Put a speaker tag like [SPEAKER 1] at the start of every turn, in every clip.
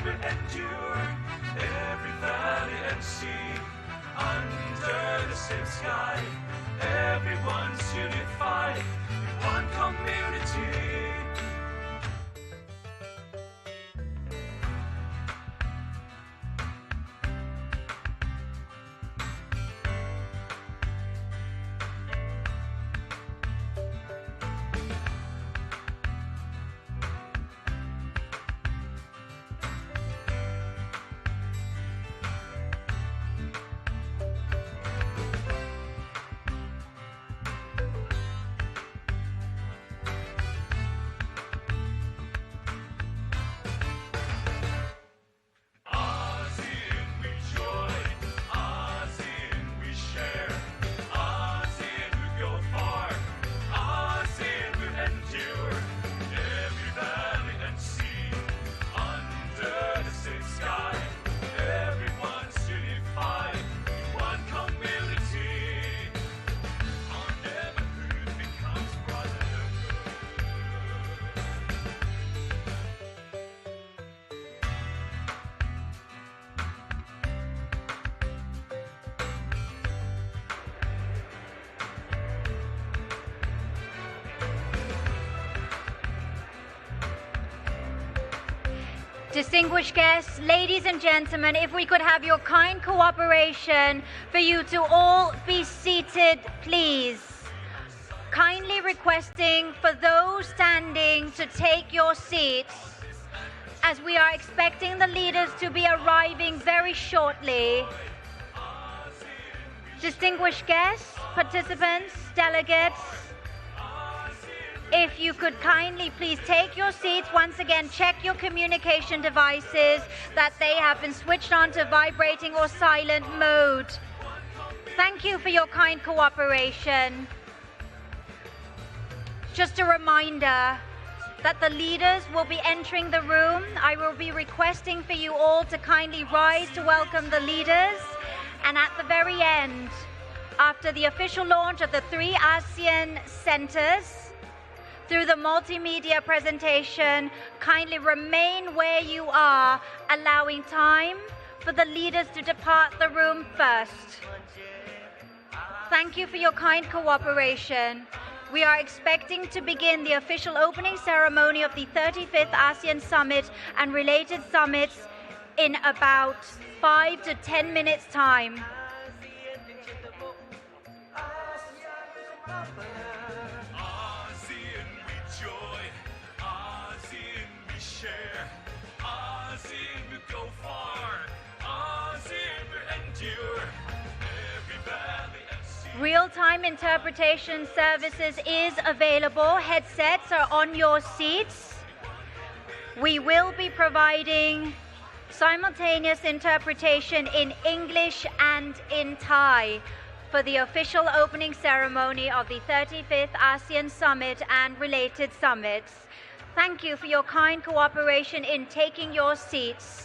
[SPEAKER 1] will endure. Every valley and sea, under the same sky, everyone's unified in one community.
[SPEAKER 2] Distinguished guests, ladies and gentlemen, if we could have your kind cooperation for you to all be seated, please. Kindly requesting for those standing to take your seats, as we are expecting the leaders to be arriving very shortly. Distinguished guests, participants, delegates, if you could kindly please take your seats. Once again, check your communication devices that they have been switched on to vibrating or silent mode. Thank you for your kind cooperation. Just a reminder that the leaders will be entering the room. I will be requesting for you all to kindly rise to welcome the leaders. And at the very end, after the official launch of the 3 ASEAN centers, through the multimedia presentation, kindly remain where you are, allowing time for the leaders to depart the room first. Thank you for your kind cooperation. We are expecting to begin the official opening ceremony of the 35th ASEAN Summit and related summits in about 5 to 10 minutes' time. Real-time interpretation services is available. Headsets are on your seats. We will be providing simultaneous interpretation in English and in Thai for the official opening ceremony of the 35th ASEAN Summit and related summits. Thank you for your kind cooperation in taking your seats.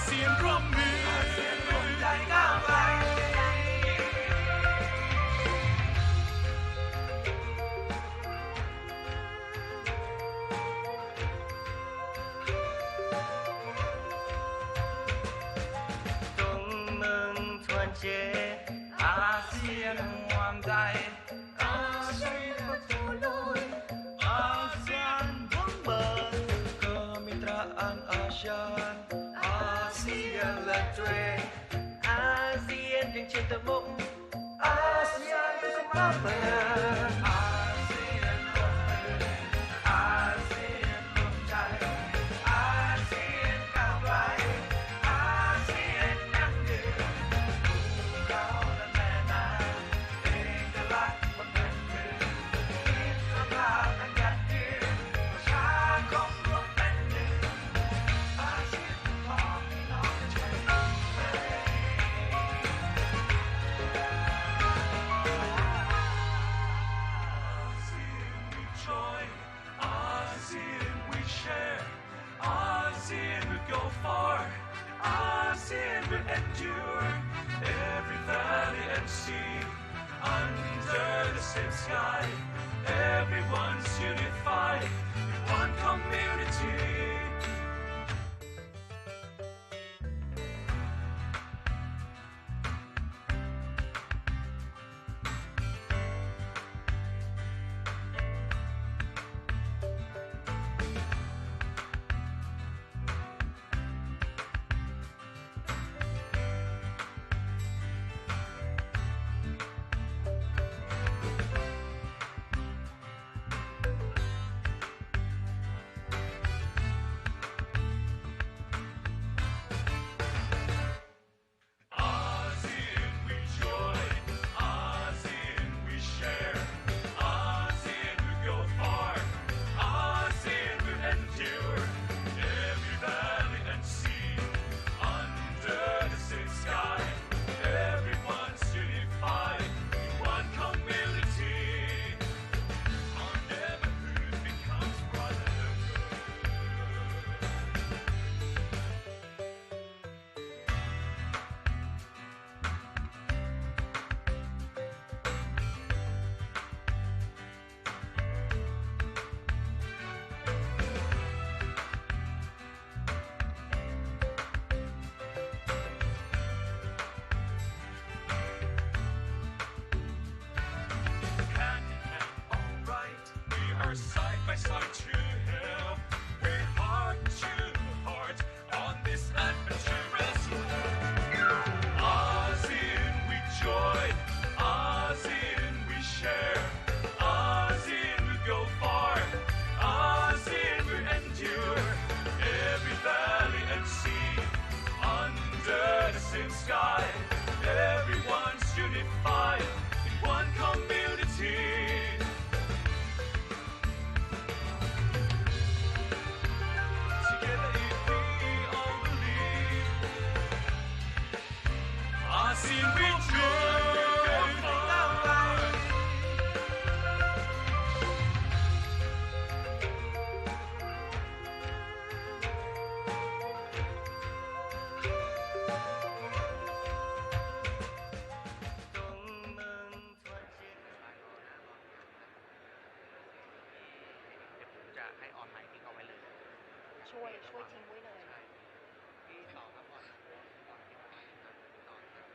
[SPEAKER 1] เซียนร่วมมืออาเซียนร่วมใจก้าวไกลอาเซียนรวมใจอาเซียนทั่วโลกอาเซียนร่วมมือ kemitraan ASEAN อาเซียนและด้วยอาเซียนยังเชื่อตะมุกอาเซียนคือความเปิดอาเซียนร่วมมืออาเซียนร่วมใจอาเซียนก้าวไกลอาเซียนยั่งยืนภูเขาและแม่น้ำเอกลักษณ์บนแผ่นดินอิสระอันยั่งยืนประชาคมรวมเป็นหนึ่งอาเซียนพ่อพี่น้องช่วยกันไปjoy. ASEAN we share. ASEAN will go far. ASEAN will endure. Every valley and sea under the same sky. Everyone's unified in one community. ASEAN we join, ASEAN we share, ASEAN will go far, ASEAN will endure, every valley and sea, under the same sky, everyone's unified in one community. Our neighborhood becomes brotherhood. Hand in hand, alright. We are side by side to help. We're heart to heart on this adventurous road. ASEAN we join, ASEAN we share, ASEAN will go far, ASEAN will endure. Every valley and sea under the same sky. Everyone's unified in one community. Together if we all believe, ASEAN we join,ก้าวไกล
[SPEAKER 3] จะให้ออนไลน์ทิ้งเอาไว้เลย
[SPEAKER 2] ช่วยทิ้งไว้เลย
[SPEAKER 3] ใช่ที่ต่อครับออนไลน์ต่อทิ้งไว้ครับต่อครับ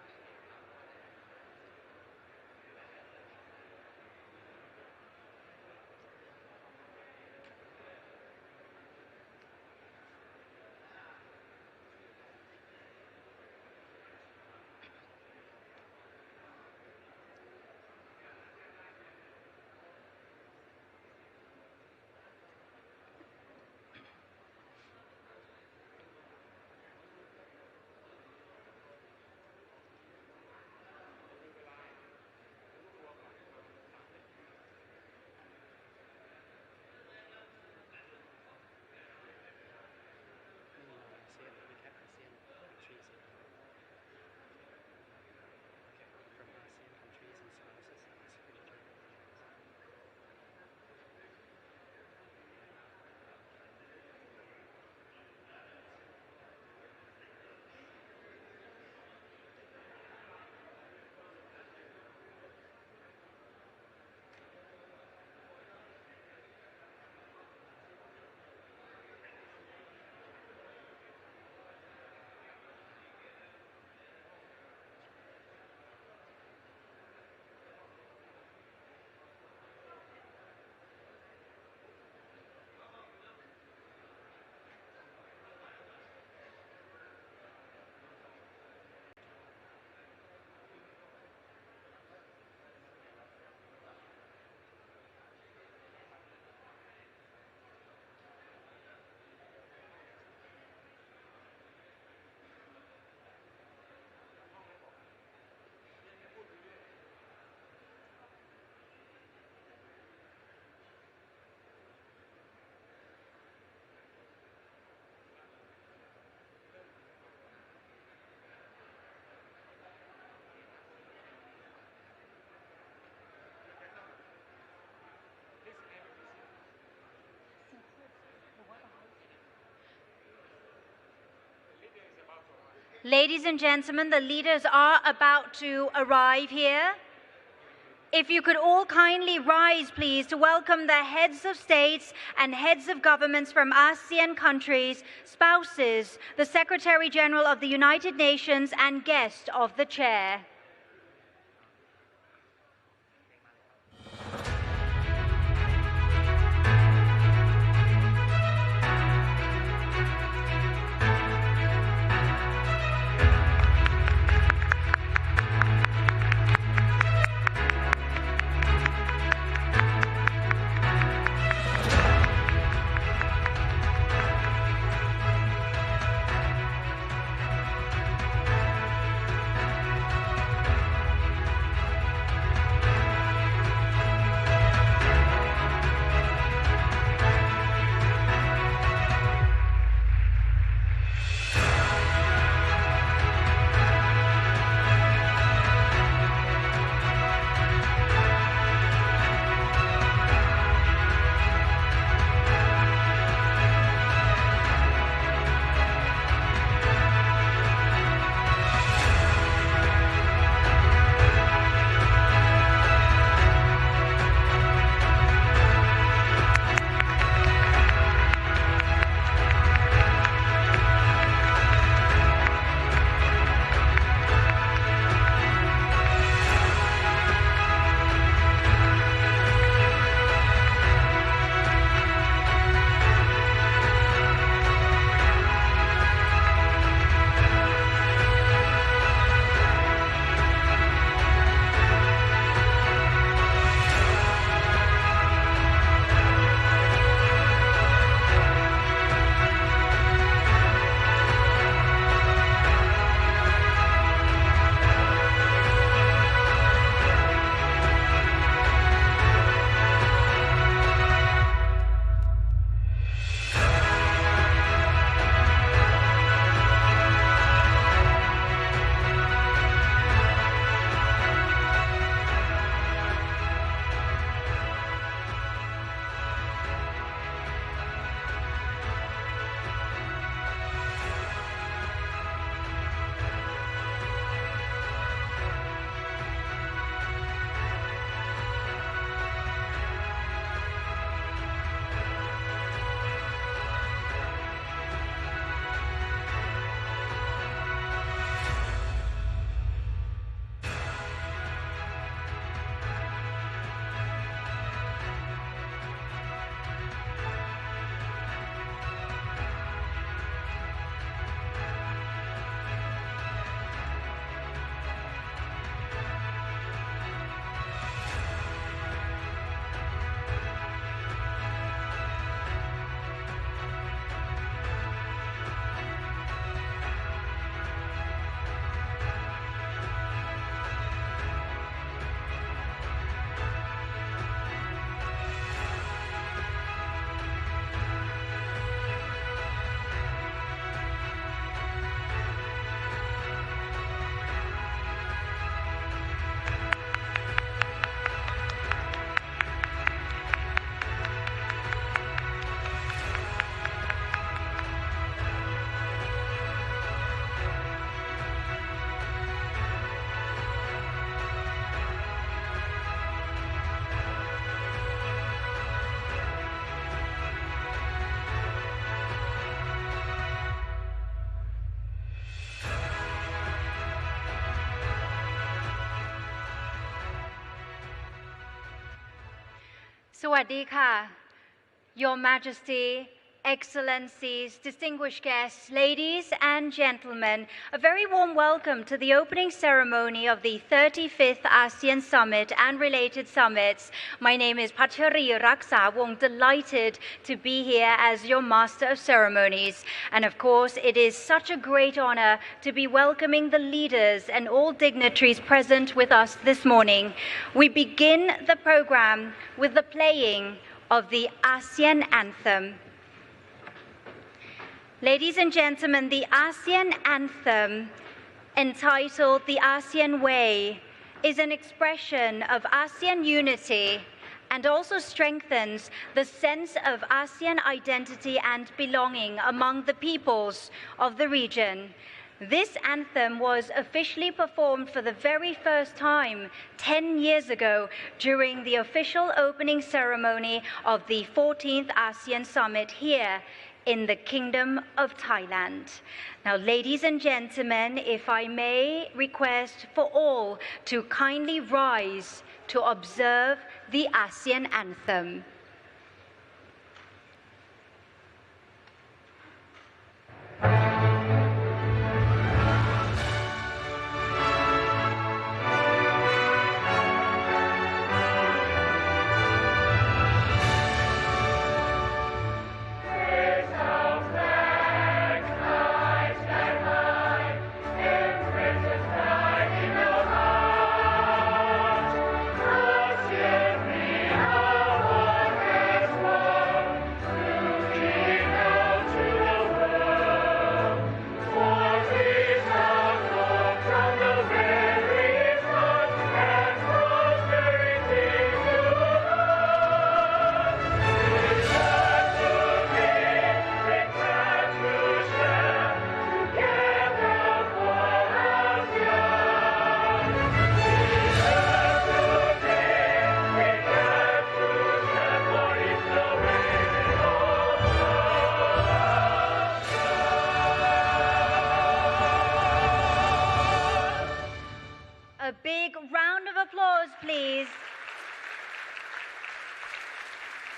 [SPEAKER 2] Ladies and gentlemen, the leaders are about to arrive here. If you could all kindly rise, please, to welcome the heads of states and heads of governments from ASEAN countries, spouses, the Secretary General of the United Nations, and guests of the chair. Sawadika, Your Majesty, Excellencies, distinguished guests, ladies and gentlemen, a very warm welcome to the opening ceremony of the 35th ASEAN Summit and related summits. My name is Pachari Raksawong, delighted to be here as your Master of Ceremonies. And of course, it is such a great honor to be welcoming the leaders and all dignitaries present with us this morning. We begin the program with the playing of the ASEAN Anthem. Ladies and gentlemen, the ASEAN Anthem, entitled The ASEAN Way, is an expression of ASEAN unity and also strengthens the sense of ASEAN identity and belonging among the peoples of the region. This anthem was officially performed for the very first time 10 years ago during the official opening ceremony of the 14th ASEAN Summit here in the Kingdom of Thailand. Now, ladies and gentlemen, if I may request for all to kindly rise to observe the ASEAN anthem. A big round of applause, please.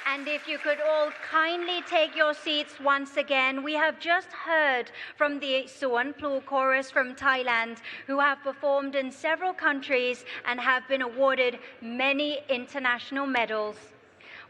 [SPEAKER 2] And if you could all kindly take your seats once again. We have just heard from the Suan Plu Chorus from Thailand, who have performed in several countries and have been awarded many international medals.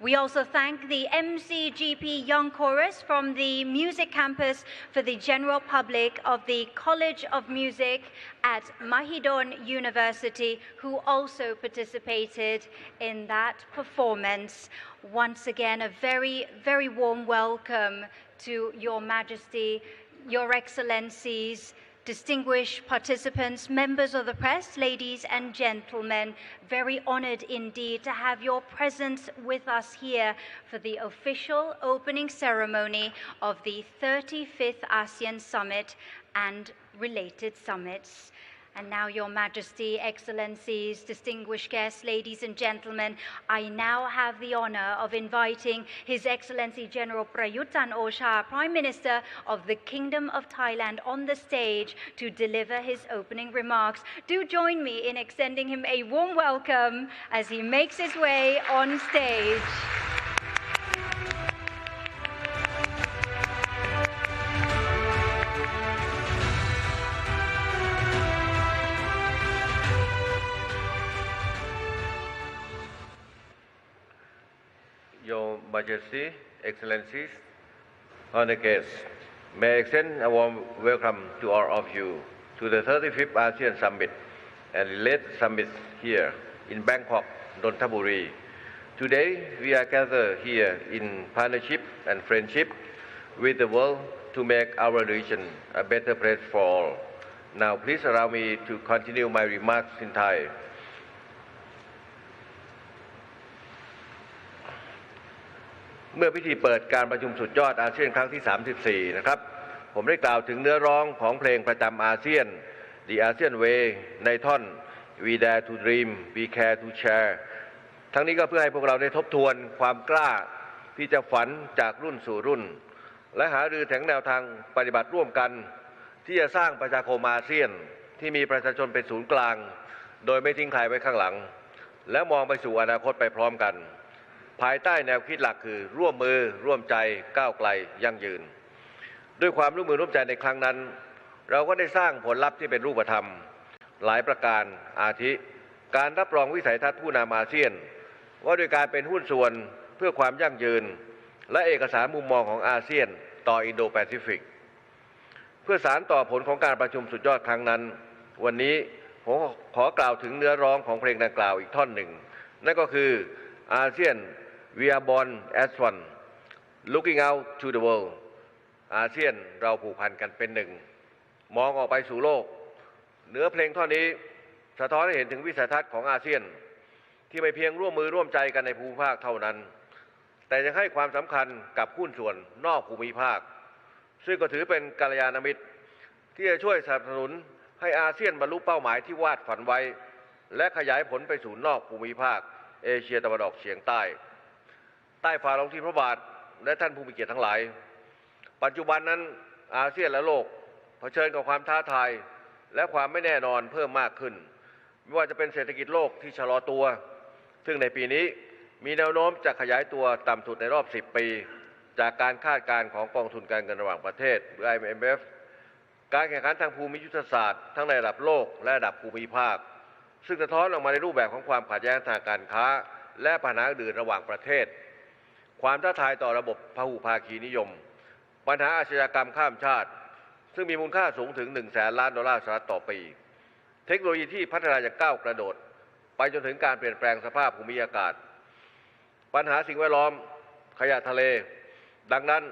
[SPEAKER 2] We also thank the MCGP Young Chorus from the Music Campus for the general public of the College of Music at Mahidol University, who also participated in that performance. Once again, a very, very warm welcome to Your Majesty, Your Excellencies, distinguished participants, members of the press, ladies and gentlemen, very honored indeed to have your presence with us here for the official opening ceremony of the 35th ASEAN Summit and related summits. And now, Your Majesty, Excellencies, distinguished guests, ladies and gentlemen, I now have the honor of inviting His Excellency General Prayut Chan-o-cha, Prime Minister of the Kingdom of Thailand, on the stage to deliver his opening remarks. Do join me in extending him a warm welcome as he makes his way on stage.
[SPEAKER 4] Your Majesty, Excellencies, honored guests, may I extend a warm welcome to all of you to the 35th ASEAN Summit and related summits here in Bangkok, Nonthaburi. Today, we are gathered here in partnership and friendship with the world to make our region a better place for all. Now, please allow me to continue my remarks in Thai. เมื่อพิธีเปิดการประชุมสุดยอดอาเซียนครั้งที่ 34 นะครับผมได้กล่าวถึงเนื้อร้องของเพลงประจำอาเซียน The ASEAN Way ในท่อน We Dare to Dream We Care to Share ทั้งนี้ก็เพื่อให้พวกเราได้ทบทวนความกล้าที่จะฝันจากรุ่นสู่รุ่นและหารือถึงแนวทางปฏิบัติร่วมกันที่จะสร้างประชาคมอาเซียนที่มีประชาชนเป็นศูนย์กลางโดยไม่ทิ้งใครไว้ข้างหลังและมองไปสู่อนาคตไปพร้อมกันภายใต้แนวคิดหลักคือร่วมมือร่วมใจก้าวไกลยั่งยืนด้วยความร่วมมือร่วมใจในครั้งนั้นเราก็ได้สร้างผลลัพธ์ที่เป็นรูปธรรมหลายประการอาทิการรับรองวิสัยทัศน์ผู้นำอาเซียนว่าโดยการเป็นหุ้นส่วนเพื่อความยั่งยืนและเอกสารมุมมองของอาเซียนต่ออินโดแปซิฟิกเพื่อสานต่อผลของการประชุมสุดยอดครั้งนั้นวันนี้ผมขอกล่าวถึงเนื้อร้องของเพลงดังกล่าวอีกท่อนหนึ่งนั่นก็คืออาเซียนWe are born as one, looking out to the world. อาเซียนเราผูกพันกันเป็นหนึ่งมองออกไปสู่โลกเนื้อเพลงท่อนนี้สะท้อนให้เห็นถึงวิสัยทัศน์ของอาเซียนที่ไม่เพียงร่วมมือร่วมใจกันในภูมิภาคเท่านั้นแต่ยังให้ความสำคัญกับหุ้นส่วนนอกภูมิภาคซึ่งก็ถือเป็นกัลยาณมิตร ที่จะช่วยสนับสนุนให้อาเซียนบรรลุเป้าหมายที่วาดฝันไว้ และขยายผลไปสู่นอกภูมิภาคเอเชียตะวันออกเฉียงใต้ ใต้ฝ่าลงที่พระบาทและท่านผู้มีเกียรติทั้งหลาย ปัจจุบันนั้นอาเซียนและโลกเผชิญกับความท้าทายและความไม่แน่นอนเพิ่มมากขึ้นไม่ว่าจะเป็นเศรษฐกิจโลกที่ชะลอตัวซึ่งในปีนี้มีแนวโน้มจะขยายตัวต่ำสุดในรอบ 10 ปีจากการคาดการณ์ของกองทุนการเงินระหว่างประเทศหรือ IMF การแข่งขันทางภูมิยุทธศาสตร์ทั้งในระดับโลกและระดับภูมิภาคซึ่งสะท้อนออกมาในรูปแบบของความขัดแย้งทางการค้าและปัญหาอื่นระหว่างประเทศความท้าทายต่อระบบพหุภาคีนิยมปัญหาอาชญากรรมข้ามชาติซึ่งมีมูลค่าสูงถึง100,000 ล้านดอลลาร์สหรัฐต่อปีเทคโนโลยีที่พัฒนาอย่างก้าวกระโดดไปจนถึงการเปลี่ยนแปลงสภาพภูมิอากาศปัญหาสิ่งแวดล้อมขยะทะเลดังนั้น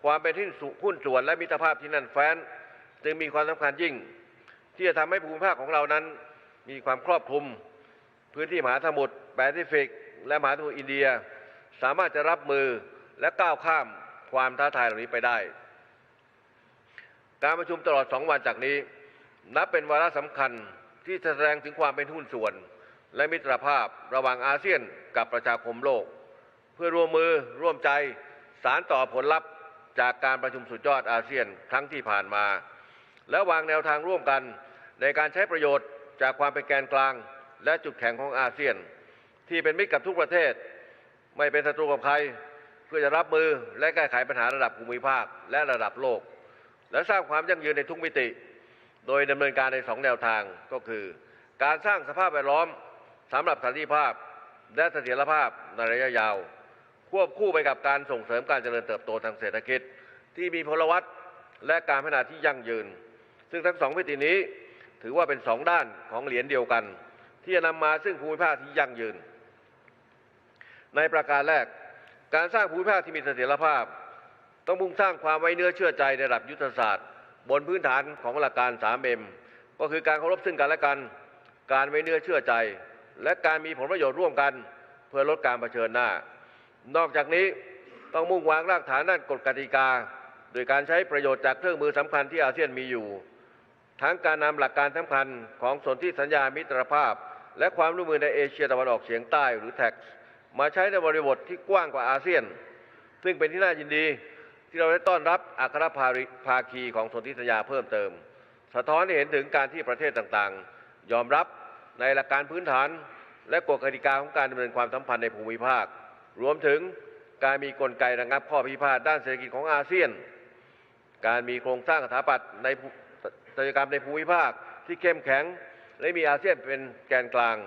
[SPEAKER 4] ความเป็นที่หุ้นส่วนและมิตรภาพที่แน่นแฟ้นจึงมีความสำคัญยิ่งที่จะทำให้ภูมิภาคของเรานั้นมีความครอบคลุมพื้นที่มหาสมุทรแปซิฟิกและมหาสมุทรอินเดียสามารถจะรับมือและก้าวข้ามความท้าทายเหล่านี้ไปได้การประชุมตลอด2 วันจากนี้นับเป็นวาระสำคัญที่แสดงถึงความเป็นหุ้นส่วนและมิตรภาพระหว่างอาเซียนกับประชาคมโลกเพื่อร่วมมือร่วมใจสานต่อผลลัพธ์จากการประชุมสุดยอดอาเซียนครั้งที่ผ่านมาและวางแนวทางร่วมกันในการใช้ประโยชน์จากความเป็นแกนกลางและจุดแข็งของอาเซียนที่เป็นมิตรกับทุกประเทศไม่เป็นศัตรูกับใครเพื่อจะรับมือและแก้ไขปัญหาระดับภูมิภาคและระดับโลกและสร้างความยั่งยืนในทุกมิติโดยดำเนินการใน2 แนวทางก็คือการสร้างสภาพแวดล้อมสำหรับสันติภาพและเสถียรภาพในระยะยาวควบคู่ไปกับการส่งเสริมการเจริญเติบโตทางเศรษฐกิจที่มีพลวัตและการพัฒนาที่ยั่งยืนซึ่งทั้ง2 มิตินี้ถือว่าเป็น2 ด้านของเหรียญเดียวกันที่จะนำมาซึ่งภูมิภาคที่ยั่งยืนในประการแรกการสร้างภูมิภาคที่มีเสถียรภาพต้องมุ่งสร้างความไว้เนื้อเชื่อใจในระดับยุทธศาสตร์บนพื้นฐานของหลักการ 3M ก็คือการเคารพซึ่งกันและกันการไว้เนื้อเชื่อใจและการมีผลประโยชน์ร่วมกันเพื่อลดการเผชิญหน้านอกจากนี้ต้องมุ่งวางรากฐานด้านกฎกติกาโดยการใช้ประโยชน์จากเครื่องมือสำคัญที่อาเซียนมีอยู่ทั้งการนำหลักการสำคัญของสนธิสัญญามิตรภาพและความร่วมมือในเอเชียตะวันออกเฉียงใต้หรือ TACS มาใช้ในบริบทที่กว้างกว่าอาเซียนซึ่งเป็นที่น่ายินดีที่เราได้ต้อนรับอัครภาคีของสนธิสัญญาเพิ่มเติมสะท้อนให้เห็นถึงการที่ประเทศต่างๆยอมรับในหลักการพื้นฐานและกฎกติกาของการดำเนินความสัมพันธ์ในภูมิภาครวมถึงการมีกลไกระงับข้อพิพาทด้านเศรษฐกิจของอาเซียนการมีโครงสร้างสถาปัตย์ในกิจกรรมในภูมิภาคที่เข้มแข็งและมีอาเซียนเป็นแกนกลาง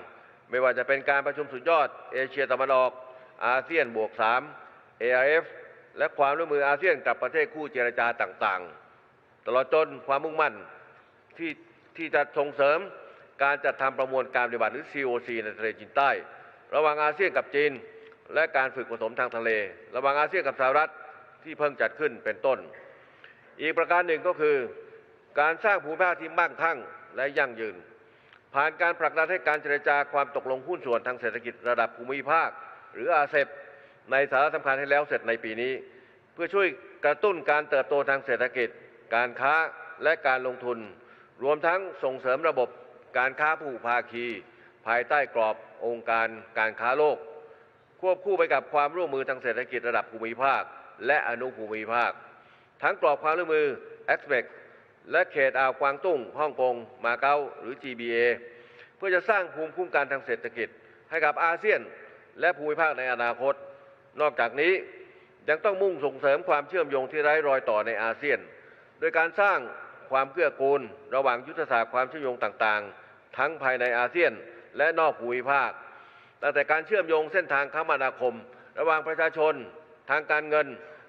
[SPEAKER 4] ไม่ว่าจะเป็นการประชุมสุดยอดเอเชียตะวันออกอาเซียน+3 ARF และความร่วมมืออาเซียนกับประเทศคู่เจรจาต่างๆตลอดจนความมุ่งมั่นที่จะส่งเสริมการจัดทำประมวลการปฏิบัติหรือ COC ในทะเลจีนใต้ระหว่างอาเซียนกับจีนและการฝึกผสมทางทะเลระหว่างอาเซียนกับสหรัฐที่เพิ่งจัดขึ้นเป็นต้นอีกประการหนึ่งก็คือการสร้างภูมิภาคที่มั่งคั่งและยั่งยืนผ่านการผลักดันให้การเจรจาความตกลงหุ้นส่วนทางเศรษฐกิจระดับภูมิภาคหรืออาเซปในสาระสำคัญให้แล้วเสร็จในปีนี้เพื่อช่วยกระตุ้นการเติบโตทางเศรษฐกิจการค้าและการลงทุนรวมทั้งส่งเสริมระบบการค้าพหุภาคีภายใต้กรอบองค์การการค้าโลกควบคู่ไปกับความร่วมมือทางเศรษฐกิจระดับภูมิภาคและอนุภูมิภาคทั้งกรอบความร่วมมือ APEC และเขตอ่าวกวางตุ้งฮ่องกงมาเก๊าหรือ GBA เพื่อจะสร้างภูมิคุ้มกันทางเศรษฐกิจให้กับอาเซียนและภูมิภาคในอนาคตนอกจากนี้ยังต้องมุ่งส่งเสริมความเชื่อมโยงที่ไร้รอยต่อในอาเซียนโดยการสร้างความเกื้อกูลระหว่างยุทธศาสตร์ความเชื่อมโยงต่างๆทั้งภายในอาเซียนและนอกภูมิภาคตั้งแต่การเชื่อมโยงเส้นทางคมนาคมระหว่างประชาชนทางการเงิน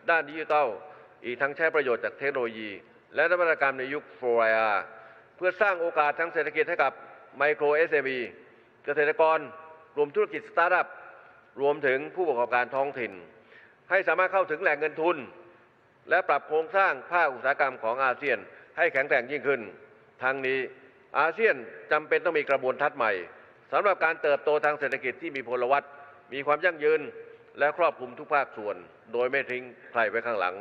[SPEAKER 4] ด้านดิจิทัลอีกทั้งใช้ประโยชน์จากเทคโนโลยีและนวัตกรรมในยุค 4IR เพื่อสร้างโอกาสทางเศรษฐกิจให้กับไมโคร SME เกษตรกรกลุ่มธุรกิจสตาร์ทอัพรวมถึงผู้ประกอบการท้องถิ่นให้สามารถเข้าถึงแหล่งเงินทุนและปรับโครงสร้างภาคอุตสาหกรรมของอาเซียนให้แข็งแกร่งยิ่งขึ้นทั้งนี้อาเซียนจำเป็นต้องมีกระบวนทัศน์ใหม่สำหรับการเติบโตทางเศรษฐกิจที่มีพลวัตมีความยั่งยืนและครอบคลุมทุกภาคส่วนโดยไม่ทิ้งใครไว้ข้างหลัง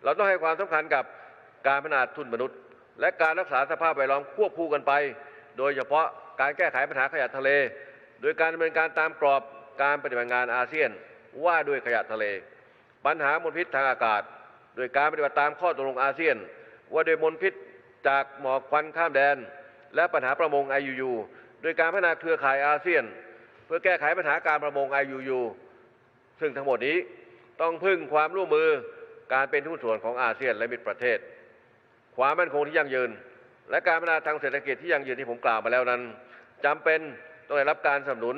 [SPEAKER 4] เราต้องให้ความสำคัญกับการพัฒนาทุนมนุษย์ และการรักษาสภาพแวดล้อมควบคู่กันไปโดยเฉพาะการแก้ไขปัญหาขยะทะเลโดยการดำเนินการตามกรอบการปฏิบัติงานอาเซียนว่าด้วยขยะทะเลปัญหามลพิษทางอากาศโดยการปฏิบัติตามข้อตกลงอาเซียนว่าด้วยมลพิษจากหมอกควันข้ามแดนและปัญหาประมง IUU โดยการพัฒนาเครือข่ายอาเซียนเพื่อแก้ไขปัญหาการประมง IUU ซึ่งทั้งหมดนี้ต้องพึ่งความร่วมมือการเป็นหุ้นส่วนของอาเซียนและมิตรประเทศความมั่นคงที่ยั่งยืนและการพัฒนาทางเศรษฐกิจที่ยั่งยืนที่ผมกล่าวมาแล้วนั้นจำเป็นต้องได้รับการสนับสนุน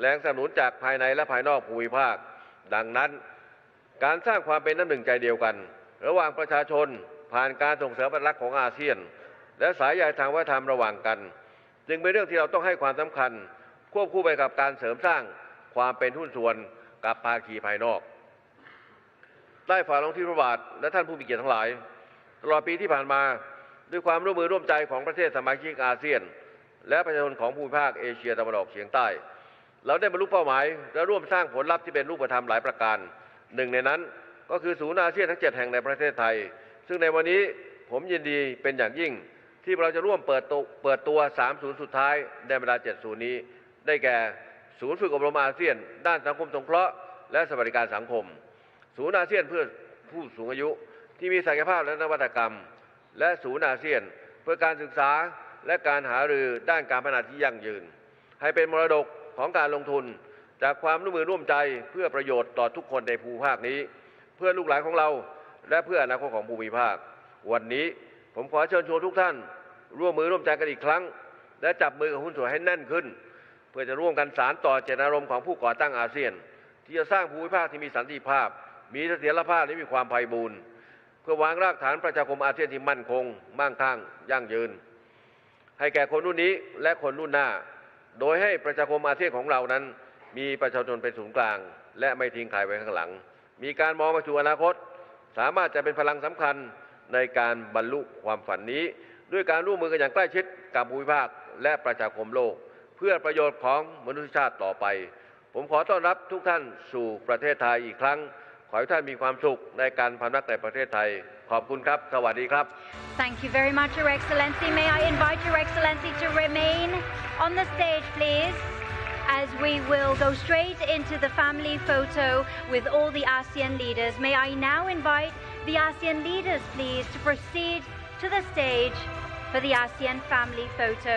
[SPEAKER 4] แรงสนับสนุนจากภายในและภายนอกภูมิภาคดังนั้นการสร้างความเป็นน้ำหนึ่งใจเดียวกันระหว่างประชาชนผ่านการส่งเสริมอัตลักษณ์ของอาเซียนและสายใยทางวัฒนธรรมระหว่างกันจึงเป็นเรื่องที่เราต้องให้ความสำคัญควบคู่ไปกับการเสริมสร้างความเป็นหุ้นส่วนกับภาคีภายนอกได้ฝ่าลงที่พระบาทและท่านผู้มีเกียรติทั้งหลายตลอดปีที่ผ่านมาด้วยความร่วมมือร่วมใจของประเทศสมาชิกอาเซียนและประชาชนของภูมิภาคเอเชียตะวันออกเฉียงใต้เราได้บรรลุเป้าหมายและร่วมสร้างผลลัพธ์ที่เป็นรูปธรรมหลายประการหนึ่งในนั้นก็คือศูนย์อาเซียนทั้ง7แห่งในประเทศไทยซึ่งในวันนี้ผมยินดีเป็นอย่างยิ่งที่เราจะร่วมเปิดตัว3ศูนย์สุดท้ายในบรรดา7ศูนย์นี้ได้แก่ศูนย์ฝึกอบรมอาเซียนด้านสังคมสงเคราะห์และสวัสดิการสังคมศูนย์อาเซียนเพื่อผู้สูงอายุที่มีศักยภาพและนวัตกรรมและศูนย์อาเซียนเพื่อการศึกษาและการหารือด้านการพัฒนาที่ยั่งยืนให้เป็นมรดกของการลงทุนจากความร่วมมือร่วมใจเพื่อประโยชน์ต่อทุกคนในภูมิภาคนี้เพื่อลูกหลานของเราและเพื่ออนาคตของภูมิภาควันนี้ผมขอเชิญชวนทุกท่านร่วมมือร่วมใจกันอีกครั้งและจับมือกับหุ้นส่วนให้แน่นขึ้นเพื่อจะร่วมกันสานต่อเจตนารมณ์ของผู้ก่อตั้งอาเซียนที่จะสร้างภูมิภาคที่มีสันติภาพมีเสถียรภาพและมีความไพบูลย์เพื่อวางรากฐานประชาคมอาเซียนที่มั่นคงมั่งคั่งยั่งยืนให้แก่คนรุ่นนี้และคนรุ่นหน้าโดยให้ประชาคมอาเซียนของเรานั้นมีประชาชนเป็นศูนย์กลางและไม่ทิ้งใครไว้ข้างหลังมีการมองไปสู่อนาคตสามารถจะเป็นพลังสำคัญในการบรรลุความฝันนี้ด้วยการร่วมมือกันอย่างใกล้ชิดกับภูมิภาคและประชาคมโลกเพื่อประโยชน์ของมนุษยชาติต่อไปผมขอต้อนรับทุกท่านสู่ประเทศไทยอีกครั้งขอให้ท่านมีความสุขในการพำนักในประเทศไทยขอบคุณครับสวัสดีครับ
[SPEAKER 2] Thank you very much, Your Excellency. May I invite Your Excellency to remain on the stage, please, as we will go straight into the family photo with all the ASEAN leaders. May I now invite the ASEAN leaders, please, to proceed to the stage for the ASEAN family photo,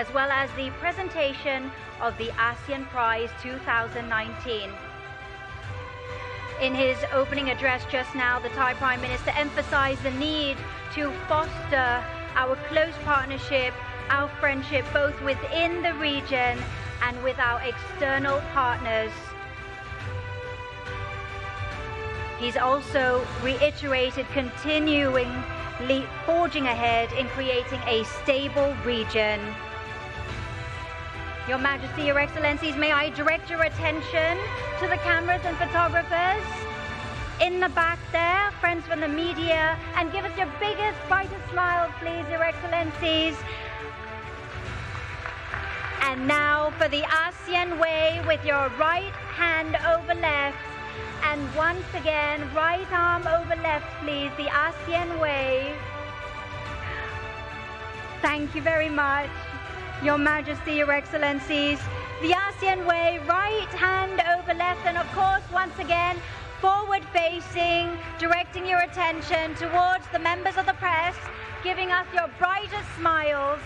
[SPEAKER 2] as well as the presentation of the ASEAN Prize 2019. In his opening address just now, the Thai Prime Minister emphasized the need to foster our close partnership, our friendship, both within the region and with our external partners. He's also reiterated continuing forging ahead in creating a stable region. Your Majesty, Your Excellencies, may I direct your attention to the cameras and photographers in the back there, friends from the media, and give us your biggest, brightest smile, please, Your Excellencies. And now for the ASEAN way with your right hand over left. And once again, right arm over left, please, the ASEAN way. Thank you very much, Your Majesty, Your Excellencies. The ASEAN way, right hand over left, and of course, once again, forward facing, directing your attention towards the members of the press, giving us your brightest smiles.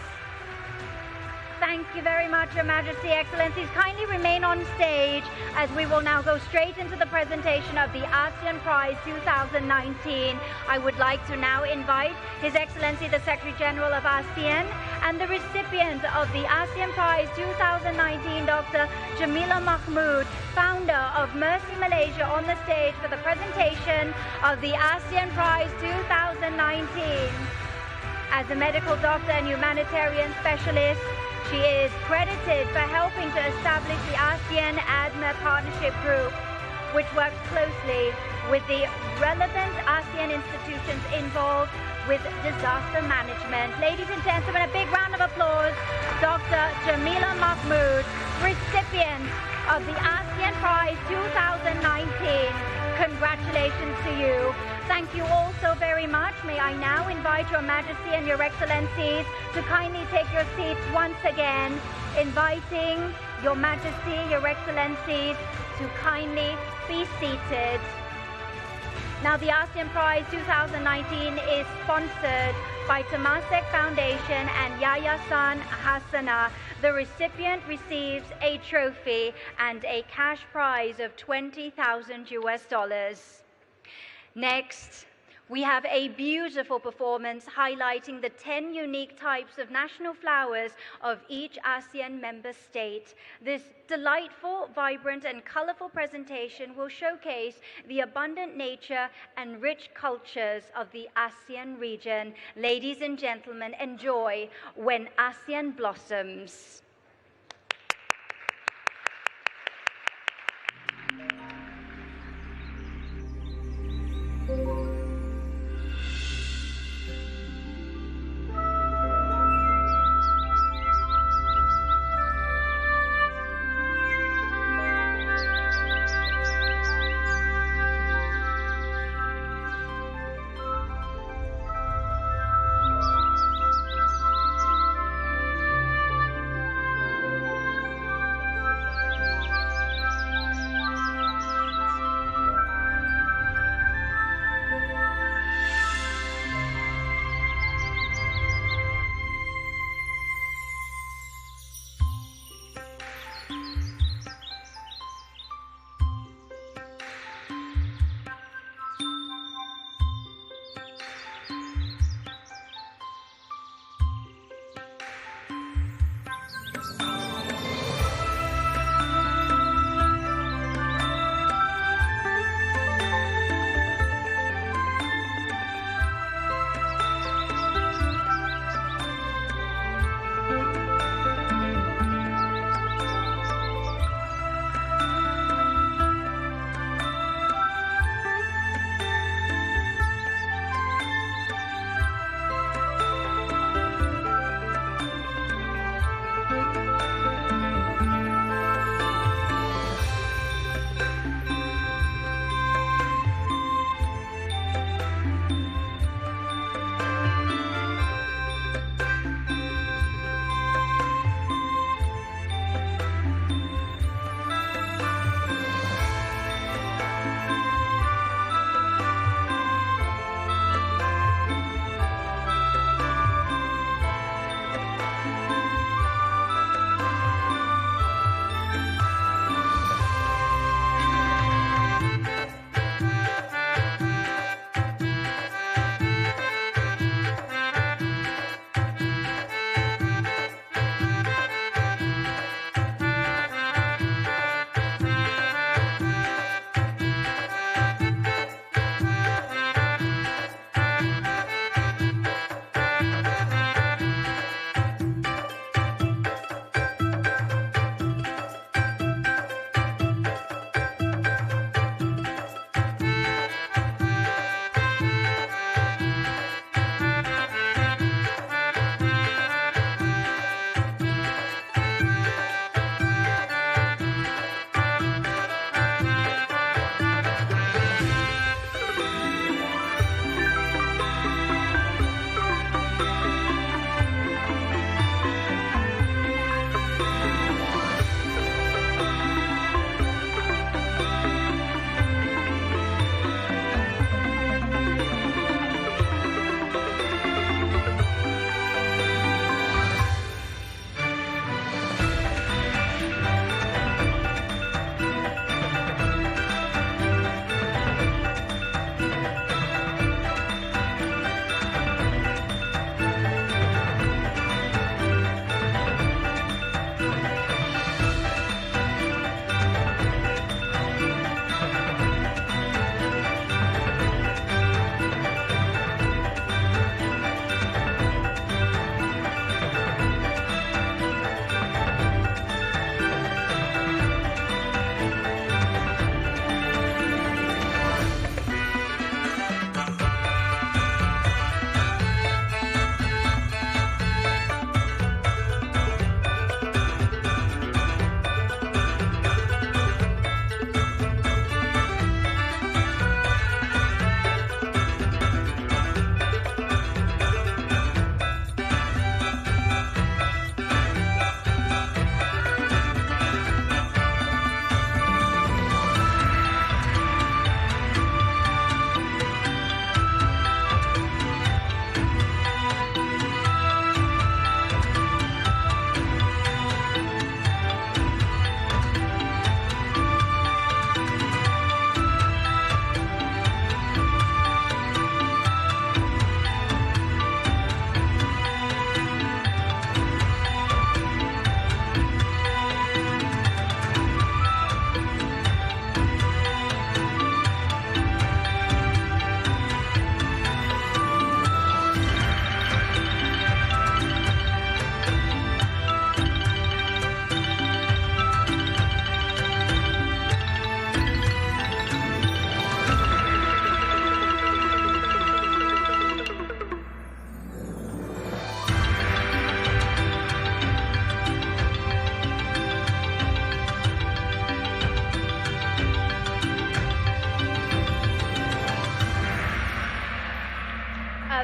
[SPEAKER 2] Thank you very much, Your Majesty, Excellencies. Kindly remain on stage as we will now go straight into the presentation of the ASEAN Prize 2019. I would like to now invite His Excellency the Secretary General of ASEAN and the recipient of the ASEAN Prize 2019, Dr. Jamila Mahmood, founder of Mercy Malaysia, on the stage for the presentation of the ASEAN Prize 2019. As a medical doctor and humanitarian specialist, she is credited for helping to establish the ASEAN ADMA Partnership Group, which works closely with the relevant ASEAN institutions involved with disaster management. Ladies and gentlemen, a big round of applause. Dr. Jamila Mahmood, recipient of the ASEAN Prize 2019. Congratulations to you. Thank you all so very much may I now invite Your Majesty and Your Excellencies to kindly take your seats once again, inviting Your Majesty, Your Excellencies to kindly be seated. Now, the ASEAN Prize 2019 is sponsored by Temasek Foundation and Yayasan Hasana. The recipient receives a trophy and a cash prize of $20,000. Next, we have a beautiful performance highlighting the 10 unique types of national flowers of each ASEAN member state. This delightful, vibrant, and colorful presentation will showcase the abundant nature and rich cultures of the ASEAN region. Ladies and gentlemen, enjoy When ASEAN Blossoms.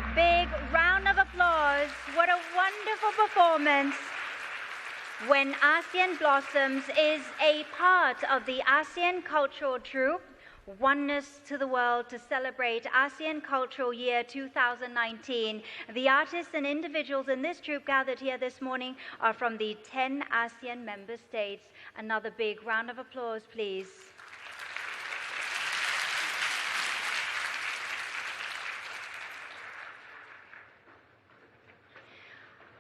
[SPEAKER 2] a big round of applause. What a wonderful performance. When ASEAN Blossoms is a part of the ASEAN Cultural Troupe, Oneness to the World, to celebrate ASEAN Cultural Year 2019. The artists and individuals in this troupe gathered here this morning are from the 10 ASEAN member states. Another big round of applause, please.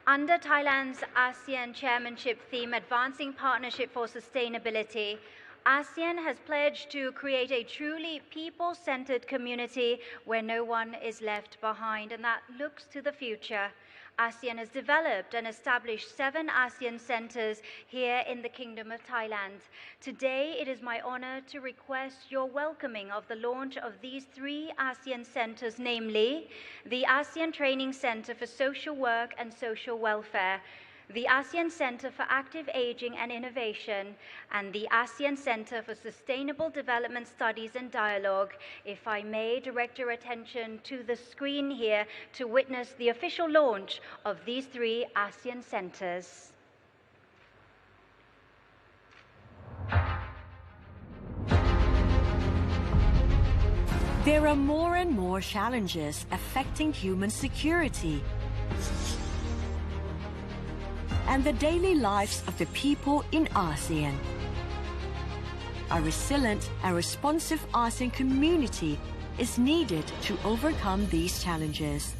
[SPEAKER 2] Under Thailand's ASEAN Chairmanship theme, Advancing Partnership for Sustainability, ASEAN has pledged to create a truly people-centered community where no one is left behind, and that looks to the future. ASEAN has developed and established 7 ASEAN centers here in the Kingdom of Thailand. Today, it is my honor to request your welcoming of the launch of these 3 ASEAN centers, namely the ASEAN Training Center for Social Work and Social Welfare, the ASEAN Center for Active Aging and Innovation, and the ASEAN Center for Sustainable Development Studies and Dialogue. If I may direct your attention to the screen here to witness the official launch of these 3 ASEAN centers.
[SPEAKER 5] There are more and more challenges affecting human security and the daily lives of the people in ASEAN. A resilient and responsive ASEAN community is needed to overcome these challenges.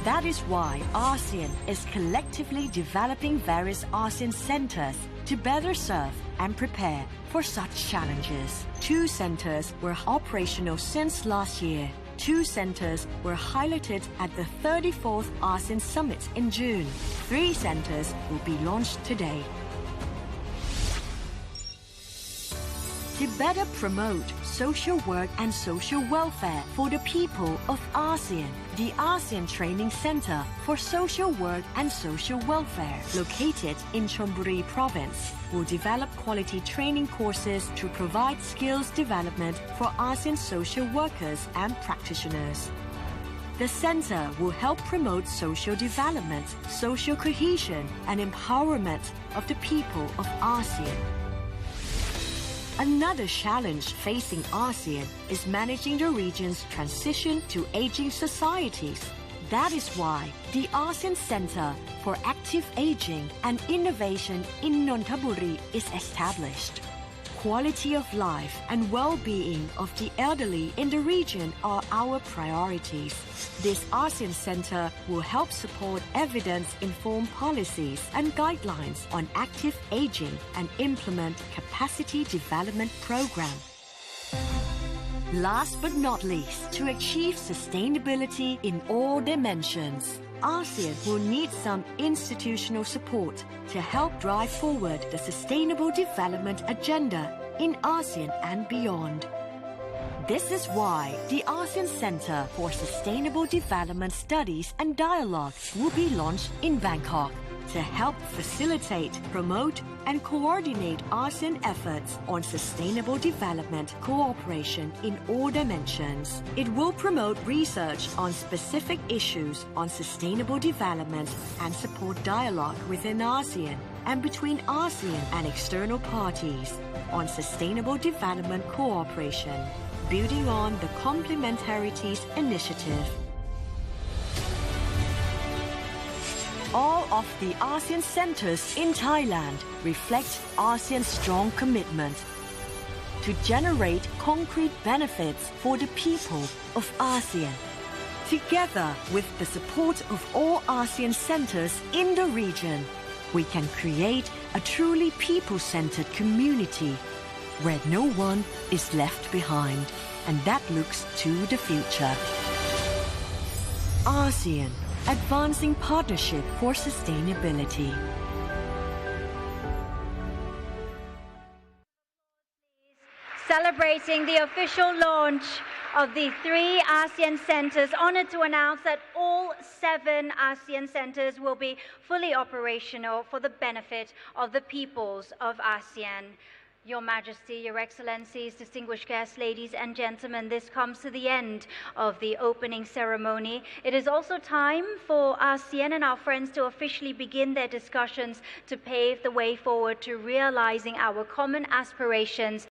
[SPEAKER 5] That is why ASEAN is collectively developing various ASEAN centers to better serve and prepare for such challenges. 2 centers were operational since last year. 2 centers were highlighted at the 34th ASEAN Summit in June. 3 centers will be launched today. To better promote social work and social welfare for the people of ASEAN, the ASEAN Training Center for Social Work and Social Welfare, located in Chonburi Province, will develop quality training courses to provide skills development for ASEAN social workers and practitioners. The center will help promote social development, social cohesion, and empowerment of the people of ASEAN. Another challenge facing ASEAN is managing the region's transition to aging societies. That is why the ASEAN Center for Active Aging and Innovation in Nonthaburi is established. Quality of life and well-being of the elderly in the region are our priorities. This ASEAN Center will help support evidence-informed policies and guidelines on active aging and implement capacity development programs. Last but not least, to achieve sustainability in all dimensions, ASEAN will need some institutional support to help drive forward the Sustainable Development Agenda in ASEAN and beyond. This is why the ASEAN Center for Sustainable Development Studies and Dialogue will be launched in Bangkok to help facilitate, promote, and coordinate ASEAN efforts on sustainable development cooperation in all dimensions. It will promote research on specific issues on sustainable development and support dialogue within ASEAN and between ASEAN and external parties on sustainable development cooperation, building on the Complementarities Initiative. All of the ASEAN centers in Thailand reflect ASEAN's strong commitment to generate concrete benefits for the people of ASEAN. Together with the support of all ASEAN centers in the region, we can create a truly people-centered community where no one is left behind, and that looks to the future. ASEAN, Advancing Partnership for Sustainability.
[SPEAKER 2] Celebrating the official launch of the 3 ASEAN centers, honored to announce that all 7 ASEAN centers will be fully operational for the benefit of the peoples of ASEAN. Your Majesty, Your Excellencies, distinguished guests, ladies and gentlemen, this comes to the end of the opening ceremony. It is also time for ASEAN and our friends to officially begin their discussions to pave the way forward to realizing our common aspirations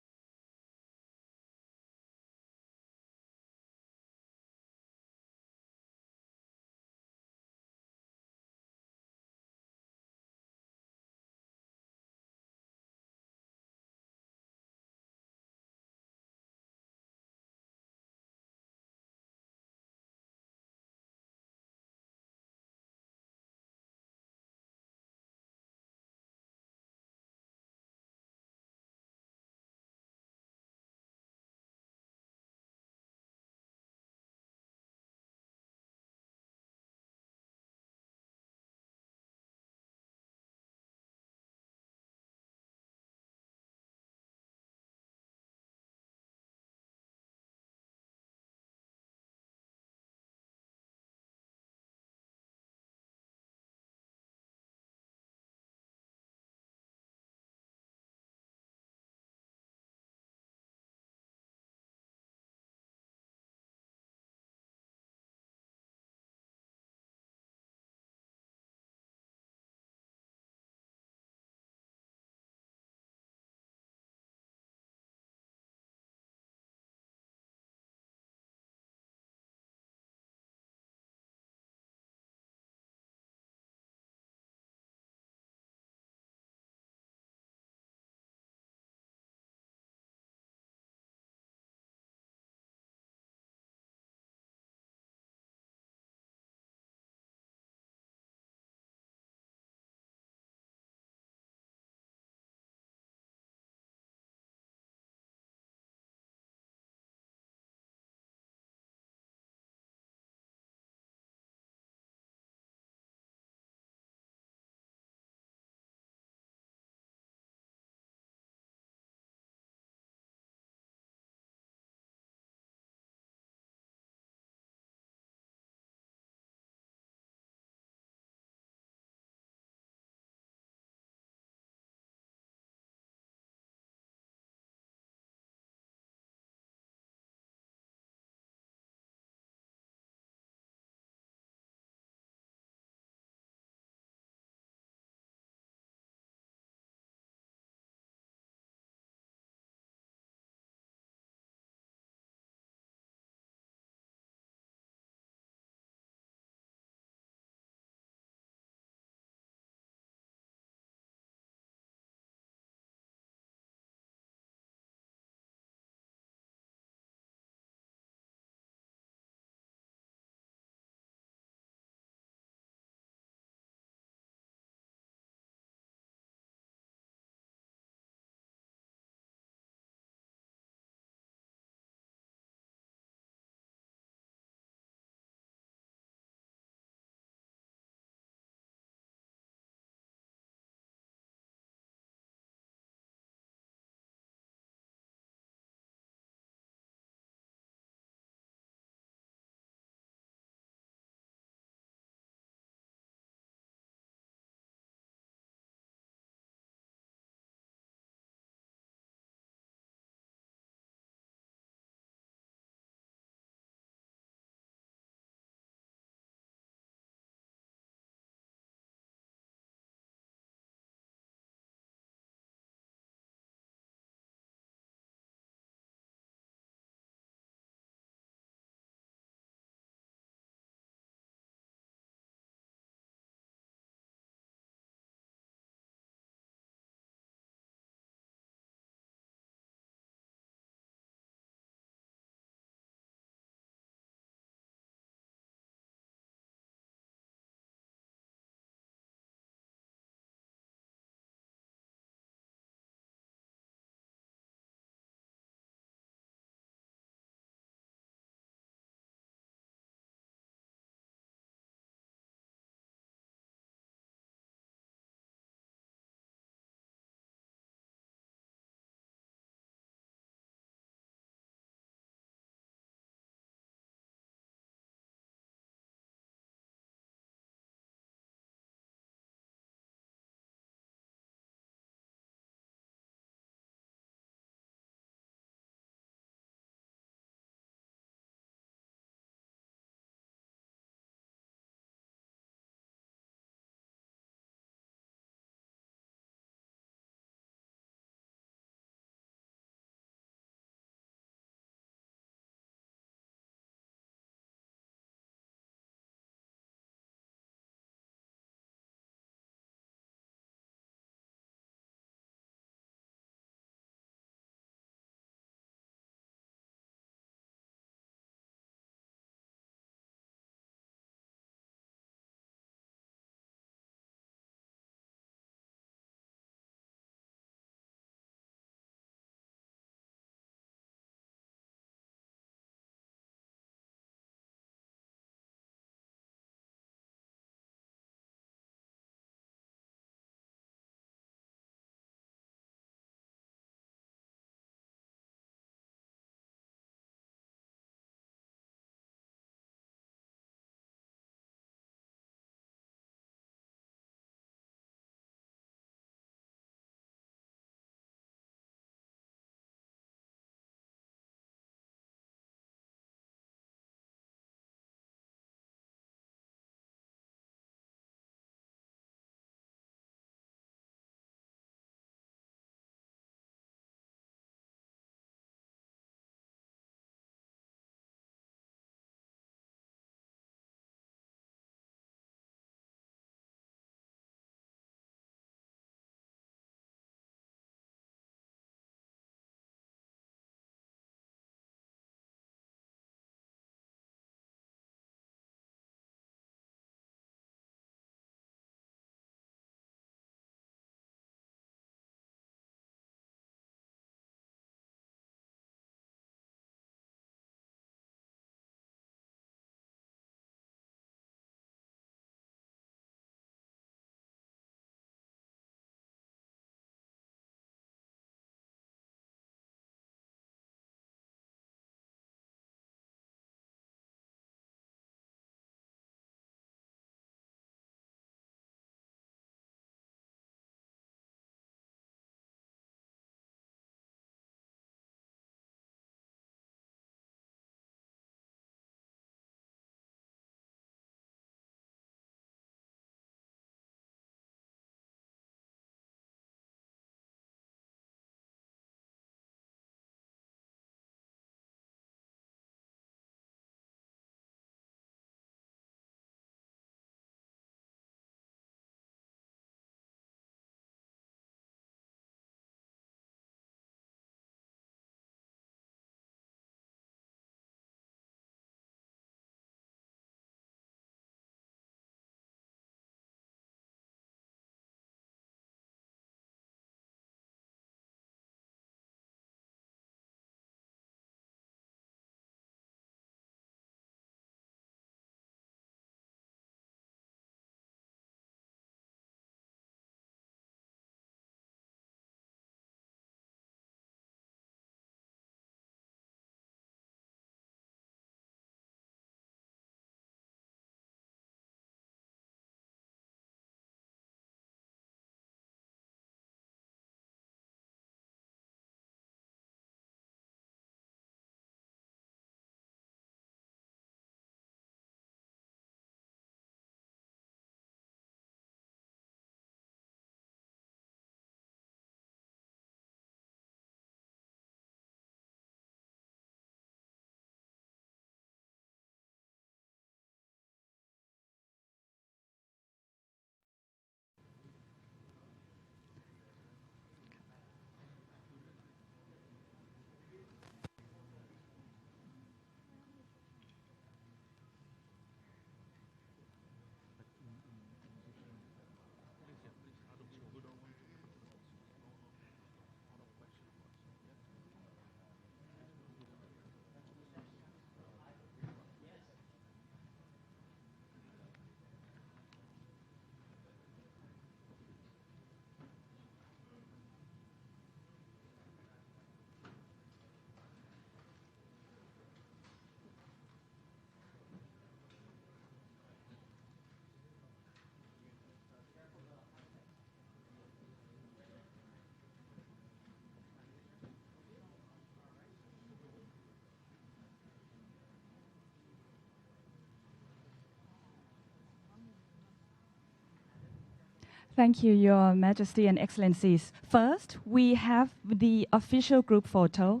[SPEAKER 6] Thank you, Your Majesty and Excellencies. First, we have the official group photo.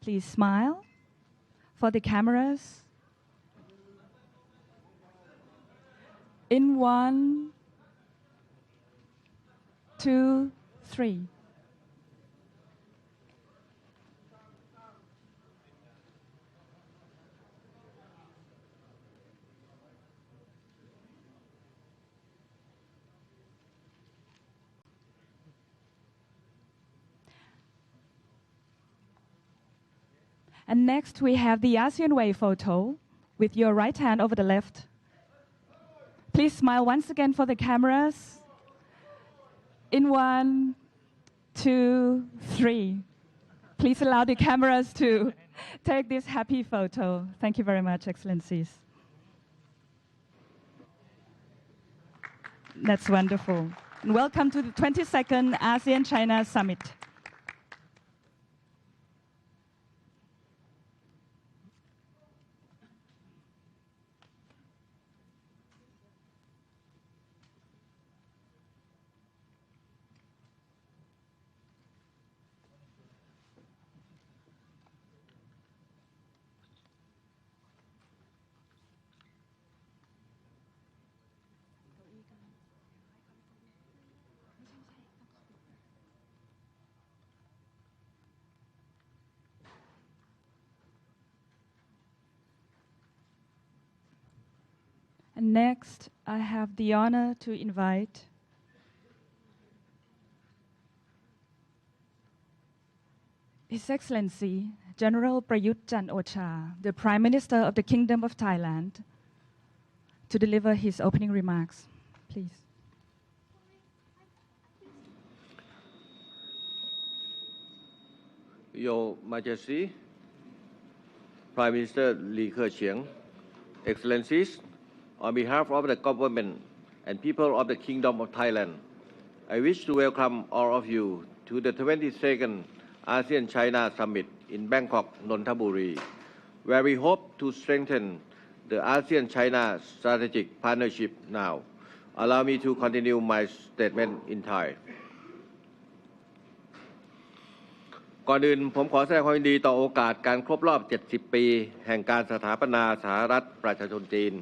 [SPEAKER 6] Please smile for the cameras. In 1, 2, 3. And next, we have the ASEAN Way photo with your right hand over the left. Please smile once again for the cameras. In 1, 2, 3. Please allow the cameras to take this happy photo. Thank you very much, Excellencies. That's wonderful. And welcome to the 22nd ASEAN-China Summit. And next, I have the honor to invite His Excellency General Prayut Chan-o-cha, the Prime Minister of the Kingdom of Thailand, to deliver his opening remarks. Please.
[SPEAKER 4] Your Majesty, Prime Minister Li Keqiang, Excellencies, on behalf of the government and people of the Kingdom of Thailand, I wish to welcome all of you to the 22nd ASEAN-China Summit in Bangkok, Nonthaburi, where we hope to strengthen the ASEAN-China strategic partnership now. Allow me to continue my statement in Thai. ก่อนอื่นผมขอแสดงความยินดีต่อโอกาสการครบรอบ 70 ปี แห่งการสถาปนาสหรัฐประชาชนจีน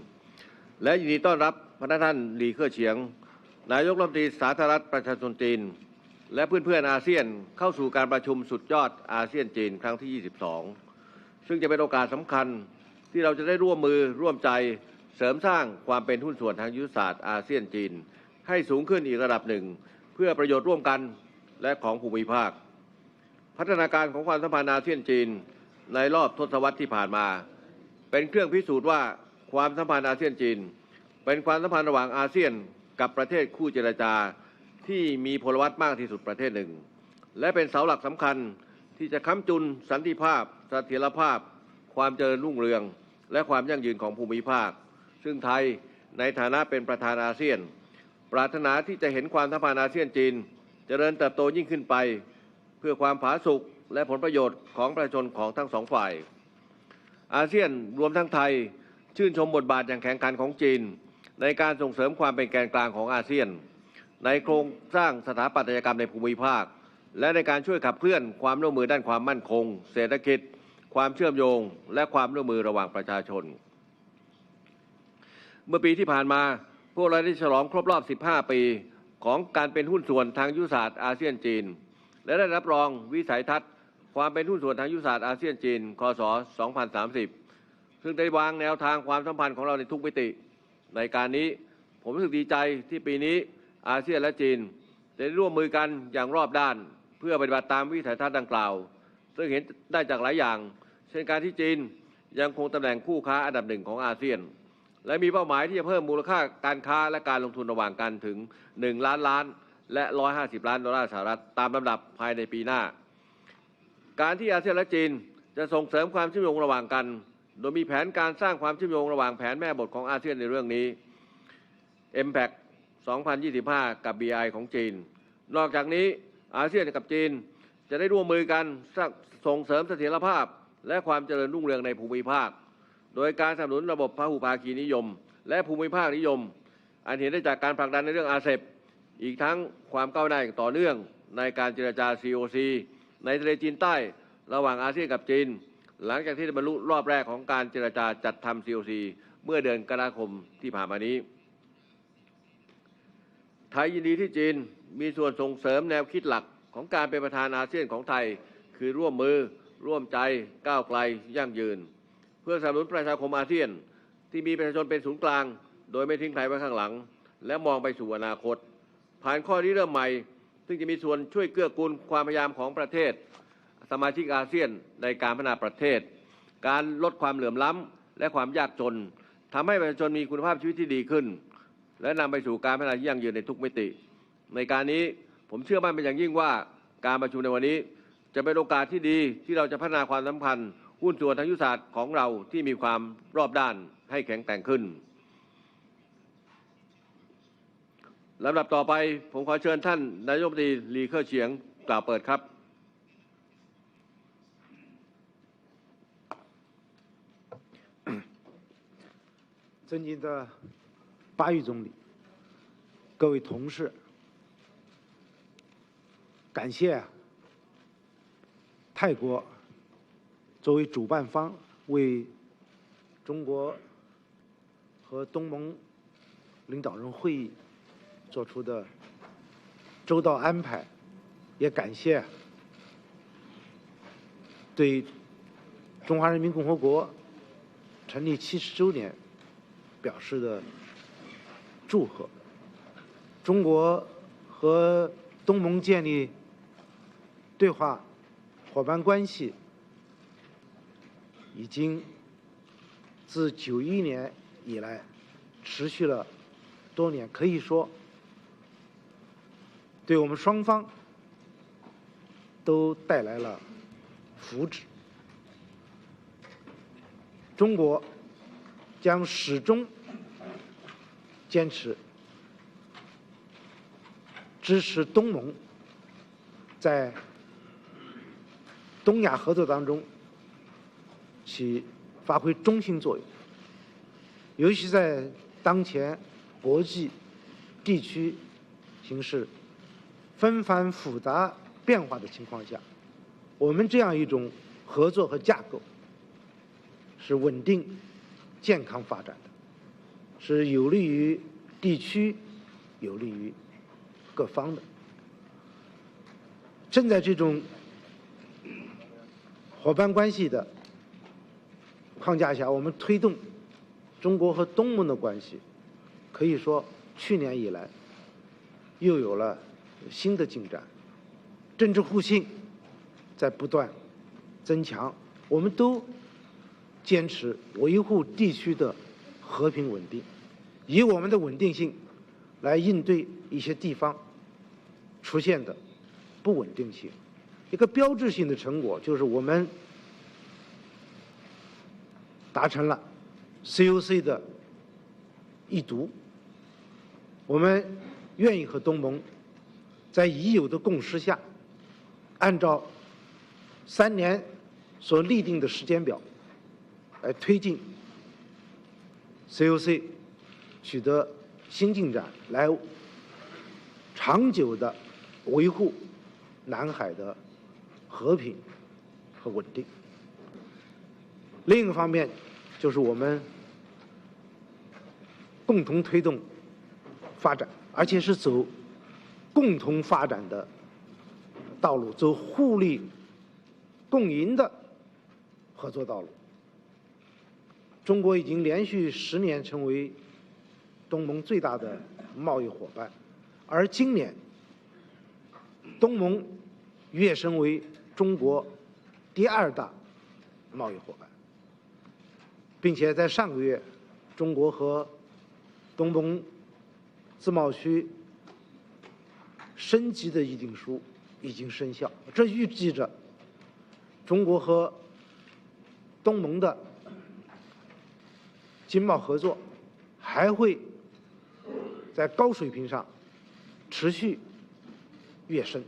[SPEAKER 4] และยินดีต้อนรับพระท่านหลีเค่อเฉียงนายกรัฐมนตรีสาธารณรัฐประชาชนจีนและเพื่อนๆอาเซียนเข้าสู่การประชุมสุดยอดอาเซียนจีนครั้งที่ 22 ซึ่งจะเป็นโอกาสสำคัญที่เราจะได้ร่วมมือร่วมใจเสริมสร้างความเป็นหุ้นส่วนทางยุทธศาสตร์อาเซียนจีนให้สูงขึ้นอีกระดับหนึ่งเพื่อประโยชน์ร่วมกันและของภูมิภาคพัฒนาการของความสัมพันธ์อาเซียนจีนในรอบทศวรรษที่ผ่านมาเป็นเครื่องพิสูจน์ว่าความสัมพันธ์อาเซียนจีนเป็นความสัมพันธ์ระหว่างอาเซียนกับประเทศคู่เจรจาที่มีพลวัตมากที่สุดประเทศหนึ่งและเป็นเสาหลักสำคัญที่จะค้ำจุนสันติภาพเสถียรภาพความเจริญรุ่งเรืองและความยั่งยืนของภูมิภาคซึ่งไทยในฐานะเป็นประธานอาเซียนปรารถนาที่จะเห็นความสัมพันธ์อาเซียนจีนเจริญเติบโตยิ่งขึ้นไปเพื่อความผาสุกและผลประโยชน์ของประชาชนของทั้งสองฝ่ายอาเซียนรวมทั้งไทยชื่นชมบทบาทอย่างแข็งขันของจีนในการส่งเสริมความเป็นแกนกลางของอาเซียนในโครงสร้างสถาปัตยกรรมในภูมิภาคและในการช่วยขับเคลื่อนความร่วมมือด้านความมั่นคงเศรษฐกิจความเชื่อมโยงและความร่วมมือระหว่างประชาชนเมื่อปีที่ผ่านมาพวกเราได้ฉลองครบรอบ 15 ปีของการเป็นหุ้นส่วนทางยุทธศาสตร์อาเซียนจีนและได้รับรองวิสัยทัศน์ความเป็นหุ้นส่วนทางยุทธศาสตร์อาเซียนจีนคศ. 2030 ซึ่งได้วางแนวทางความสัมพันธ์ของเราในทุกมิติในการนี้ผมรู้สึกดีใจที่ปีนี้อาเซียนและจีนจะร่วมมือกันอย่างรอบด้านเพื่อปฏิบัติตามวิสัยทัศน์ดังกล่าวซึ่งเห็นได้จากหลายอย่างเช่นการที่จีนยังคงตำแหน่งคู่ค้าอันดับหนึ่งของอาเซียนและมีเป้าหมายที่จะเพิ่มมูลค่าการค้าและการลงทุนระหว่างกันถึง1 ล้านล้านและ150 ล้านดอลลาร์สหรัฐตามลำดับภายในปีหน้าการที่อาเซียนและจีนจะส่งเสริมความเชื่อมโยงระหว่างกันโดยมีแผนการสร้างความเชื่อมโยงระหว่างแผนแม่บทของอาเซียนในเรื่องนี้ MPACT 2025 กับ BI ของจีนนอกจากนี้อาเซียนกับจีนจะได้ร่วมมือกันส่งเสริมเสถียรภาพและความเจริญรุ่งเรืองในภูมิภาคโดยการสนับสนุนระบบพหุภาคีนิยมและภูมิภาคนิยมอันเห็นได้จากการผลักดันในเรื่องอาเซป อีกทั้งความก้าวหน้าอย่างต่อเนื่องในการเจรจา COC ในทะเลจีนใต้ระหว่างอาเซียนกับจีนหลังจากที่ได้บรรลุรอบแรกของการเจรจาจัดทำ COC เมื่อเดือนกรกฎาคมที่ผ่านมานี้ไทยยินดีที่จีนมีส่วนส่งเสริมแนวคิดหลักของการเป็นประธานอาเซียนของไทยคือร่วมมือร่วมใจก้าวไกลยั่งยืนเพื่อสนับสนุนประชาคมอาเซียนที่มีประชาชนเป็นศูนย์กลางโดยไม่ทิ้งใครไว้ข้างหลังและมองไปสู่อนาคตผ่านข้อริเริ่มใหม่ซึ่งจะมีส่วนช่วยเกื้อกูลความพยายามของประเทศสมาชิกอาเซียนในการพัฒนาประเทศการลดความเหลื่อมล้ำและความยากจนทำให้ประชาชนมีคุณภาพชีวิตที่ดีขึ้นและนำไปสู่การพัฒนาที่ยั่งยืนในทุกมิติในการนี้ผมเชื่อมั่นเป็นอย่างยิ่งว่าการประชุมในวันนี้จะเป็นโอกาสที่ดีที่เราจะพัฒนาความสัมพันธ์หุ้นส่วนทางยุทธศาสตร์ของเราที่มีความรอบด้านให้แข็งแกร่งขึ้นลำดับต่อไปผมขอเชิญท่านนายกรัฐมนตรีลีเค่อเฉียงกล่าวเปิดครับ
[SPEAKER 7] 尊敬的巴育总理，各位同事，感谢泰国作为主办方为中国和东盟领导人会议做出的周到安排，也感谢对中华人民共和国成立70周年表示的祝贺。中国和东盟建立对话伙伴关系已经自91年以来持续了多年，可以说对我们双方都带来了福祉。中国将始终坚持支持东盟在东亚合作当中起发挥中心作用，尤其在当前国际地区形势纷繁复杂变化的情况下，我们这样一种合作和架构是稳定健康发展的，是有利于地区有利于各方的。正在这种伙伴关系的框架下，我们推动中国和东盟的关系，可以说去年以来又有了新的进展，政治互信在不断增强，我们都坚持维护地区的和平稳定，以我们的稳定性来应对一些地方出现的不稳定性。一个标志性的成果就是我们达成了 COC 的一读，我们愿意和东盟在已有的共识下，按照3年所立定的时间表来推进 COC， 取得新进展，来长久的维护南海的和平和稳定。另一个方面，就是我们共同推动发展，而且是走共同发展的道路，走互利共赢的合作道路。中国已经连续10年成为东盟最大的贸易伙伴，而今年东盟跃升为中国第2大贸易伙伴，并且在上个月，中国和东盟自贸区升级的议定书已经生效，这预计着中国和东盟的经贸合作还会在高水平上持续跃升。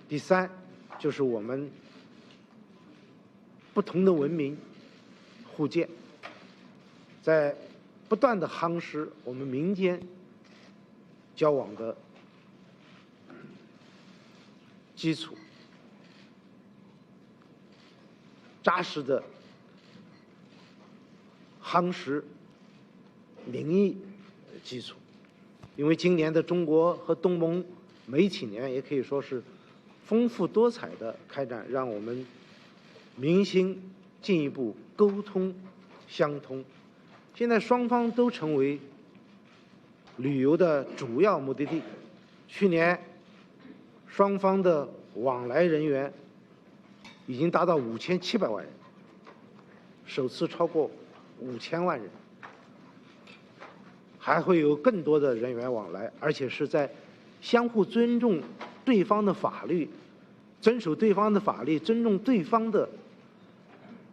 [SPEAKER 7] 第3，就是我们不同的文明互鉴，在不断的夯实我们民间交往的基础，扎实的夯实民意基础。因为今年的中国和东盟媒体年也可以说是丰富多彩的开展，让我们民心进一步沟通相通。现在双方都成为旅游的主要目的地。去年双方的往来人员已经达到5700万人，首次超过5000万人，还会有更多的人员往来，而且是在相互尊重对方的法律、遵守对方的法律、尊重对方的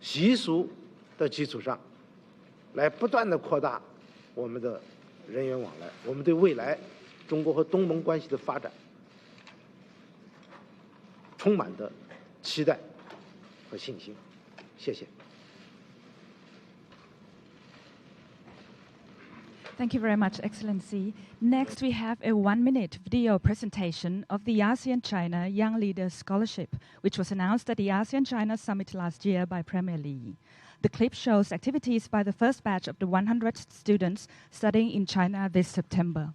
[SPEAKER 7] 习俗的基础上，来不断的扩大我们的人员往来。我们对未来中国和东盟关系的发展充满的期待和信心。谢谢。
[SPEAKER 6] Thank you very much, Excellency. Next, we have a 1-minute video presentation of the ASEAN-China Young Leaders Scholarship, which was announced at the ASEAN-China Summit last year by Premier Li. The clip shows activities by the first batch of the 100 students studying in China this September.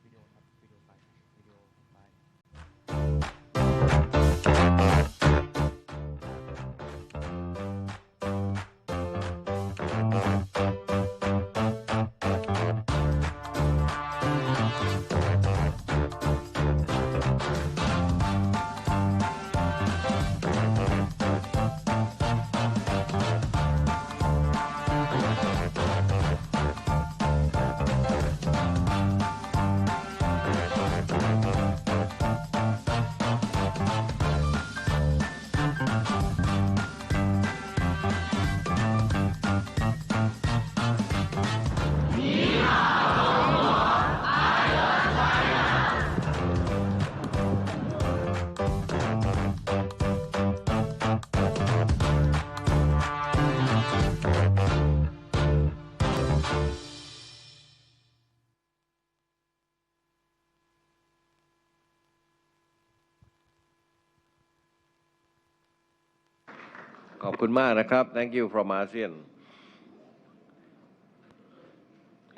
[SPEAKER 4] ขอบคุณมากนะครับ Thank you from ASEAN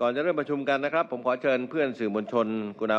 [SPEAKER 4] ก่อนจะเริ่มประชุมกันนะครับผมขอเชิญเพื่อนสื่อมวลชนกรุณา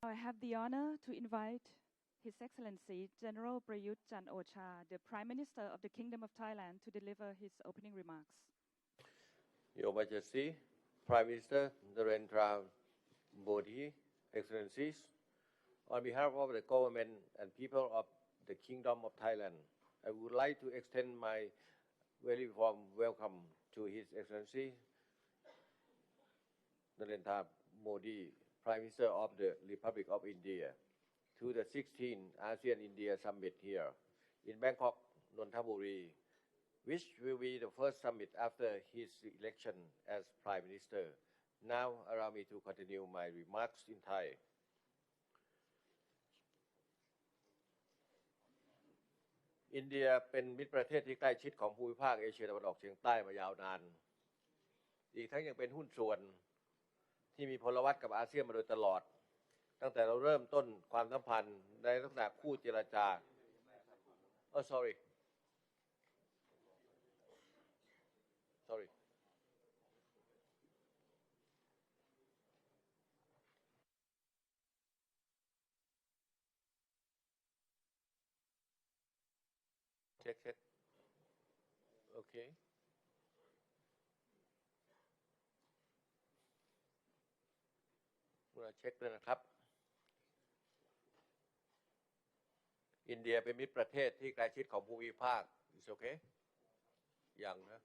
[SPEAKER 6] I have the honor to invite His Excellency General Prayut Chan-o-cha, the Prime Minister of the Kingdom of Thailand, to deliver his opening remarks.
[SPEAKER 4] Your Majesty, Prime Minister Narendra Modi, Excellencies, on behalf of the government and people of the Kingdom of Thailand, I would like to extend my very warm welcome to His Excellency Narendra Modi, Prime Minister of the Republic of India, to the 16th ASEAN-India Summit here in Bangkok, Nonthaburi, which will be the first summit after his election as Prime Minister. Now, allow me to continue my remarks in Thai. อินเดียเป็นมิตรประเทศที่ใกล้ชิดของภูมิภาคเอเชียตะวันออกเฉียงใต้มายาวนาน อีกทั้งยังเป็นหุ้นส่วนที่มีพลวัตกับอาเซียนมาโดยตลอด ตั้งแต่เราเริ่มต้นความสัมพันธ์ในลักษณะคู่เจรจาsorry check okay เราเช็คด้วยนะครับ อินเดียเป็นมิตรประเทศที่ใกล้ชิดของภูมิภาค is okay อย่างนะ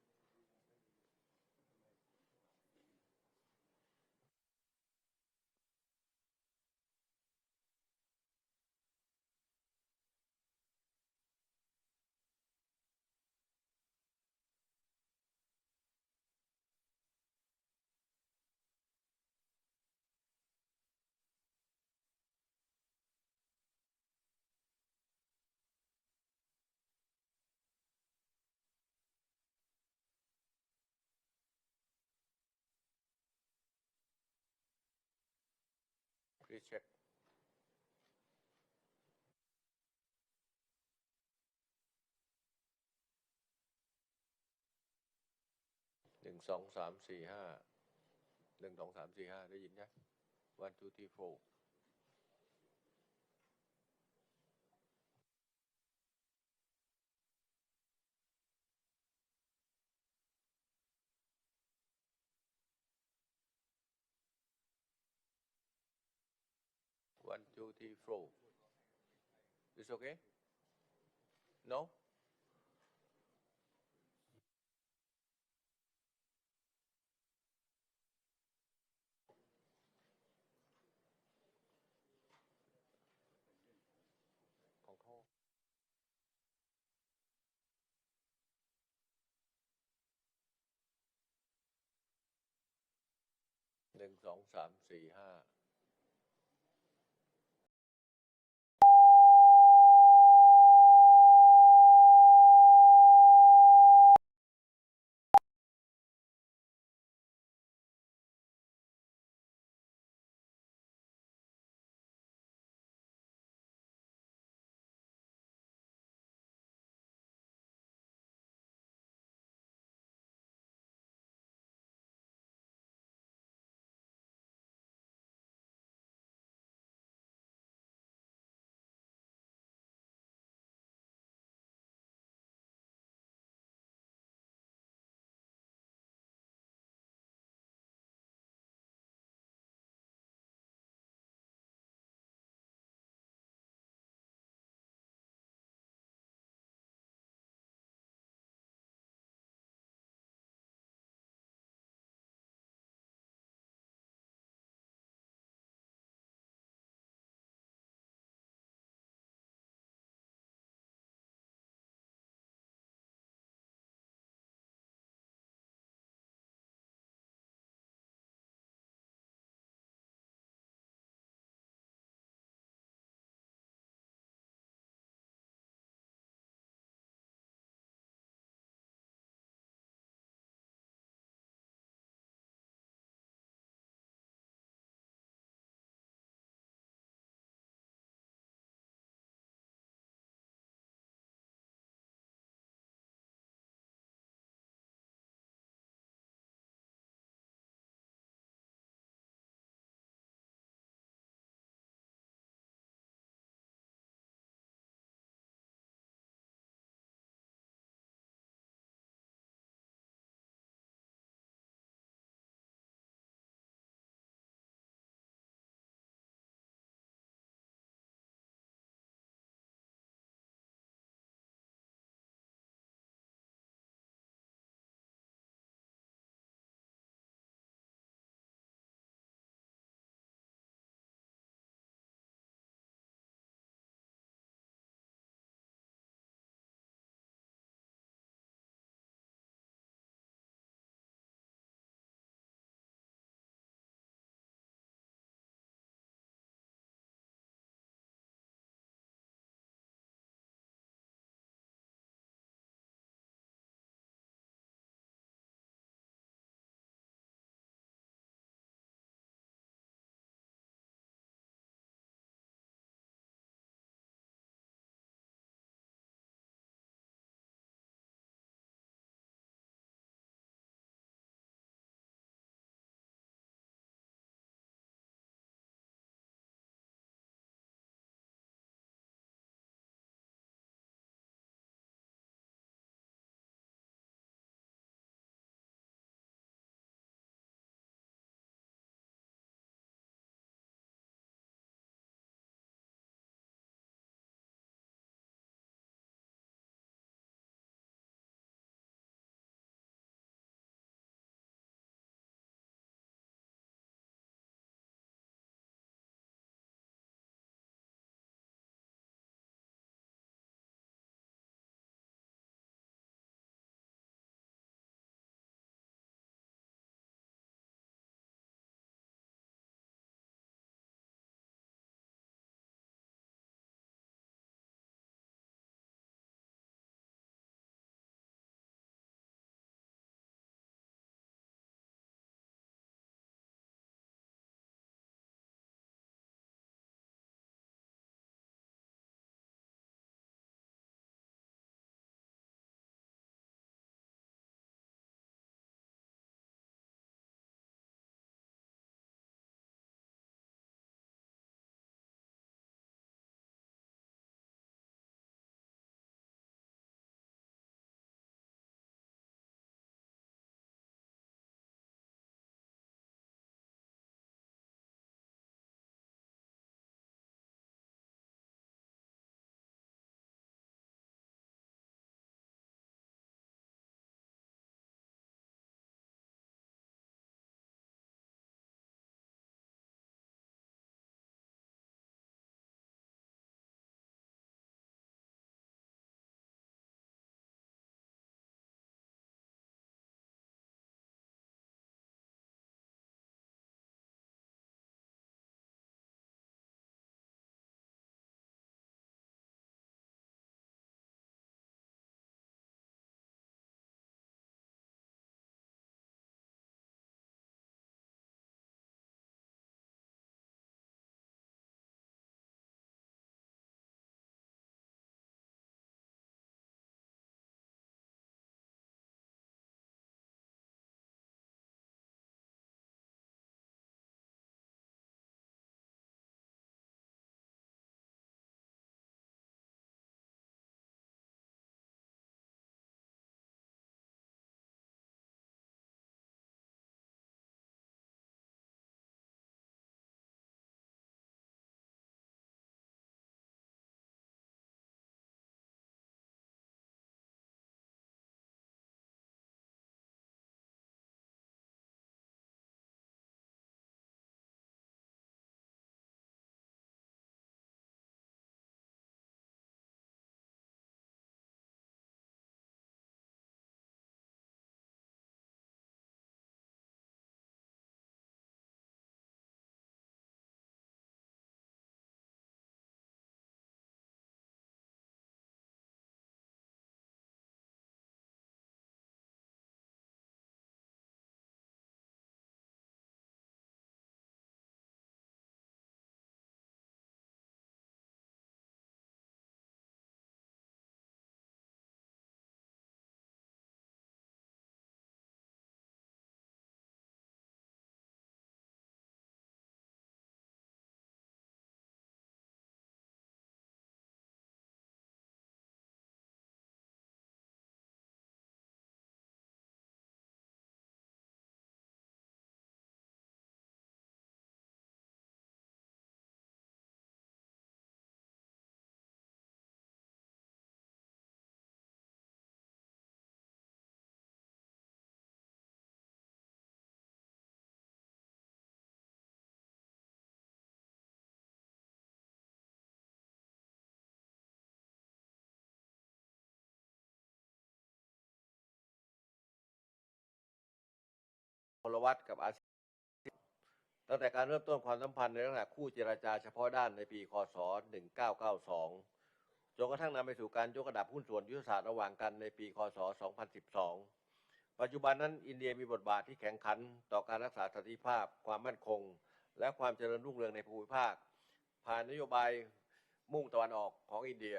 [SPEAKER 4] please check 1 2 3 4 5 ได้ยินไหม 1 2 3 41 2 3 4 is okay noของเขา1 2 3 4 5 พลวัตกับอาเซียนตั้งแต่การเริ่มต้นความสัมพันธ์ในลักษณะคู่เจรจาเฉพาะด้านในปีคศ 1992 จนกระทั่งนำไปสู่การยกระดับหุ้นส่วนยุทธศาสตร์ระหว่างกันในปีคศ 2012 ปัจจุบันนั้นอินเดียมีบทบาทที่แข็งขันต่อการรักษาสันติภาพความมั่นคงและความเจริญรุ่งเรืองในภูมิภาคผ่านนโยบายมุ่งตะวันออกของอินเดีย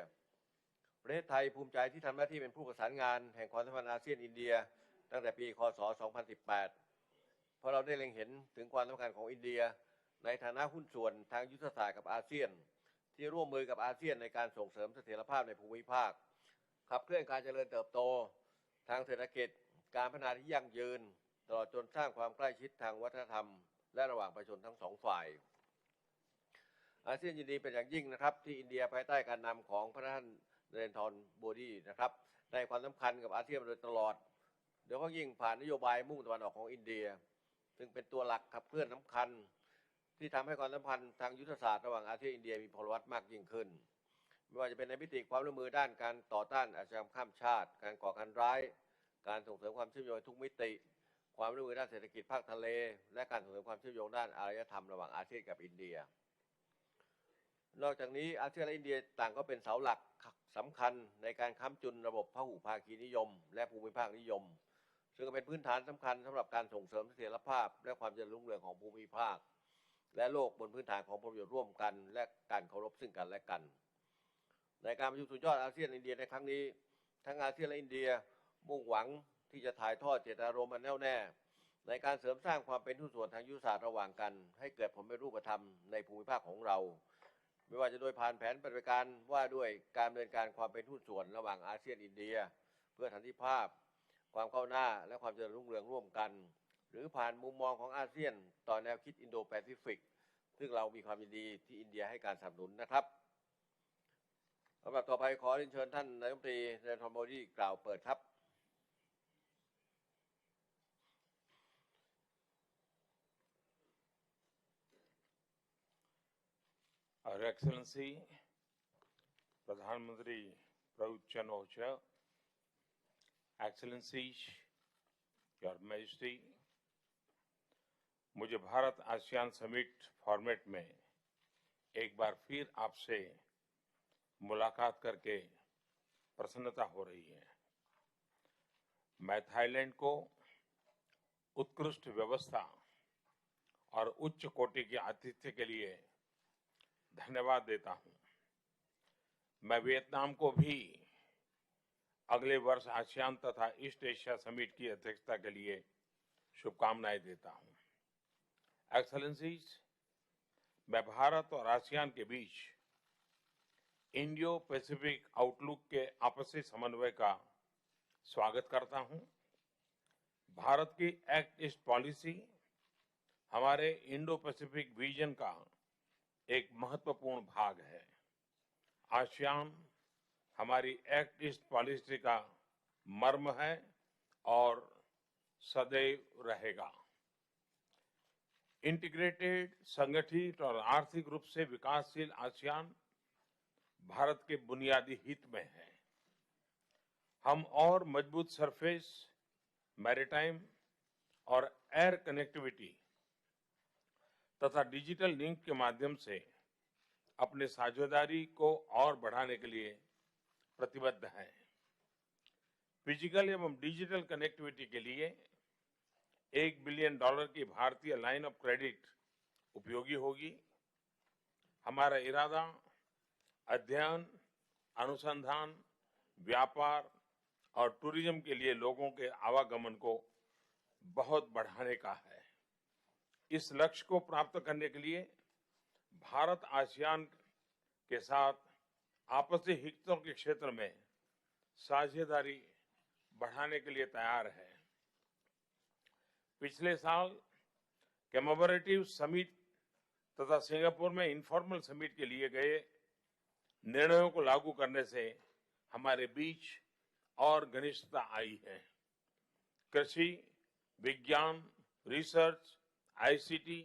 [SPEAKER 4] ประเทศไทยภูมิใจที่ทำหน้าที่เป็นผู้ประสานงานแห่งความสัมพันธ์อาเซียนอินเดียตั้งแต่ปีคศ 2018 เพราะเราได้เล็งเห็นถึงความสำคัญของอินเดียในฐานะหุ้นส่วนทางยุทธศาสตร์กับอาเซียนที่ร่วมมือกับอาเซียนในการส่งเสริมเสถียรภาพในภูมิภาคขับเคลื่อนการเจริญเติบโตทางเศรษฐกิจการพัฒนาที่ยั่งยืนตลอดจนสร้างความใกล้ชิดทางวัฒนธรรมและระหว่างประชาชนทั้งสองฝ่ายอาเซียนยินดีเป็นอย่างยิ่งนะครับที่อินเดียภายใต้การนำของพระท่านนเรนทรโมดีนะครับได้ความสำคัญกับอาเซียนมาโดยตลอดโดยเฉพาะยิ่งผ่านนโยบายมุ่งตะวันออกของอินเดียซึ่งเป็นตัวหลักขับเคลื่อนสำคัญที่ทำให้ความสัมพันธ์ทางยุทธศาสตร์ระหว่างอาเซียนอินเดียมีพลวัตมากยิ่งขึ้นไม่ว่าจะเป็นในมิติความร่วมมือด้านการต่อต้านอาชญากรรมข้ามชาติการก่อการร้ายการส่งเสริมความเชื่อมโยงทุกมิติความร่วมมือด้านเศรษฐกิจภาคทะเลและการส่งเสริมความเชื่อมโยงด้านอารยธรรมระหว่างอาเซียนกับอินเดียนอกจากนี้อาเซียนและอินเดียต่างก็เป็นเสาหลักสำคัญในการค้ำจุนระบบพหุภาคีนิยมและภูมิภาคนิยมซึ่งเป็นพื้นฐานสำคัญสำหรับการส่งเสริมเสถียรภาพและความเจริญรุ่งเรืองของภูมิภาคและโลกบนพื้นฐานของผลประโยชน์ร่วมกันและการเคารพซึ่งกันและกันในการประชุมสุดยอดอาเซียนอินเดียในครั้งนี้ทั้งอาเซียนและอินเดียมุ่งหวังที่จะถ่ายทอดเจตนารมณ์อันแน่วแน่ในการเสริมสร้างความเป็นหุ้นส่วนทางยุทธศาสตร์ระหว่างกันให้เกิดผลเป็นรูปธรรมในภูมิภาคของเราไม่ว่าจะโดยผ่านแผนปฏิบัติการว่าด้วยการดำเนินการความเป็นหุ้นส่วนระหว่างอาเซียนอินเดียเพื่อสันติภาพความก้าวหน้าและความเจริญรุ่งเรืองร่วมกันหรือผ่านมุมมองของอาเซียนต่อแนวคิดอินโดแปซิฟิกซึ่งเรามีความยินดีที่อินเดียให้การสนับสนุนนะครับลำดับต่อไปขอเรียนเชิญท่านนายกรัฐมนตรีนเรนทร โมดีกล่าวเปิดครับ
[SPEAKER 8] Her Excellency Pradhan Mantri Prayut Chan-o-cha, Excellencies, Your Majesty, मुझे Bharat ASEAN summit format में एक बार फिर आपसे मुलाकात करके प्रसन्नता हो रही है। मैं थाईलैंड को उत्कृष्ट व्यवस्था और उच्च कोटि के आतिथ्य के लिए धन्यवाद देता हूं। मैं वियतनाम को भी अगले वर्ष आसियान तथा ईस्ट एशिया समिट की अध्यक्षता के लिए शुभकामनाएं देता हूं। एक्सेलेंसीज, मैं भारत और आसियान के बीच इंडियो पैसिफिक आउटलुक के आपसी समन्वय का स्वागत करता हूं। भारत की एक्ट ईस्ट पॉलिसी हमारे इंडो पैसिफिक विजन का एक महत्वपूर्ण भाग है। आसियान हमारी एक्ट ईस्ट पॉलिसी का मर्म है और सदैव रहेगा। इंटीग्रेटेड, संगठित और आर्थिक रूप से विकासशील आसियान भारत के बुनियादी हित में है। हम और मजबूत सरफेस, मैरीटाइम और एयर कनेक्टिविटी तथा डिजिटल लिंक के माध्यम से अपने साझेदारी को और बढ़ाने के लिए प्रतिबद्ध हैं। फिजिकल एवं डिजिटल कनेक्टिविटी के लिए $1 बिलियन की भारतीय लाइन ऑफ क्रेडिट उपयोगी होगी। हमारा इरादा अध्ययन, अनुसंधान, व्यापार और टूरिज्म के लिए लोगों के आवागमन को बहुत बढ़ाने का है। इस लक्ष्य को प्राप्त करने के लिए भारत आसियान के साथ आपसी हितों के क्षेत्र में साझेदारी बढ़ाने के लिए तैयार है। पिछले साल कमेमोरेटिव समिट तथा सिंगापुर में इनफॉर्मल समिट के लिए गए निर्णयों को लागू करने से हमारे बीच और घनिष्ठता आई है। कृषि, विज्ञान, रिसर्च, आईसीटी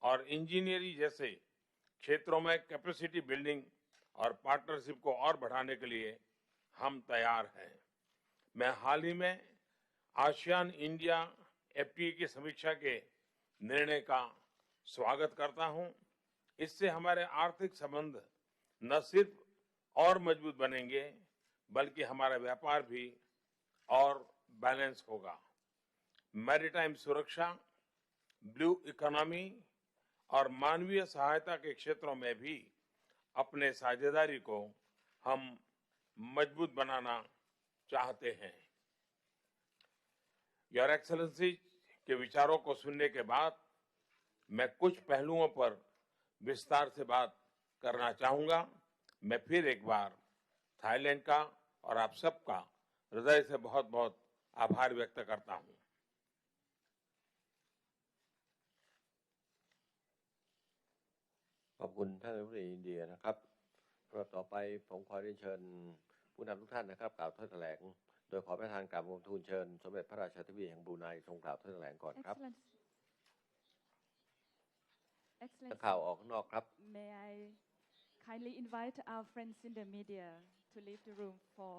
[SPEAKER 8] और इंजीनियरिंग जैसे क्षेत्रों में कैपेसिटी बिल्डिंग और पार्टनरशिप को और बढ़ाने के लिए हम तैयार हैं। मैं हाल ही में आसियान इंडिया एफटीए की समीक्षा के निर्णय का स्वागत करता हूं। इससे हमारे आर्थिक संबंध न सिर्फ और मजबूत बनेंगे बल्कि हमारा व्यापार भी और बैलेंस होगा। मैरीटाइम सुरक्षा, ब्लू इकोनॉमी और मानवीय सहायता के क्षेत्रों में भी अपने साझेदारी को हम मजबूत बनाना चाहते हैं। योर एक्सेलेंसी के विचारों को सुनने के बाद मैं कुछ पहलुओं पर विस्तार से बात करना चाहूंगा। मैं फिर एक बार थाईलैंड का और आप सबका हृदय से बहुत बहुत आभार व्यक्त करता हूं।
[SPEAKER 4] ขอบคุณท่านรัฐมนตรีอินเดียนะครับสำหรับต่อไปผมขอเรียนเชิญผู้นำทุกท่านนะครับกล่าวถ้อยแถลงโดยขอประธานกราบบังคมทูลเชิญสมเด็จพระราชาธิบดีแห่งบรูไนทรงกล่าวถ้อยแถลงก่อนครับ
[SPEAKER 6] Excellency,
[SPEAKER 4] นักข่าวออกข้างนอกครับ
[SPEAKER 6] may I kindly invite our friends in the media to leave the room for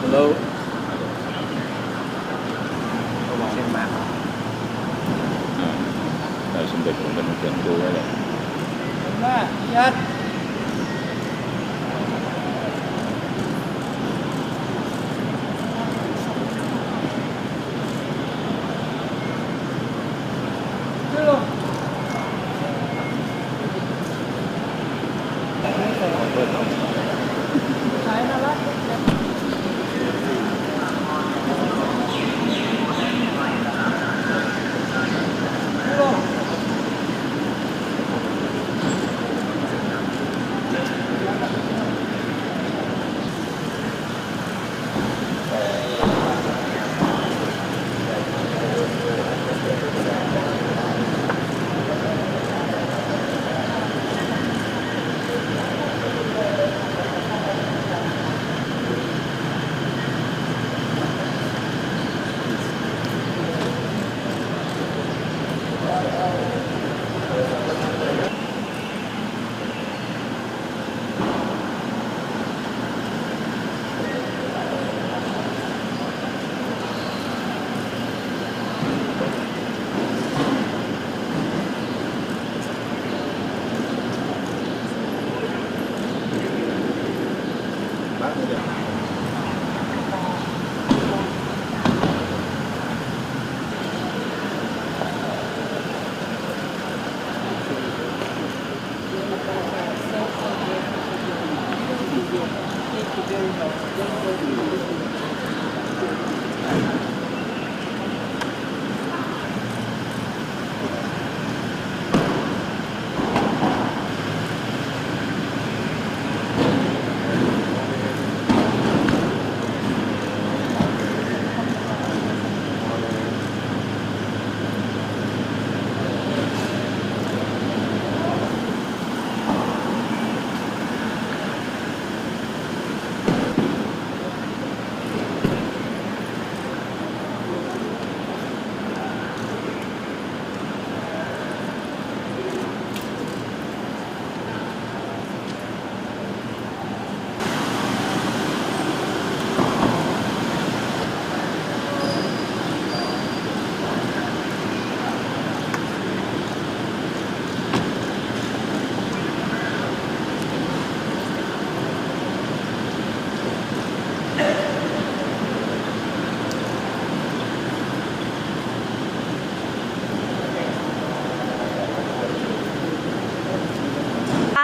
[SPEAKER 9] Hello.
[SPEAKER 3] เช่นมา
[SPEAKER 9] ได้สมเด็จผมเป็นเตรียมตัวไว้เลย
[SPEAKER 3] ว่ายัด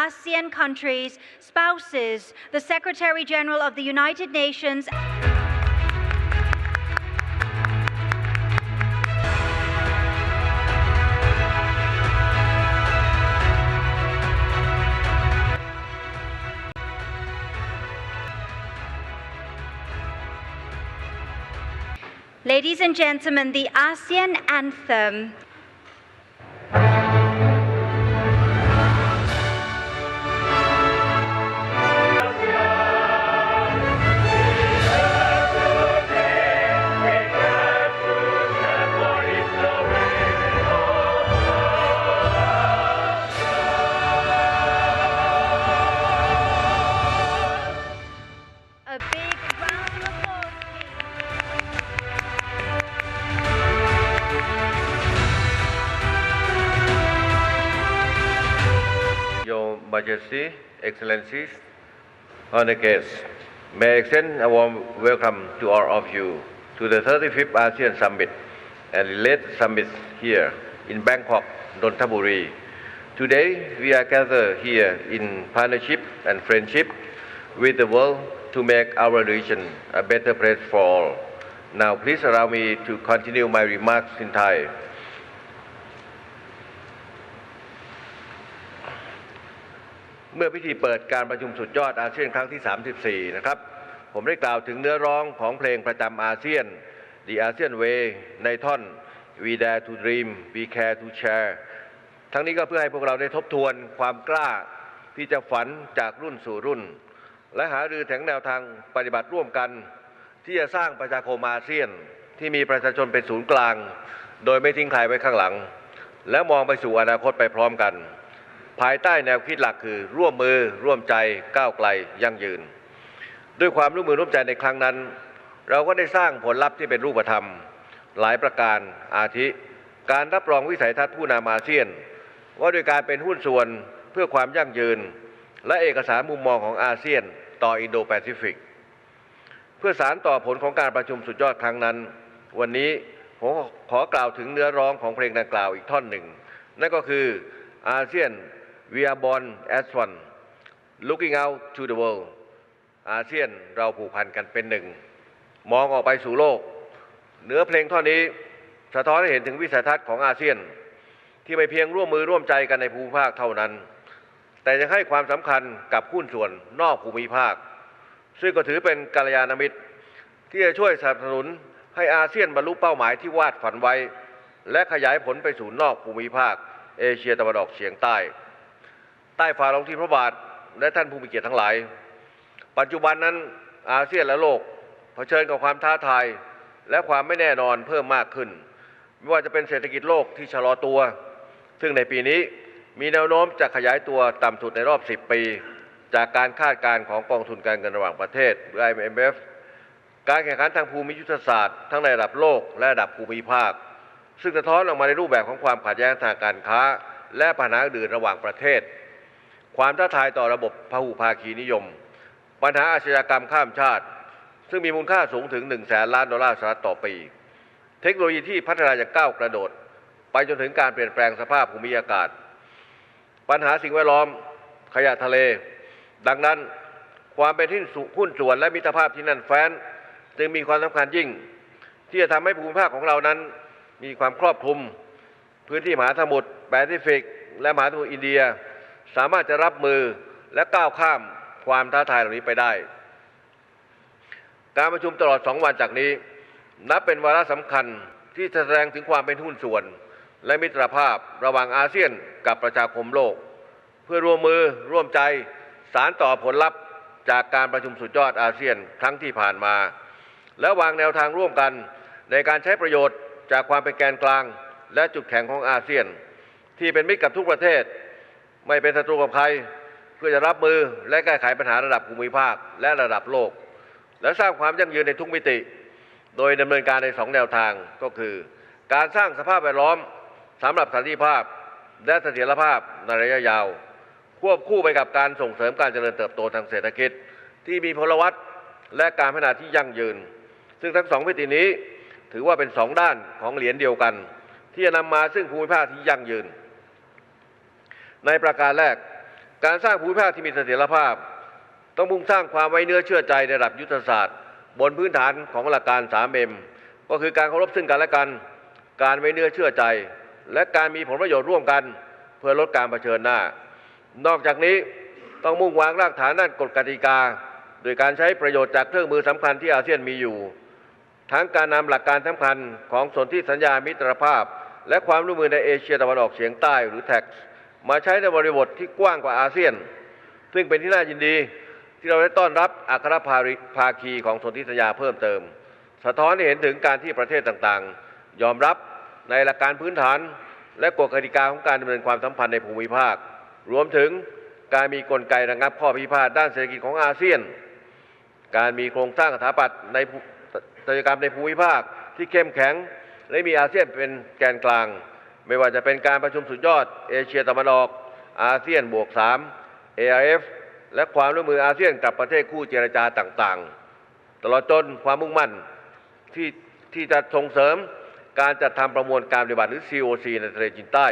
[SPEAKER 2] ASEAN countries, spouses, the Secretary General of the United Nations. Ladies and gentlemen, the ASEAN anthem. A big round of applause, please.
[SPEAKER 4] Your Majesty, Excellencies, honored guests, may I extend a warm welcome to all of you to the 35th ASEAN Summit and related summits here in Bangkok, Nonthaburi. Today, we are gathered here in partnership and friendship with the world to make our region a better place for all. Now, please allow me to continue my remarks in Thai. เมื่อพิธีเปิดการประชุมสุดยอดอาเซียนครั้งที่ 34 นะครับ ผมได้กล่าวถึงเนื้อร้องของเพลงประจำอาเซียน The ASEAN Way ในท่อน We Dare to Dream We Care to Share ทั้งนี้ก็เพื่อให้พวกเราได้ทบทวนความกล้าที่จะฝันจากรุ่นสู่รุ่น และหารือถึงแนวทางปฏิบัติร่วมกันที่จะสร้างประชาคมอาเซียนที่มีประชาชนเป็นศูนย์กลางโดยไม่ทิ้งใครไว้ข้างหลังและมองไปสู่อนาคตไปพร้อมกันภายใต้แนวคิดหลักคือร่วมมือร่วมใจก้าวไกลยั่งยืนด้วยความร่วมมือร่วมใจในครั้งนั้น เราก็ได้สร้างผลลัพธ์ที่เป็นรูปธรรมหลายประการอาทิการรับรองวิสัยทัศน์ผู้นำอาเซียนว่าโดยการเป็นหุ้นส่วนเพื่อความยั่งยืนและเอกสารมุมมองของอาเซียนต่ออินโดแปซิฟิกเพื่อสานต่อผลของการประชุมสุดยอดครั้งนั้นวันนี้ผมขอกล่าวถึงเนื้อร้องของเพลงดังกล่าวอีกท่อนหนึ่งนั่นก็คืออาเซียน we are born as one looking out to the world อาเซียนเราผูกพันกันเป็นหนึ่งมองออกไปสู่โลกเนื้อเพลงท่อนนี้สะท้อนให้เห็นถึงวิสัยทัศน์ของอาเซียนที่ไม่เพียงร่วมมือร่วมใจกันในภูมิภาคเท่านั้นแต่ยังให้ความสำคัญกับหุ้นส่วนนอกภูมิภาคซึ่งก็ถือเป็นกัลยาณมิตรที่จะช่วยสนับสนุนให้อาเซียนบรรลุเป้าหมายที่วาดฝันไว้และขยายผลไปสู่นอกภูมิภาคเอเชียตะวันออกเฉียงใต้ใต้ฝ่าลงที่พระบาทและท่านผู้มีเกียรติทั้งหลายปัจจุบันนั้นอาเซียนและโลกเผชิญกับความท้าทายและความไม่แน่นอนเพิ่มมากขึ้นไม่ว่าจะเป็นเศรษฐกิจโลกที่ชะลอตัวซึ่งในปีนี้มีแนวโน้มจะขยายตัวต่ำสุดในรอบ 10 ปีจากการคาดการณ์ของกองทุนการเงินระหว่างประเทศหรือ IMF การแข่งขันทางภูมิยุทธศาสตร์ทั้งในระดับโลกและระดับภูมิภาคซึ่งสะท้อนออกมาในรูปแบบของความขัดแย้งทางการค้าและปัญหาอื่นระหว่างประเทศความท้าทายต่อระบบพหุภาคีนิยมปัญหาอาชญากรรมข้ามชาติซึ่งมีมูลค่าสูงถึง$100,000 ล้านต่อปีเทคโนโลยีที่พัฒนาอย่างก้าวกระโดดไปจนถึงการเปลี่ยนแปลงสภาพภูมิอากาศปัญหาสิ่งแวดล้อมขยะทะเลดังนั้นความเป็นหุ้นส่วนและมิตรภาพที่แน่นแฟ้นจึงมีความสำคัญยิ่งที่จะทำให้ภูมิภาคของเรานั้นมีความครอบคลุมพื้นที่มหาสมุทรแปซิฟิกและมหาสมุทรอินเดียสามารถจะรับมือและก้าวข้ามความท้าทายเหล่านี้ไปได้การประชุมตลอด2 วันจากนี้นับเป็นวาระสำคัญที่แสดงถึงความเป็นหุ้นส่วนและมิตรภาพระหว่างอาเซียนกับประชาคมโลกเพื่อร่วมมือร่วมใจสานต่อผลลัพธ์จากการประชุมสุดยอดอาเซียนครั้งที่ผ่านมาและวางแนวทางร่วมกันในการใช้ประโยชน์จากความเป็นแกนกลางและจุดแข็งของอาเซียนที่เป็นมิตรกับทุกประเทศไม่เป็นศัตรูกับใครเพื่อจะรับมือและแก้ไขปัญหาระดับภูมิภาคและระดับโลกและสร้างความยั่งยืนในทุกมิติโดยดำเนินการใน2 แนวทางก็คือการสร้างสภาพแวดล้อมสำหรับสันติภาพและเสถียรภาพในระยะยาวควบคู่ไปกับการส่งเสริมการเจริญเติบโตทางเศรษฐกิจที่มีพลวัตและการพัฒนาที่ยั่งยืนซึ่งทั้ง2 มิตินี้ถือว่าเป็น2 ด้านของเหรียญเดียวกันที่จะนำมาซึ่งภูมิภาคที่ยั่งยืนในประการแรกการสร้างภูมิภาคที่มีเสถียรภาพต้องมุ่งสร้างความไว้เนื้อเชื่อใจในระดับยุทธศาสตร์บนพื้นฐานของหลักการ 3M ก็คือการเคารพซึ่งกันและกันการไว้เนื้อเชื่อใจและการมีผลประโยชน์ร่วมกันเพื่อลดการเผชิญหน้านอกจากนี้ต้องมุ่งวางรากฐานด้านกฎกติกาโดยการใช้ประโยชน์จากเครื่องมือสำคัญที่อาเซียนมีอยู่ทั้งการนำหลักการสำคัญของสนธิสัญญามิตรภาพและความร่วมมือในเอเชียตะวันออกเฉียงใต้หรือ TACS มาใช้ในบริบทที่กว้างกว่าอาเซียนซึ่งเป็นที่น่ายินดีที่เราได้ต้อนรับอัครภาคีของสนธิสัญญาเพิ่มเติมสะท้อนให้เห็นถึงการที่ประเทศต่างๆยอมรับในหลักการพื้นฐานและกฎกติกาของการดำเนินความสัมพันธ์ในภูมิภาครวมถึงการมีกลไกระงับข้อพิพาทด้านเศรษฐกิจของอาเซียนการมีโครงสร้างสถาปัตย์ในกิจกรรมในภูมิภาคที่เข้มแข็งและมีอาเซียนเป็นแกนกลางไม่ว่าจะเป็นการประชุมสุดยอดเอเชียตะวันออกอาเซียนบวก3 ARF และความร่วมมืออาเซียนกับประเทศคู่เจรจาต่างๆตลอดจนความมุ่งมั่นที่จะส่งเสริมการจัดทำประมวลการปฏิบัติหรือ COC ในทะเลจีนใต้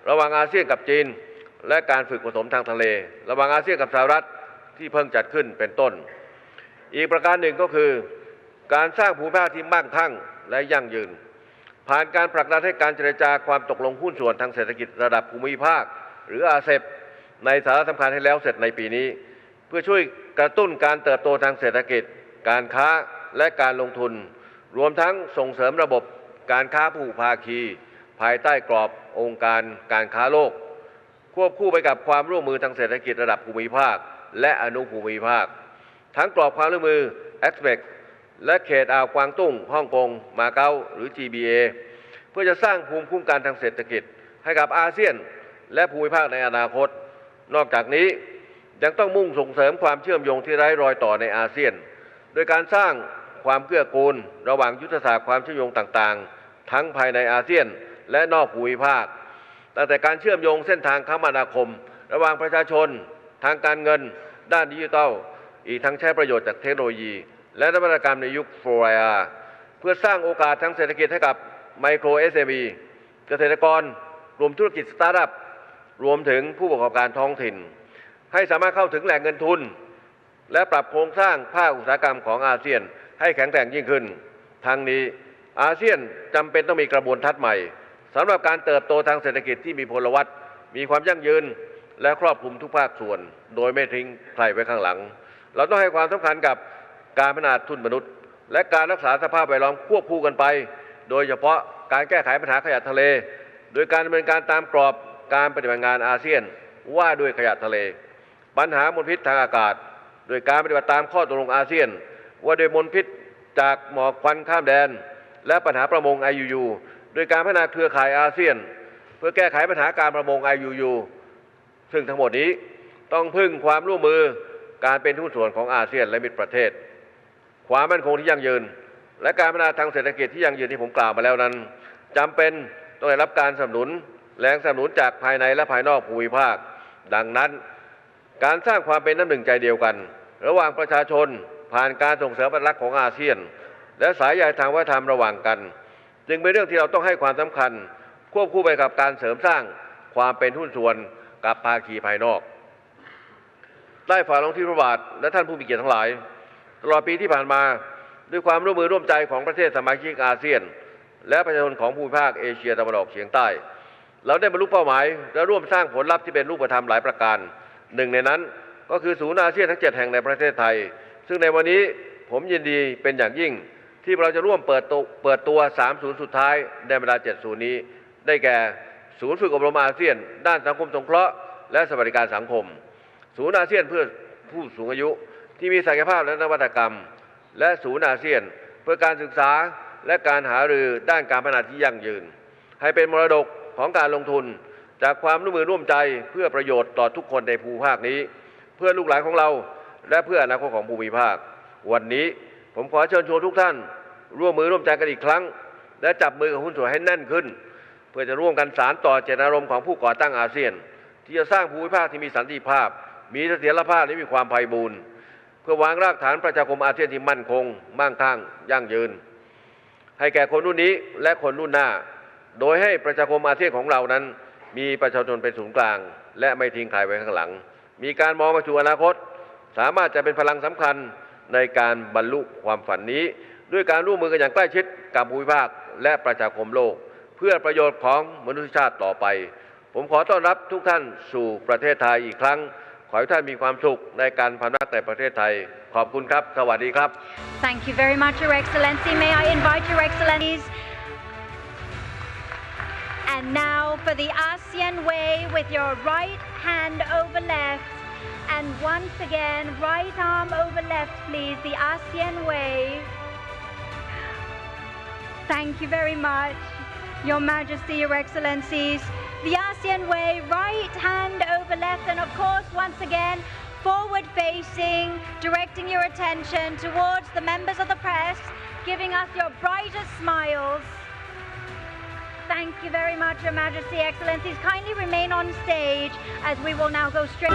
[SPEAKER 4] ระหว่างอาเซียนกับจีนและการฝึกผสมทางทะเลระหว่างอาเซียนกับสหรัฐที่เพิ่งจัดขึ้นเป็นต้นอีกประการหนึ่งก็คือการสร้างภูมิภาคที่มั่งคั่งและยั่งยืนผ่านการผลักดันให้การเจรจาความตกลงหุ้นส่วนทางเศรษฐกิจระดับภูมิภาคหรืออาเซปในสาระสำคัญให้แล้วเสร็จในปีนี้เพื่อช่วยกระตุ้นการเติบโตทางเศรษฐกิจการค้าและการลงทุนรวมทั้งส่งเสริมระบบการค้าพหุภาคีภายใต้กรอบองค์การการค้าโลกควบคู่ไปกับความร่วมมือทางเศรษฐกิจระดับภูมิภาคและอนุภูมิภาคทั้งกรอบความร่วมมือ APEC และเขตอ่าวกวางตุ้งฮ่องกงมาเก๊าหรือ GBA เพื่อจะสร้างภูมิคุ้มกันทางเศรษฐกิจให้กับอาเซียนและภูมิภาคในอนาคตนอกจากนี้ยังต้องมุ่งส่งเสริมความเชื่อมโยงที่ไร้รอยต่อในอาเซียนโดยการสร้าง ความเกื้อกูลระหว่างยุทธศาสตร์ความเชื่อมโยงต่างๆทั้งภายในอาเซียนและนอกภูมิภาคตั้งแต่การเชื่อมโยงเส้นทางคมนาคมระหว่างประชาชนทางการเงินด้านดิจิทัลอีกทั้งใช้ประโยชน์จากเทคโนโลยีและนวัตกรรมในยุค 4IR เพื่อสร้างโอกาสทางเศรษฐกิจให้กับไมโคร SME เกษตรกรกลุ่มธุรกิจสตาร์ทอัพรวมถึงผู้ประกอบการท้องถิ่นให้สามารถเข้าถึงแหล่งเงินทุนและปรับโครงสร้างภาคอุตสาหกรรมของอาเซียนให้แข็งแกร่งยิ่งขึ้นทั้งนี้อาเซียนจำเป็นต้องมีกระบวนทัศน์ใหม่สำหรับการเติบโตทางเศรษฐกิจที่มีพลวัตมีความยั่งยืนและครอบคลุมทุกภาคส่วนโดยไม่ทิ้งใครไว้ข้างหลังเราต้องให้ความสำคัญกับการพัฒนาทุนมนุษย์และการรักษาสภาพแวดล้อมควบคู่กันไปโดยเฉพาะการแก้ไขปัญหาขยะทะเลโดยการดำเนินการตามกรอบการปฏิบัติงานอาเซียนว่าด้วยขยะทะเลปัญหามลพิษทางอากาศโดยการปฏิบัติตามข้อตกลงอาเซียนว่าด้วยมลพิษจากหมอกควันข้ามแดนและปัญหาประมง IUU โดยการพัฒนาเครือข่ายอาเซียนเพื่อแก้ไขปัญหาการประมง IUU ซึ่งทั้งหมดนี้ต้องพึ่งความร่วมมือการเป็นหุ้นส่วนของอาเซียนและมิตรประเทศความมั่นคงที่ยั่งยืนและการพัฒนาทางเศรษฐกิจที่ยั่งยืนที่ผมกล่าวมาแล้วนั้นจำเป็นต้องได้รับการสนับสนุนแรงสนับสนุนจากภายในและภายนอกภูมิภาคดังนั้นการสร้างความเป็นน้ำหนึ่งใจเดียวกันระหว่างประชาชนผ่านการส่งเสริมอัตลักษณ์ของอาเซียนและสายใยทางวัฒนธรรมระหว่างกันจึงเป็นเรื่องที่เราต้องให้ความสำคัญควบคู่ไปกับการเสริมสร้างความเป็นหุ้นส่วนกับภาคีภายนอกได้ฝ่าลงที่พระบาทและท่านผู้มีเกียรติทั้งหลายตลอดปีที่ผ่านมาด้วยความร่วมมือร่วมใจของประเทศสมาชิกอาเซียนและประชาชนของภูมิภาคเอเชียตะวันออกเฉียงใต้เราได้บรรลุเป้าหมายและร่วมสร้างผลลัพธ์ที่เป็นรูปธรรมหลายประการหนึ่งในนั้นก็คือศูนย์อาเซียนทั้ง7แห่งในประเทศไทยซึ่งในวันนี้ผมยินดีเป็นอย่างยิ่งที่เราจะร่วมเปิดตัว3ศูนย์สุดท้ายในเวลา7ศูนย์นี้ได้แก่ศูนย์ฝึกอบรมอาเซียนด้านสังคมสงเคราะห์และสวัสดิการสังคมศูนย์อาเซียนเพื่อผู้สูงอายุที่มีศักยภาพและนวัตกรรมและศูนย์อาเซียนเพื่อการศึกษาและการหารือด้านการพัฒนาที่ยั่งยืนให้เป็นมรดกของการลงทุนจากความร่วมมือร่วมใจเพื่อประโยชน์ต่อทุกคนในภูมิภาคนี้เพื่อลูกหลานของเราและเพื่ออนาคตของภูมิภาควันนี้ผมขอเชิญชวนทุกท่านร่วมมือร่วมใจกันอีกครั้งและจับมือกับหุ้นส่วนให้แน่นขึ้นเพื่อจะร่วมกันสานต่อเจตนารมณ์ของผู้ก่อตั้งอาเซียนที่จะสร้างภูมิภาคที่มีสันติภาพมีเสถียรภาพและมีความไพบูลย์เพื่อวางรากฐานประชาคมอาเซียนที่มั่นคงมั่งคั่งยั่งยืนให้แก่คนรุ่นนี้และคนรุ่นหน้าโดยให้ประชาคมอาเซียนของเรานั้นมีประชาชนเป็นศูนย์กลางและไม่ทิ้งใครไว้ข้างหลังมีการมองไปสู่อนาคตสามารถจะเป็นพลังสำคัญในการบรรลุความฝันนี้ด้วยการร่วมมือกันอย่างใกล้ชิดกับภูมิภาคและประชาคมโลกเพื่อประโยชน์ของมนุษยชาติต่อไปผมขอต้อนรับทุกท่านสู่ประเทศไทยอีกครั้งขอให้ท่านมีความสุขในการพำนักในประเทศไทยขอบคุณครับสวัสดีครับ
[SPEAKER 2] Thank you very much, Your Excellency. May I invite Your Excellencies? And now for the ASEAN way with your right hand over left. And once again, right arm over left, please. The ASEAN way. Thank you very much, Your Majesty, Your Excellencies. The ASEAN way, right hand over left, and of course, once again, forward facing, directing your attention towards the members of the press, giving us your brightest smiles. Thank you very much, Your Majesty, Excellencies. Kindly remain on stage as we will now go straight.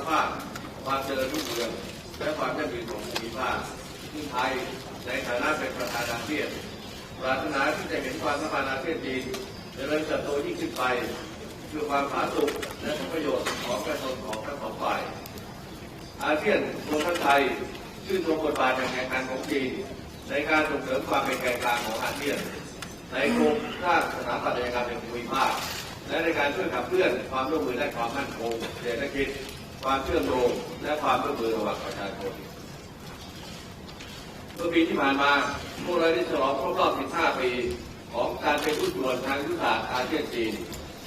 [SPEAKER 4] ภาพความเจริญรุ่งเรืองและความยั่งยืนของภูมิภาคซึ่งไทยในฐานะเป็นประธานอาเซียนปรารถนาที่จะเห็นความสัมพันธ์อาเซียนจีนเจริญเติบโตยิ่งขึ้นไปเพื่อความผาสุกและผลประโยชน์ของประชาชนของทั้งสองฝ่ายอาเซียนรวมทั้งไทยชื่นชมบทบาทอย่างแข็งขันของจีนในการส่งเสริมความเป็นแกนกลางของอาเซียนในโครงสร้างสถาปัตยกรรมในภูมิภาคและในการช่วยขับเคลื่อนความร่วมมือและความมั่นคงเศรษฐกิจความเชื่อมโยงและความร่วมมือระหว่างประชาชนเมื่อปีที่ผ่านมาพวกเราได้ฉลองครบรอบ 15 ปีของการเป็นผู้นส่วนทางยุทธศาสตร์อาเซียนจีน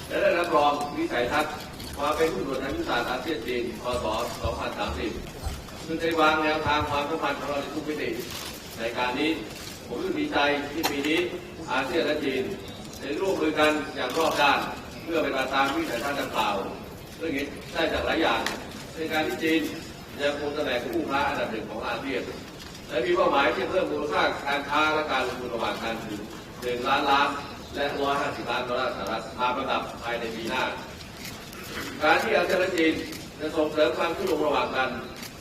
[SPEAKER 4] และได้รับรองวิสัยทัศน์ความเป็นผู้นส่วนทางยุทธศาสตร์อาเซียนจีนพ.ศ. 2030ซึ่งได้วางแนวทางความสัมพันธ์ของเราในทุกมิติในการนี้ผมรู้สึกดีใจที่ปีนี้อาเซียนและจีนได้ร่วมมือกันอย่างรอบด้านเพื่อไปตามวิสัยทัศน์ดังกล่าวซึ่งเห็นได้จากหลายอย่างในการที่จีนยังคงตำแหน่งผู้ค้าอันดับหนึ่งของอาเซียนและมีเป้าหมายที่เพิ่มมูลค่าการค้าและการลงทุนระหว่างกันถึง1 ล้านล้านและ150 ล้านดอลลาร์สหรัฐตามระดับภายในปีหน้าการที่อาเซียนและจีนจะส่งเสริมความเชื่อมโยงระหว่างกัน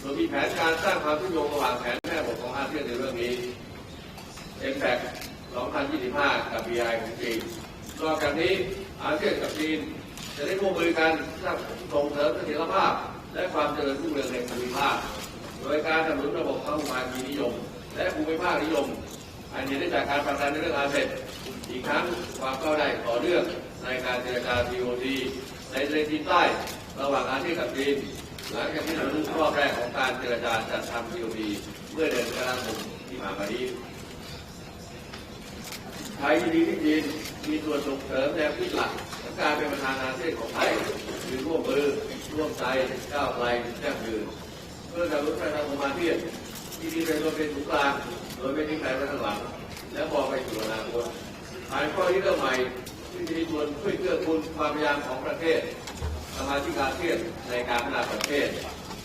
[SPEAKER 4] โดยมีแผนการสร้างความเชื่อมโยงระหว่างแผนแม่บทของอาเซียนในเรื่องนี้ APEC 2025 กับ BRI ของจีนนอกจากนี้อาเซียนกับจีนจะได้ร่วมมือกันสร้างส่งเสริมเสถียรภาพและความเจริญรุ่งเรืองในภูมิภาคโดยการสนับสนุนระบบพหุภาคีนิยมและภูมิภาคนิยมอันนี้ได้จากการผลักดันในเรื่องอาเซียนอีกทั้งความก้าวหน้าต่อเนื่องในการเจรจา TOT ในทะเลจีนใต้ระหว่างอาเซียนกับจีนหลังจากที่เรารู้รอบแรกของการเจรจาจัดทำ TOT เมื่อเดือนกรกฎาคมที่ผ่านมานี้ไทยยินดีที่จีนมีส่วนส่งเสริมแนวคิดหลักของการเป็นประธานอาเซียนของไทยคือร่วมมือร่วมใจก้าวไกลยั่งยืนเพื่อการลดการทำของอาเซียนที่มีประโยชน์เป็นศูนย์กลางโดยไม่ทิ้งใครไว้ข้างหลังและมองไปสู่อนาคตผ่านข้อที่เรื่องใหม่ที่จะมีส่วนช่วยเกื้อกูลความพยายามของประเทศสมาชิกอาเซียนในการพัฒนาประเทศ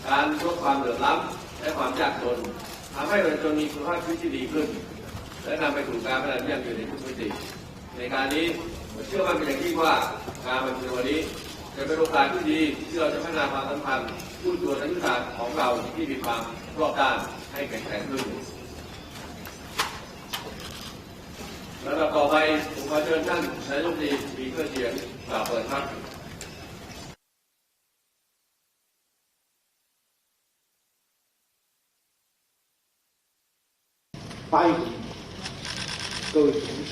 [SPEAKER 4] การลดความเหลื่อมล้ำและความยากจนทำให้ประชาชนมีคุณภาพชีวิตที่ดีขึ้นและนำไปสู่การพัฒนายั่งยืนในทุกมิติในการนี้ผมเชื่อมั่นเป็นอย่างยิ่งว่าการประชุมวันนี้จะเป็นโอกาสที่ดีที่เราจะพัฒนาความสัมพันธ์ผู้ตรวจทางยุทธศาสตร์ของเราที่มีความรอบด้านให้แข็งแกร่งขึ้นลำดับต่อไปผมขอเชิญท่านนายกรัฐมนตรีมีเพื่อเสียงกล่าวเปิดครับ
[SPEAKER 7] 发言各位同志，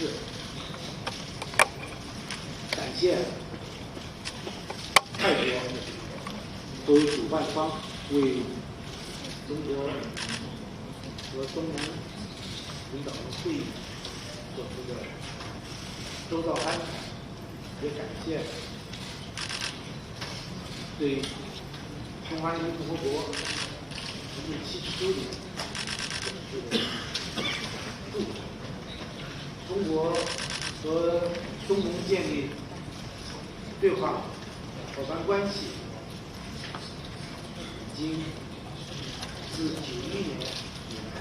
[SPEAKER 7] 感谢泰国作为主办方为中国和东南领导人会议做出的周到安排，也感谢对中华人民共和国成立70周年的中国和东盟建立对话伙伴关系已经自91年以来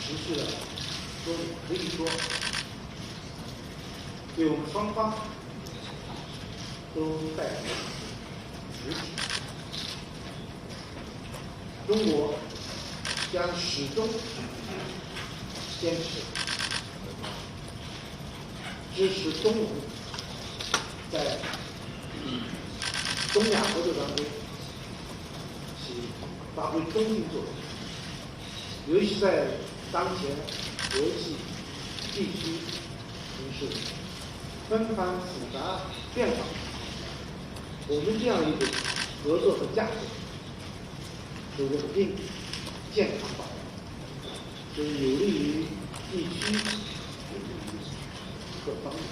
[SPEAKER 7] 持续了多年，可以说对我们双方都带来了实体。中国将始终坚持支持东盟在东亚合作当中起发挥中心作用，尤其在当前国际地区形势纷繁复杂变化，我们这样一种合作和价值是稳定、健康发展，是有利于地区各方面。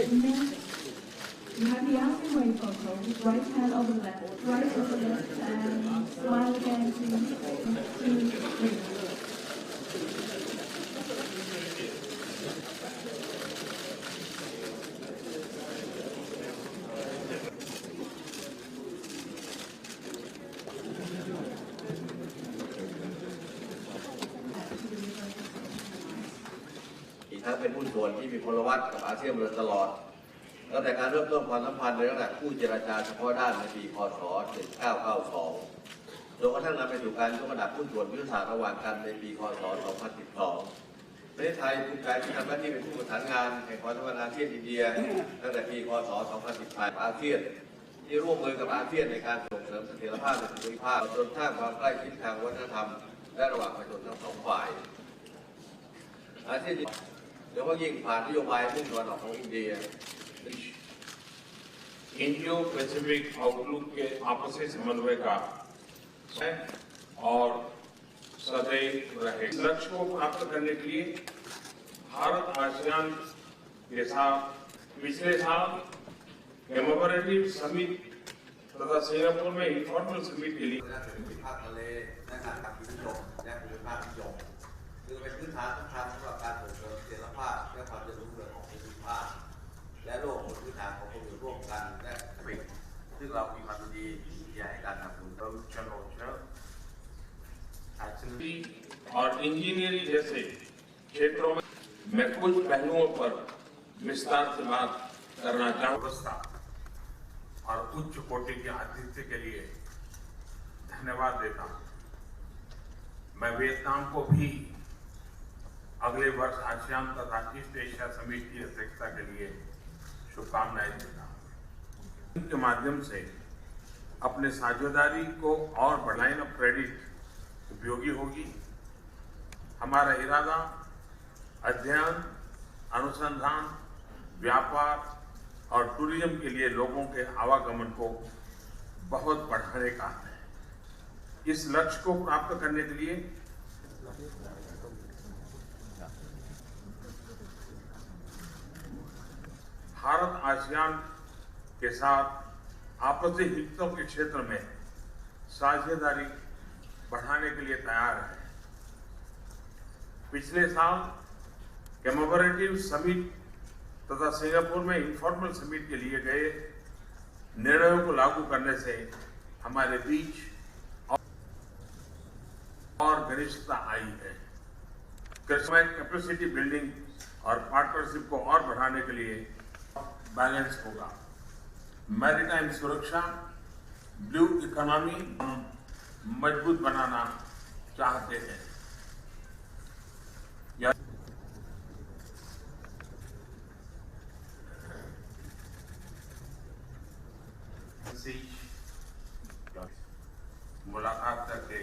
[SPEAKER 6] You have the ASEAN Way photo with right hand over the left, right over the left, and smile again, please. 2, 3.
[SPEAKER 4] อีกทั้งเป็นหุ้นส่วนที่มีพลวัตกับอาเซียนมาโดยตลอดตั้งแต่การเริ่มต้นความสัมพันธ์ในระดับผู้เจรจาเฉพาะด้านในปีพศ1992จนกระทั่งนำไปสู่การยกระดับหุ้นส่วนยุทธศาสตร์ระหว่างกันในปีพศ2012ประเทศไทยภูมิใจที่ทำหน้าที่เป็นผู้ประสานงานแห่งความสัมพันธ์อาเซียนอินเดียตั้งแต่ปีพศ2018อาเซียนที่ร่วมมือกับอาเซียนในการส่งเสริมเสถียรภาพในภูมิภาคจนสร้างความใกล้ชิดทางวัฒนธรรมและระหว่างประชาชนทั้งสองฝ่ายอาเซียนโดยเฉพาะยิ่งผ่านนโยบายมุ่งตะวันออกของอินเดีย
[SPEAKER 8] Indo Pacific outlook के आपसी समन्वय का और सदैव रहे। इस लक्ष्य को प्राप्त करने के लिए भारत आसियान के साथ पिछले साल कमेमोरेटिव समिट तथा सिंगापुर में इनफॉर्मल समिट के लिए
[SPEAKER 4] คือเป็นพื้นฐานสำคัญสำหรับการส่งเสริมเสถียรภาพและความเจริญรุ่งเรืองของภูมิภาคและโลกบนพื้นฐานของความอยู่ร่วมกันและสมิธซึ่งเรามีความดีที่จะให้การสนับสนุนเราชน
[SPEAKER 8] और इंजीनियरिंग जैसे क्षेत्रों में मैं कुछ पहलुओं पर विस्तार से बात करना
[SPEAKER 10] व्यवस्था और उच्च कोटि के आतिथ्य के लिए धन्यवाद देता हूं। मैं वियतनाम को भी अगले वर्ष आसियान तथा ईस्ट एशिया समिट की अध्यक्षता के लिए शुभकामनाएं देता हूं। इनके माध्यम से अपने साझेदारी को और बढ़ाने ऑफ क्रेडिट उपयोगी होगी। हमारा इरादा अध्ययन, अनुसंधान, व्यापार और टूरिज्म के लिए लोगों के आवागमन को बहुत बढ़ाने का है। इस लक्ष्य को प्राप्त करने के लिए भारत आसियान के साथ आपसी हितों के क्षेत्र में साझेदारी बढ़ाने के लिए तैयार है। पिछले साल कमेमोरेटिव समिट तथा सिंगापुर में इनफॉर्मल समिट के लिए गए निर्णयों को लागू करने से हमारे बीच और घनिष्ठता आई है। कैपेसिटी बिल्डिंग और पार्टनरशिप को और बढ़ाने के लिए बैलेंस होगा। मैरीटाइम सुरक्षा, ब्लू इकोनॉमी मजबूत बनाना चाहते हैं। मुलाकात करके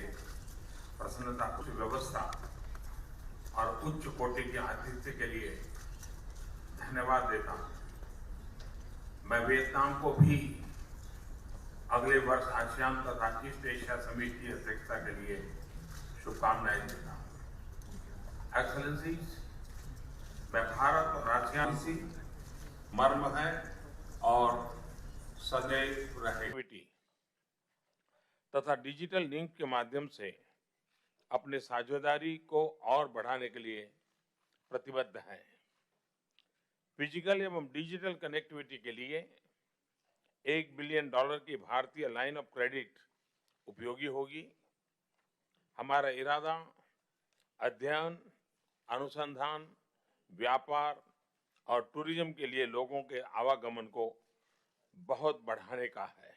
[SPEAKER 10] प्रसन्नता की व्यवस्था और उच्च कोटि के आतिथ्य के लिए धन्यवाद देता हूं। मैं वियतनाम को भी अगले वर्ष आसियान तथा ईस्ट एशिया समिट की अध्यक्षता के लिए शुभकामनाएं देता हूं। एक्सेलेंसीज, मैं भारत और आसियान से मर्म है और सदैव रहेगी तथा डिजिटल लिंक के माध्यम से अपने साझेदारी को और बढ़ाने के लिए प्रतिबद्ध है। फिजिकल एवं डिजिटल कनेक्टिविटी के लिए $1 बिलियन की भारतीय लाइन ऑफ क्रेडिट उपयोगी होगी। हमारा इरादा अध्ययन, अनुसंधान, व्यापार और टूरिज्म के लिए लोगों के आवागमन को बहुत बढ़ाने का है।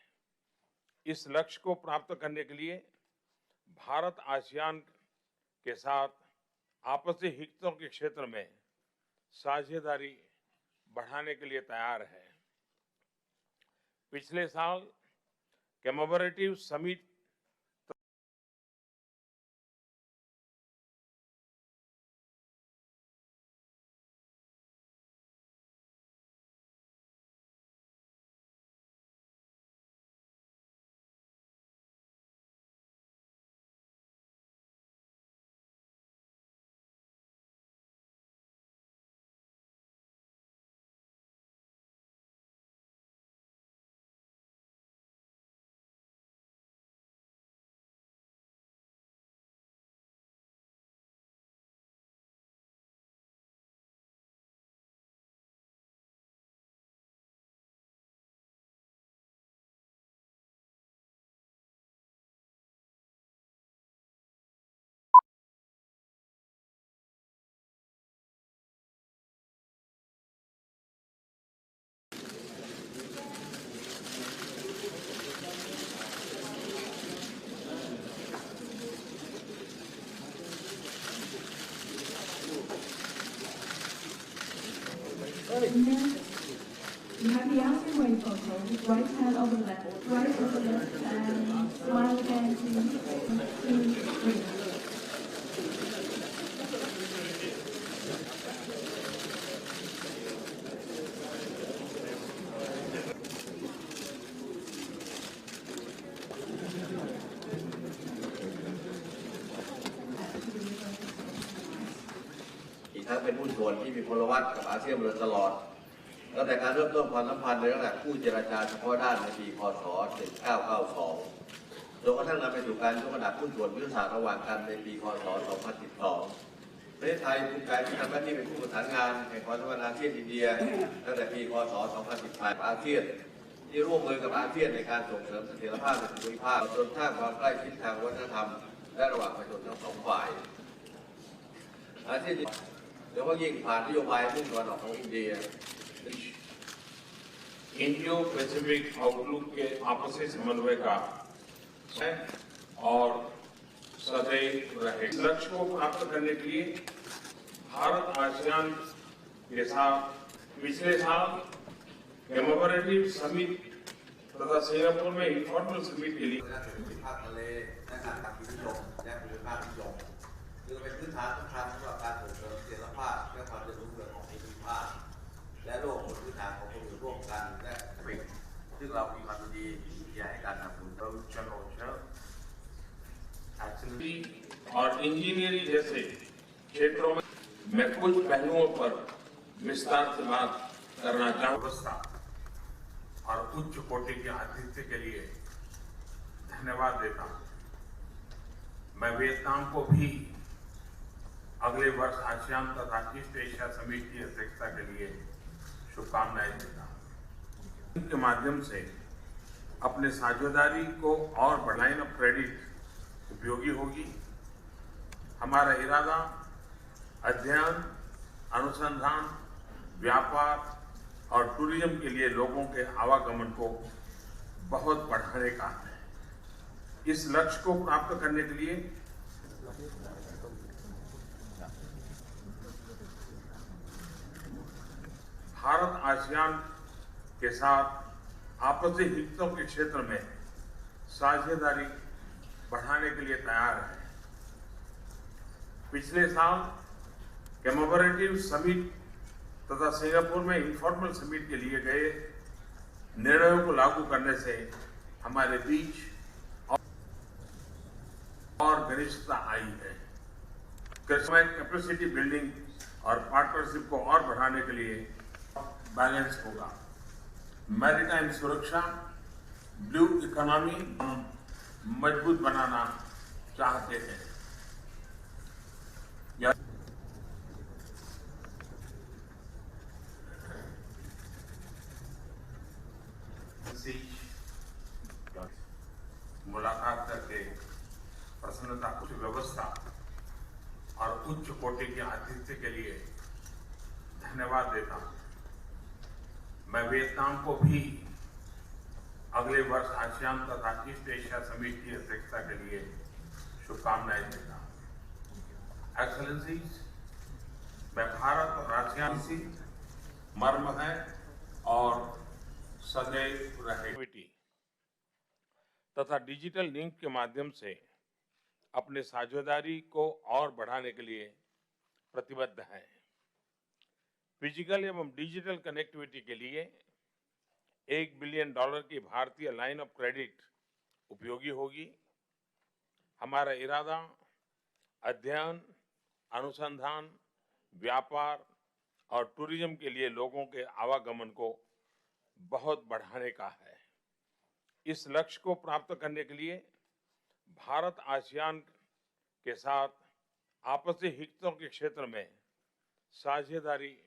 [SPEAKER 10] इस लक्ष्य को प्राप्त करने के लिए भारत आसियान के साथ आपसी हितों के क्षेत्र में साझेदारी बढ़ाने के लिए तैयार है। पिछले साल commemorative summit
[SPEAKER 6] with right hand over the left, right over the left, and smile again, please. 2, 3.
[SPEAKER 4] อีกทั้งเป็นหุ้นส่วนที่มีพลวัตกับอาเซียนมาโดยตลอดตั้งแต่การเริ่มต้นความสัมพันธ์ในระดับผู้เจรจาเฉพาะด้านในปีพ.ศ. 1992จนกระทั่งนำไปสู่การยกระดับหุ้นส่วนยุทธศาสตร์ระหว่างกันในปีพ.ศ. 2012ประเทศไทยภูมิใจที่ทำหน้าที่เป็นผู้ประสานงานแห่งความสัมพันธ์อาเซียนอินเดียตั้งแต่ปีพ.ศ. 2018อาเซียนที่ร่วมมือกับอาเซียนในการส่งเสริมเสถียรภาพในภูมิภาคจนสร้างความใกล้ชิดทางวัฒนธรรมและระหว่างประชาชนทั้งสองฝ่ายอาเซียนโดยเฉพาะยิ่งผ่านนโยบายมุ่งตะวันออกของอินเดีย
[SPEAKER 10] Indo Pacific outlook के आपसी समन्वय का है और सदैव रहे। इस लक्ष्य को प्राप्त करने के लिए भारत आसियान के साथ पिछले साल कमेमोरेटिव समिट तथा सिंगापुर में इनफॉर्मल समिट के लिए
[SPEAKER 4] คือเป็นพื้นฐานสำคัญสำหรับการส่งเสริมเสถียรภาพและความเจริญรุ่งเรืองของภูมิภาคและโลกบนพื้นฐานของความอยู่ร่วมกันและซึ่งเรามีความยินดีที่จะให้การสนับสนุน
[SPEAKER 10] एक्चुअली और इंजीनियरिंग जैसे क्षेत्रों में मैं कुछ पहलुओं पर विस्तार से बात करना
[SPEAKER 8] व्यवस्था और उच्च कोटि के आतिथ्य के लिए धन्यवाद देता हूं। मैं वियतनाम को भी अगले वर्ष आसियान तथा ईस्ट एशिया समिट की अध्यक्षता के लिए शुभकामनाएं देता हूं। इनके माध्यम से अपने साझेदारी को और बढ़ाने ऑफ क्रेडिट उपयोगी होगी। हमारा इरादा अध्ययन, अनुसंधान, व्यापार और टूरिज्म के लिए लोगों के आवागमन को बहुत बढ़ाने का है। इस लक्ष्य को प्राप्त करने के लिए भारत आसियान के साथ आपसी हितों के क्षेत्र में साझेदारी बढ़ाने के लिए तैयार है। पिछले साल कमेमोरेटिव समिट तथा सिंगापुर में इनफॉर्मल समिट के लिए गए निर्णयों को लागू करने से हमारे बीच और घनिष्ठता आई है। कैपेसिटी बिल्डिंग और पार्टनरशिप को और बढ़ाने के लिए बैलेंस होगा। मैरीटाइम सुरक्षा, ब्लू इकोनॉमी मजबूत बनाना चाहते हैं। मुलाकात करके प्रसन्नता की व्यवस्था और उच्च कोटि के आतिथ्य के लिए धन्यवाद देता हूं। मैं वियतनाम को भी अगले वर्ष आसियान तथा ईस्ट एशिया समिट की अध्यक्षता के लिए शुभकामनाएं देता हूं। एक्सेलेंसीज, मैं भारत और आसियान से मर्म है और सदैव रहेगी तथा डिजिटल लिंक के माध्यम से अपने साझेदारी को और बढ़ाने के लिए प्रतिबद्ध है। फिजिकल एवं डिजिटल कनेक्टिविटी के लिए $1 बिलियन की भारतीय लाइन ऑफ क्रेडिट उपयोगी होगी। हमारा इरादा अध्ययन, अनुसंधान, व्यापार और टूरिज्म के लिए लोगों के आवागमन को बहुत बढ़ाने का है। इस लक्ष्य को प्राप्त करने के लिए भारत आसियान के साथ आपसी हितों के क्षेत्र में साझेदारी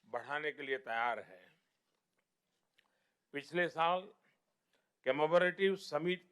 [SPEAKER 8] बढ़ाने के लिए तैयार है। पिछले साल commemorative summit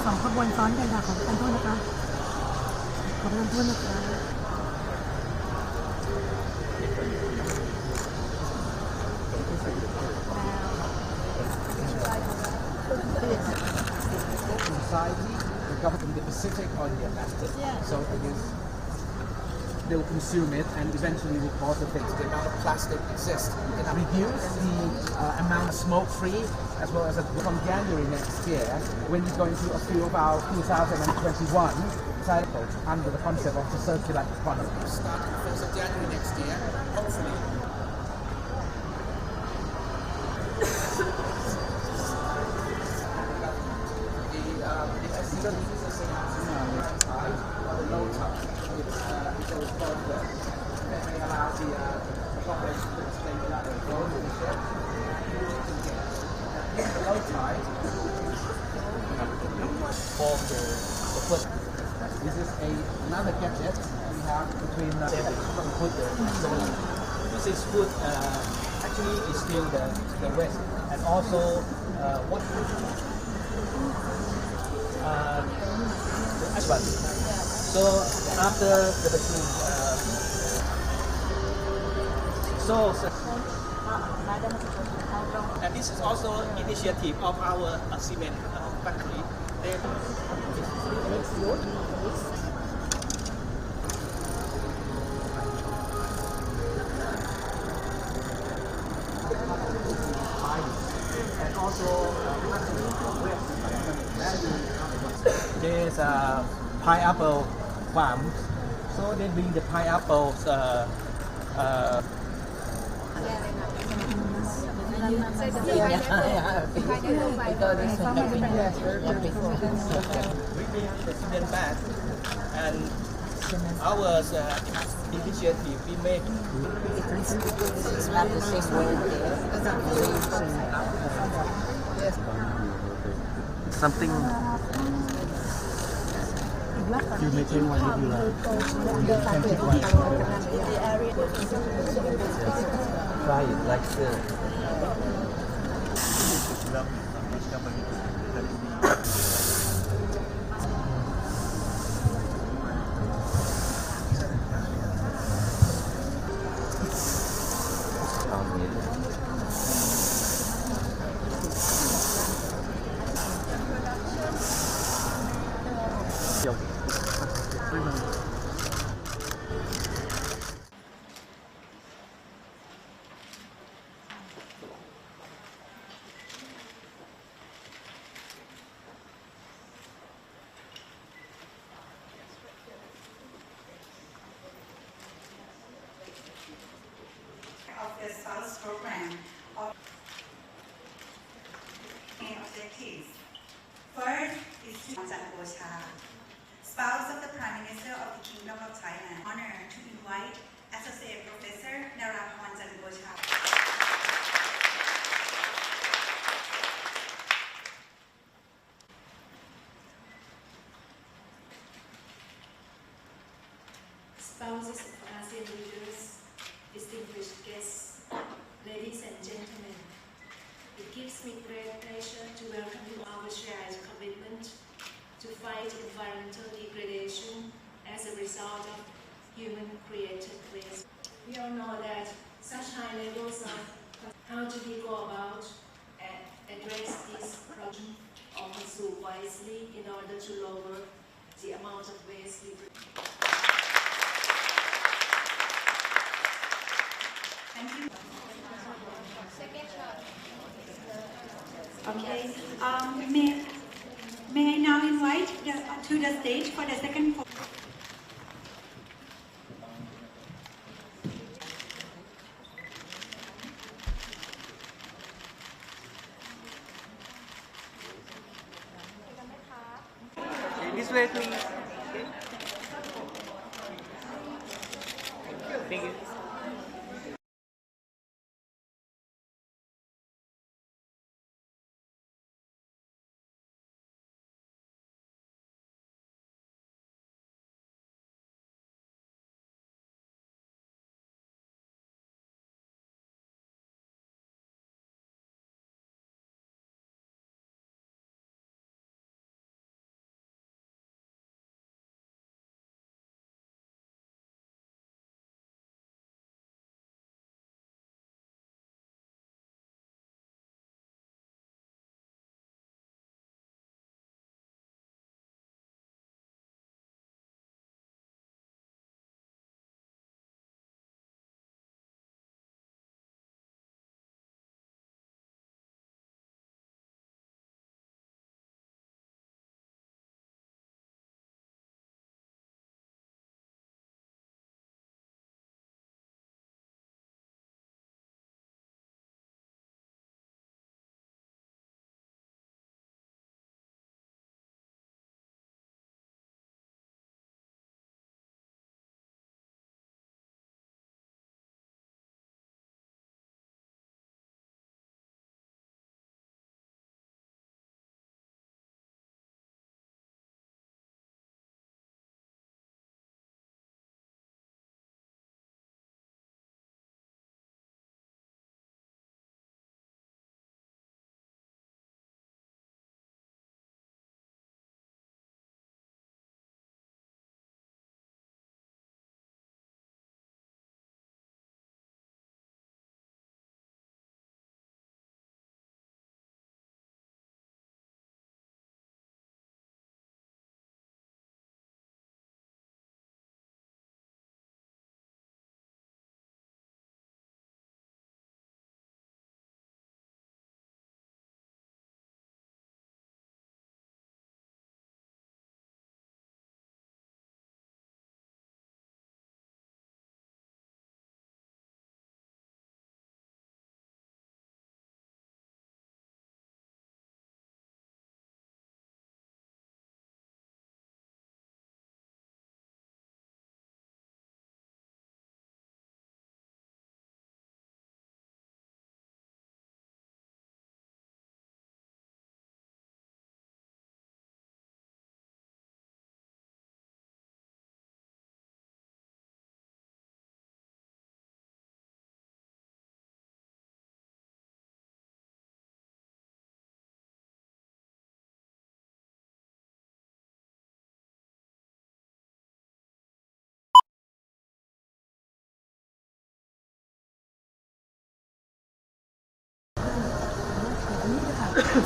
[SPEAKER 11] สองขบวนซ้อนกันค่ะขอประทานโทษนะคะขอประทานโทษนะคะ
[SPEAKER 12] Society, the government in the Pacific or the Atlantic. So it is, they'll consume it and eventually will cause the things. The amount of plastic exists. We can reduce the amount smoke-free as well as from January next year when we go into a few of our 2021 cycles under the concept of the circular economy. Starting the 1st of January next year, hopefully. This is another gadget we have between food. This is food. Actually, is still the waste, and also what the ashwan. So after the vacuum, and this is also initiative of our cement factory. And also there's a pineapple farm, so they bring the pineapples. Cement bag, and our initiative we make. It's not the same way. Something you may take one if you like. You can take one. Try it like this.
[SPEAKER 13] Of the SPOUSE program of main objectives. First is to Janbosha, spouse of the Prime Minister of the Kingdom of Thailand. Honor to invite Associate Professor Narapan Janbosha.
[SPEAKER 14] Spouses of ASEAN leaders, distinguished guests, ladies and gentlemen, it gives me great pleasure to welcome you to our shared commitment to fight environmental degradation as a result of human-created waste. We all know that such high levels of how do we go about and address this problem or consume wisely in order to lower the amount of waste we produce.
[SPEAKER 13] Thank you. Okay. May I now invite to the stage for the second.
[SPEAKER 12] This way, please. Thank you.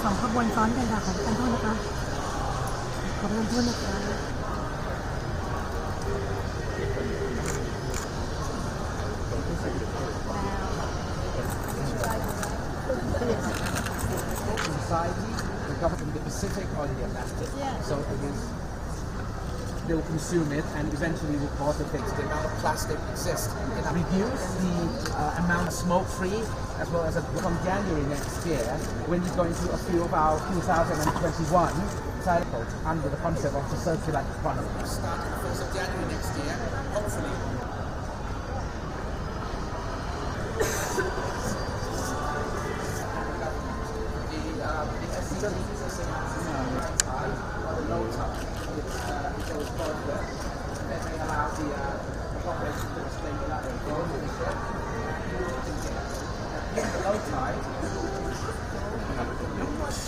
[SPEAKER 11] สองขบวนซ้อนกันค่ะขอประทานโทษนะคะขอประทานโทษนะคะ
[SPEAKER 12] Society, the government in the Pacific or the Atlantic. So it is, they will consume it and eventually will cause the things. The amount of plastic exists. It will reduce the amount of smoke-free as well as from January next year when we go into a few of our 2021 cycle under the concept of the circular economy. Starting the 1st of January next year, hopefully. The low tide, it goes further, and they allow the population to stay flat and grow in the ship. The low tide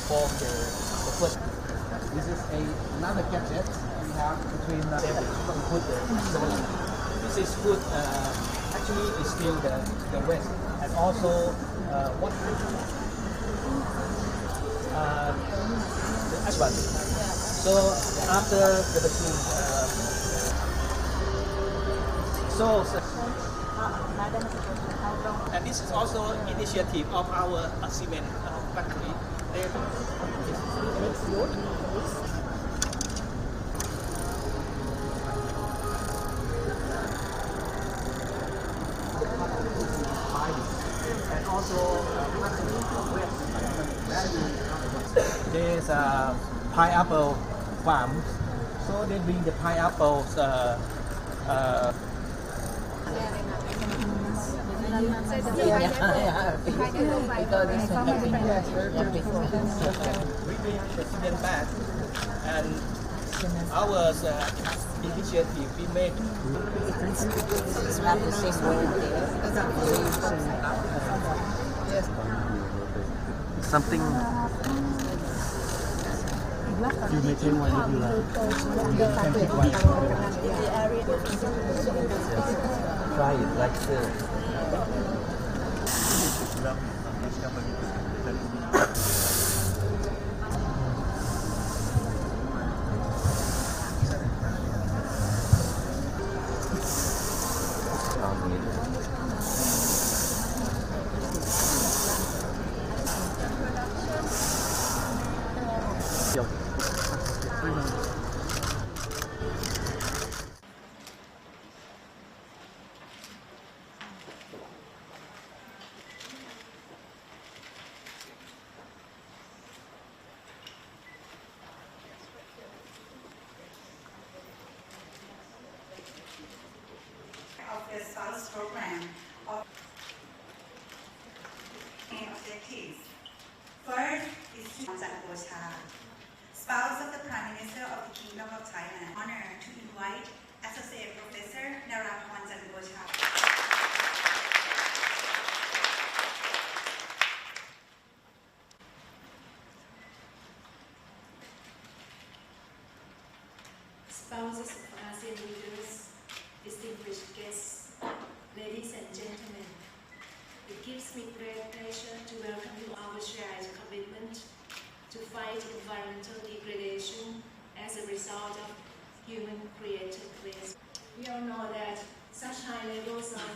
[SPEAKER 12] form the foot. This is another gadget we have between the food. This is food, actually is still the waste, and also what the ashwat. So after the machine, and this is also initiative of our cement factory. And also there's a pineapple farm, so they bring the pineapples. We bring the cement back, and our initiative we make.
[SPEAKER 15] It's not the same way there.
[SPEAKER 12] Something. You may take one if you like. You can pick one. Try it like this.
[SPEAKER 13] Of the SPOUSE program of objectives. First is to Spouse of the Prime Minister of the Kingdom of Thailand. Honor to invite Associate Professor Narapan Jangocha.
[SPEAKER 14] Spouses of ASEAN leaders, distinguished guests, ladies and gentlemen, it gives me great pleasure to welcome you to our shared commitment to fight environmental degradation as a result of human-created waste. We all know that such high levels of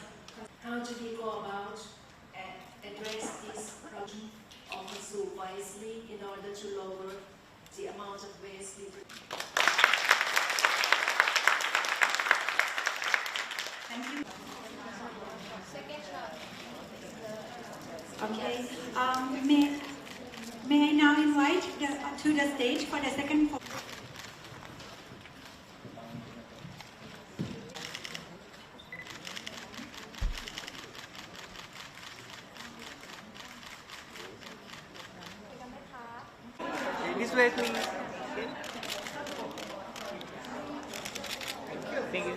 [SPEAKER 14] how do we go about and address this problem or consume wisely in order to lower the amount of waste we produce.
[SPEAKER 13] Thank you. Okay. May I now invite to the stage for the second.
[SPEAKER 12] This way, please. Thank you.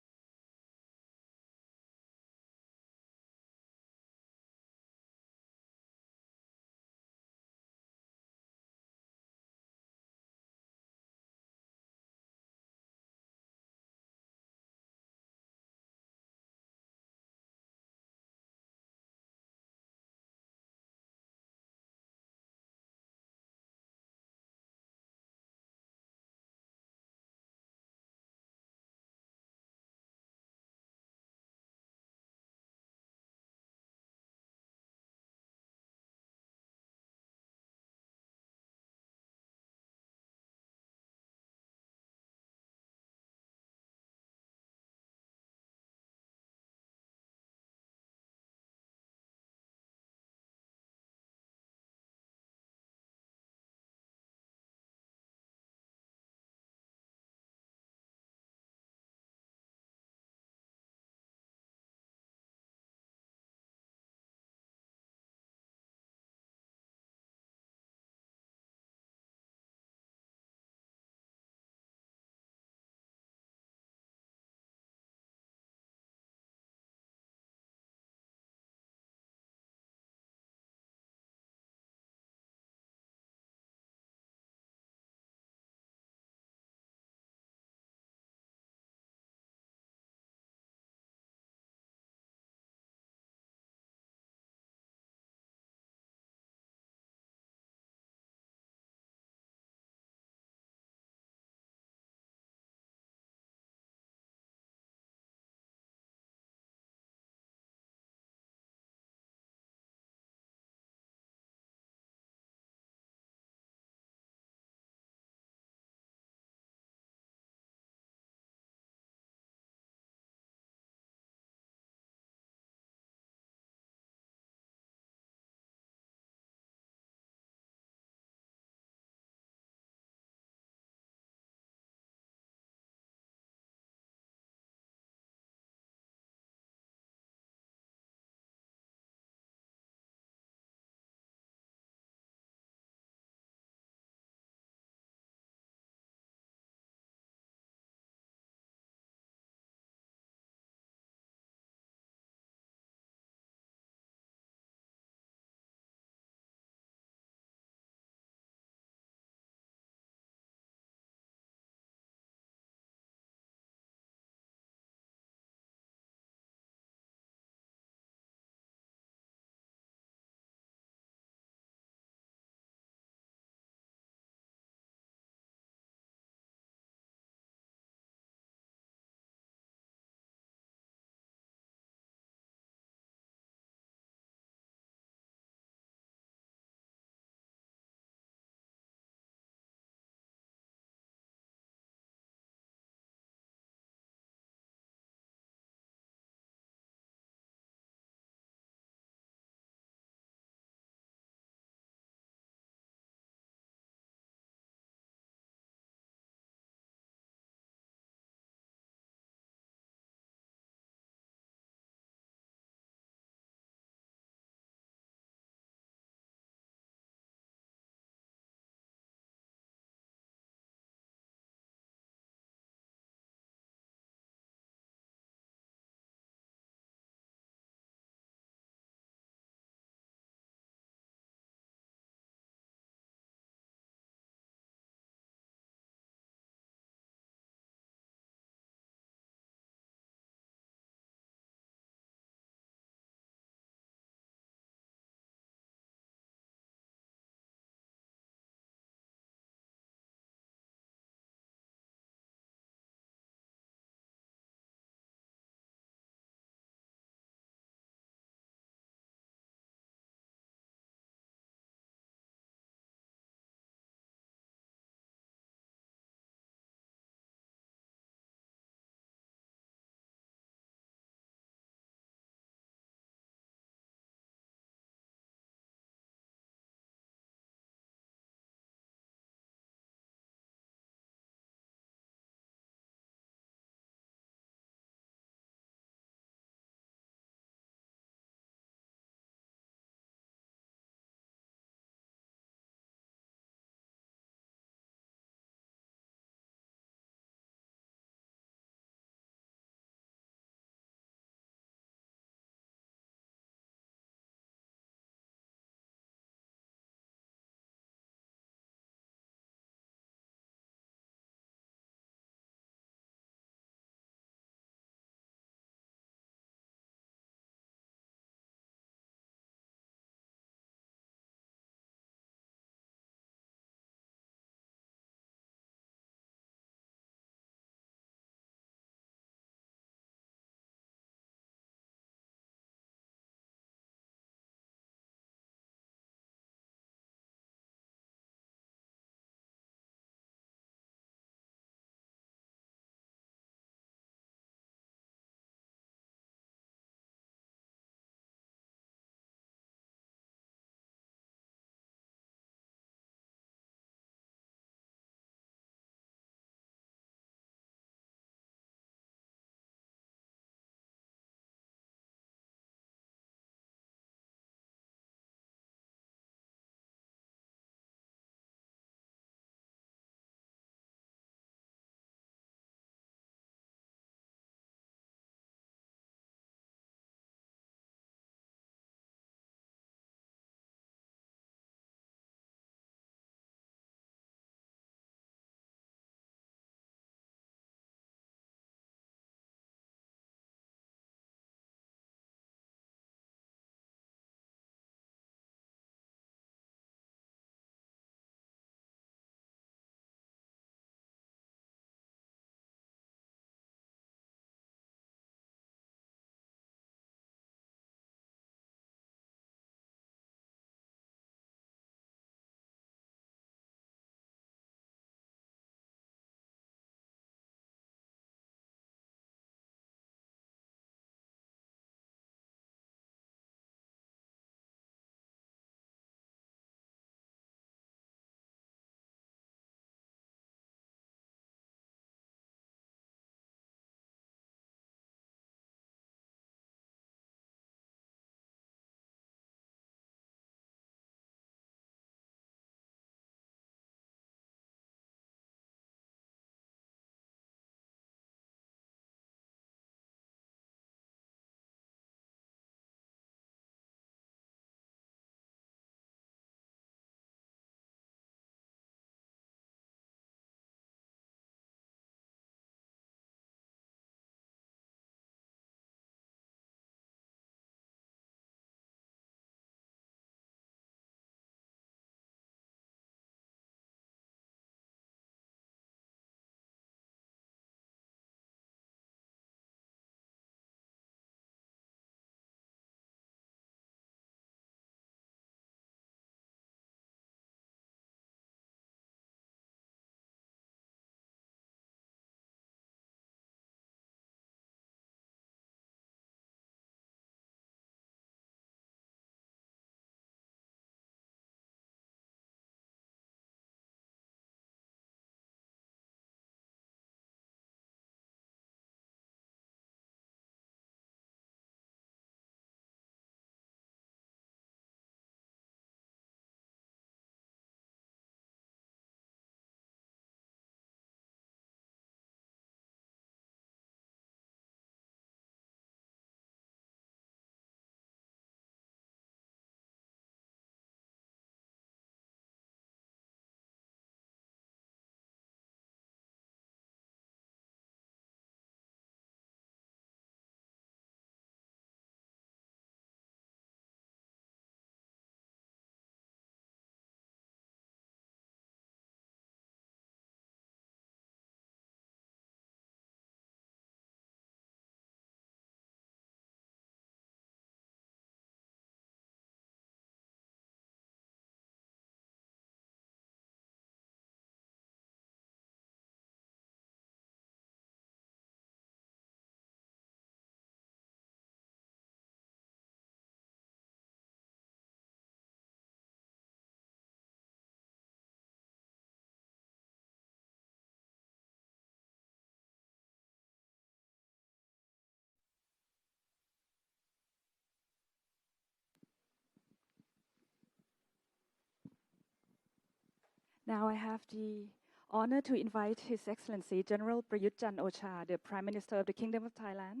[SPEAKER 6] Now I have the honor to invite His Excellency General Prayut Chan-o-cha, the Prime Minister of the Kingdom of Thailand,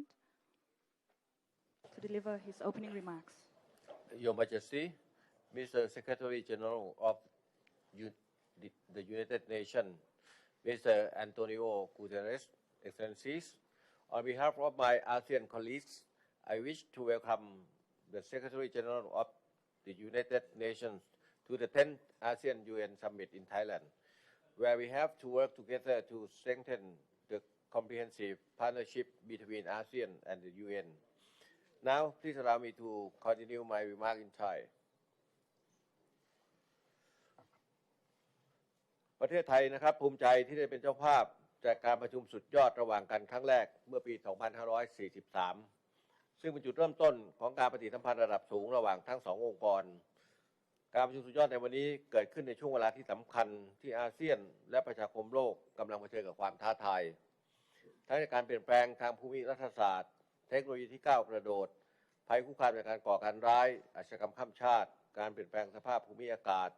[SPEAKER 6] to deliver his opening remarks.
[SPEAKER 4] Your Majesty, Mr. Secretary General of the United Nations, Mr. Antonio Guterres, Excellencies, on behalf of my ASEAN colleagues, I wish to welcome the Secretary General of the United Nations to the 10th ASEAN UN Summit in Thailand, where we have to work together to strengthen the comprehensive partnership between ASEAN and the UN. Now, please allow me to continue my remark in Thai. ประเทศไทยนะครับภูมิใจที่ได้เป็นเจ้าภาพจากการประชุมสุดยอดระหว่างกันครั้งแรกเมื่อปี 2543 ซึ่งเป็นจุดเริ่มต้นของการปฏิสัมพันธ์ระดับสูงระหว่างทั้งสององค์กรการประชุมสุดยอดในวันนี้เกิดขึ้นในช่วงเวลาที่สำคัญที่อาเซียนและประชาคมโลกกำลังเผชิญกับความท้าทายทั้งในการเปลี่ยนแปลงทางภูมิรัฐศาสตร์เทคโนโลยีที่ก้าวกระโดดภัยคุกคามจากการก่อการร้ายอาชญากรรมข้ามชาติการเปลี่ยนแปลงสภาพภูมิอากาศ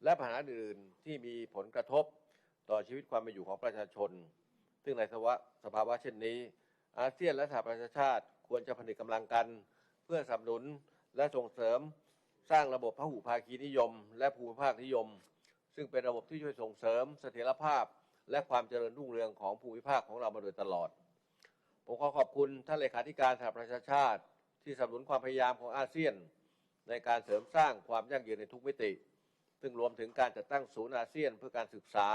[SPEAKER 4] และปัญหาอื่นที่มีผลกระทบต่อชีวิตความเป็นอยู่ของประชาชนซึ่งในสภาวะเช่นนี้อาเซียนและสหประชาชาติควรจะผนึกกำลังกันเพื่อสนับสนุนและส่งเสริมสร้างระบบพหุภาคีนิยมและภูมิภาคนิยมซึ่งเป็นระบบที่ช่วยส่งเสริมเสถียรภาพและความเจริญรุ่งเรืองของภูมิภาคของเรามาโดยตลอดผมขอบคุณท่านเลขาธิการสหประชาชาติที่สนับสนุนความพยายามของอาเซียนในการเสริมสร้างความยั่งยืนในทุกมิติซึ่งรวมถึงการจัดตั้งศูนย์อาเซียนเพื่อการศึกษา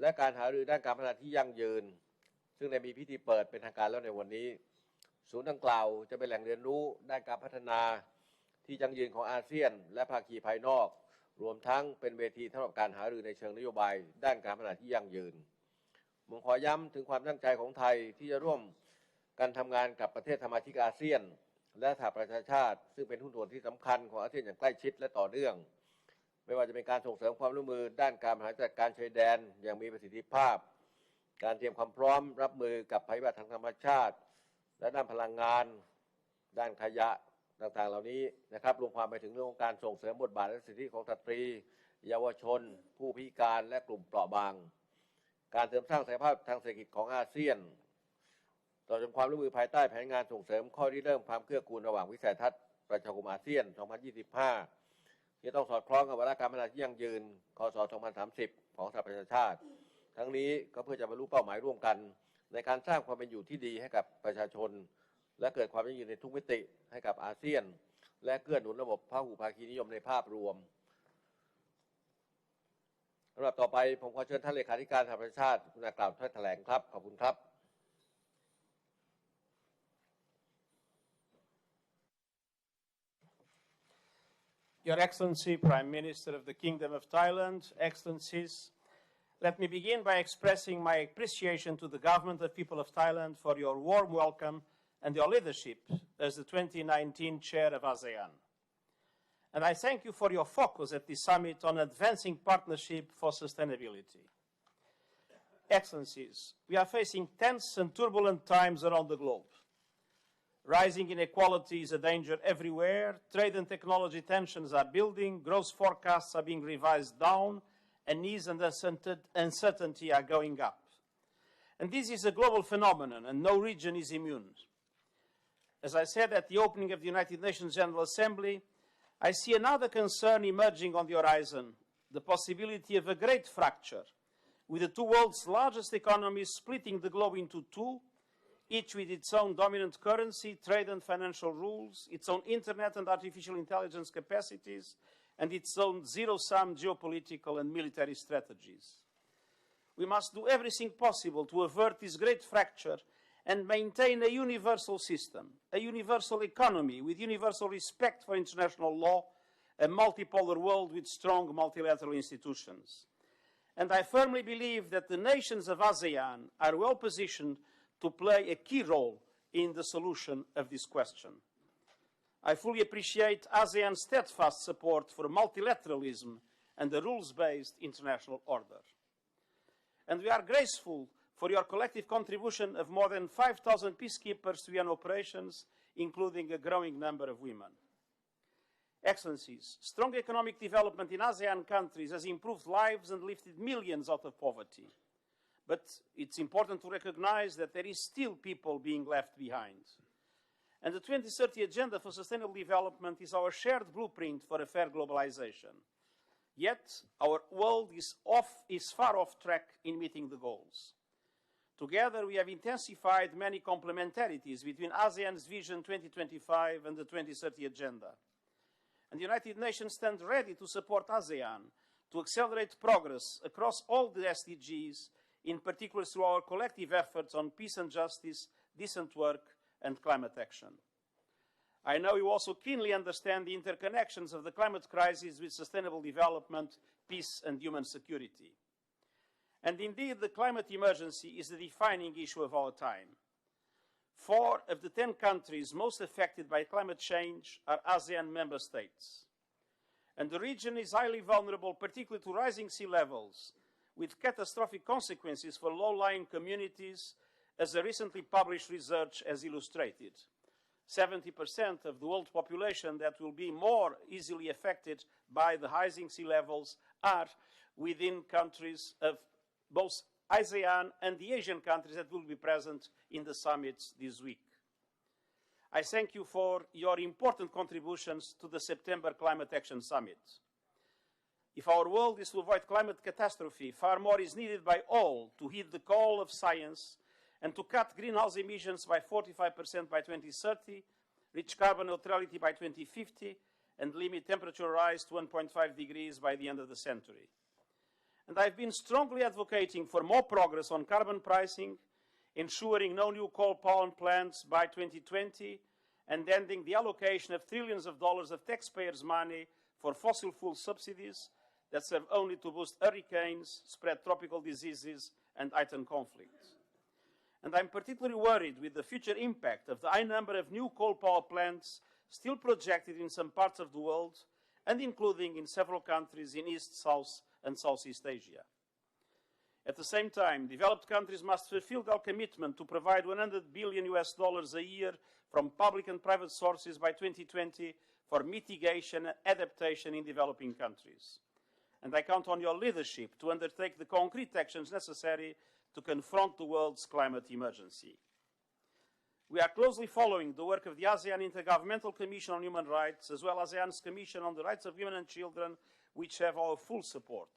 [SPEAKER 4] และการหารือด้านการพัฒนาที่ยั่งยืนซึ่งได้มีพิธีเปิดเป็นทางการแล้วในวันนี้ศูนย์ดังกล่าวจะเป็นแหล่งเรียนรู้ด้านการพัฒนาที่ยั่งยืนของอาเซียนและภาคีภายนอกรวมทั้งเป็นเวทีสำหรับการหารือในเชิงนโยบายด้านการพัฒนาที่ยั่งยืนผมขอย้ำถึงความตั้งใจของไทยที่จะร่วมกันทำงานกับประเทศสมาชิกอาเซียนและสหประชาชาติซึ่งเป็นหุ้นส่วนที่สำคัญของอาเซียนอย่างใกล้ชิดและต่อเนื่องไม่ว่าจะเป็นการส่งเสริมความร่วมมือด้านการบริหารจัดการชายแดนอย่างมีประสิทธิภาพการเตรียมความพร้อมรับมือกับภัยพิบัติทางธรรมชาติและด้านพลังงานด้านขยะต่างๆเหล่านี้นะครับรวมความไปถึงเรื่องของการส่งเสริมบทบาทและสิทธิของสตรีเยาวชนผู้พิการและกลุ่มเปราะบางการเสริมสร้างศักยภาพทางเศรษฐกิจของอาเซียนต่อจนความร่วมมือภายใต้แผนงานส่งเสริมข้อริเริ่มความเกื้อกูลระหว่างวิสัยทัศน์ประชาคมอาเซียน 2025 ที่ต้องสอดคล้องกับวาระการพัฒนาที่ยั่งยืน คศ. 2030 ของสหประชาชาติทั้งนี้ก็เพื่อจะบรรลุเป้าหมายร่วมกันในการสร้างความเป็นอยู่ที่ดีให้กับประชาชนและเกิดความยั่งยืนในทุกมิติให้กับอาเซียนและเกื้อหนุนระบบพหุภาคีนิยมในภาพรวมสำหรับต่อไปผมขอเชิญท่านเลขาธิการสหประชาชาติกล่าวถ้อยแถลงครับขอบคุณครับ
[SPEAKER 16] Your Excellency, Prime Minister of the Kingdom of Thailand, Excellencies, let me begin by expressing my appreciation to the Government and people of Thailand for your warm welcome and your leadership as the 2019 Chair of ASEAN. And I thank you for your focus at this summit on advancing partnership for sustainability. Excellencies, we are facing tense and turbulent times around the globe. Rising inequality is a danger everywhere, trade and technology tensions are building, growth forecasts are being revised down, and needs and uncertainty are going up. And this is a global phenomenon, and no region is immune. As I said at the opening of the United Nations General Assembly, I see another concern emerging on the horizon, the possibility of a great fracture, with the two world's largest economies splitting the globe into two, each with its own dominant currency, trade and financial rules, its own internet and artificial intelligence capacities, and its own zero-sum geopolitical and military strategies. We must do everything possible to avert this great fracture and maintain a universal system, a universal economy with universal respect for international law, a multipolar world with strong multilateral institutions. And I firmly believe that the nations of ASEAN are well positioned to play a key role in the solution of this question. I fully appreciate ASEAN's steadfast support for multilateralism and a rules-based international order. And we are grateful for your collective contribution of more than 5,000 peacekeepers to UN operations, including a growing number of women. Excellencies, strong economic development in ASEAN countries has improved lives and lifted millions out of poverty. But it's important to recognize that there is still people being left behind. And the 2030 Agenda for Sustainable Development is our shared blueprint for a fair globalization. Yet, our world is far off track in meeting the goals. Together, we have intensified many complementarities between ASEAN's Vision 2025 and the 2030 Agenda. And the United Nations stands ready to support ASEAN to accelerate progress across all the SDGs, in particular through our collective efforts on peace and justice, decent work, and climate action. I know you also keenly understand the interconnections of the climate crisis with sustainable development, peace, and human security. And indeed, the climate emergency is the defining issue of our time. 4 of the 10 countries most affected by climate change are ASEAN member states. And the region is highly vulnerable, particularly to rising sea levels, with catastrophic consequences for low-lying communities, as the recently published research has illustrated. 70% of the world population that will be more easily affected by the rising sea levels are within countries of both ASEAN and the Asian countries that will be present in the summits this week. I thank you for your important contributions to the September Climate Action Summit. If our world is to avoid climate catastrophe, far more is needed by all to heed the call of science and to cut greenhouse emissions by 45% by 2030, reach carbon neutrality by 2050, and limit temperature rise to 1.5 degrees by the end of the century. And I've been strongly advocating for more progress on carbon pricing, ensuring no new coal power plants by 2020, and ending the allocation of trillions of dollars of taxpayers' money for fossil fuel subsidies that serve only to boost hurricanes, spread tropical diseases, and heighten conflicts. And I'm particularly worried with the future impact of the high number of new coal power plants still projected in some parts of the world, and including in several countries in East, South, and Southeast Asia. At the same time, developed countries must fulfill their commitment to provide $100 billion a year from public and private sources by 2020 for mitigation and adaptation in developing countries. And I count on your leadership to undertake the concrete actions necessary to confront the world's climate emergency. We are closely following the work of the ASEAN Intergovernmental Commission on Human Rights, as well as ASEAN's Commission on the Rights of Women and Children, which have our full support.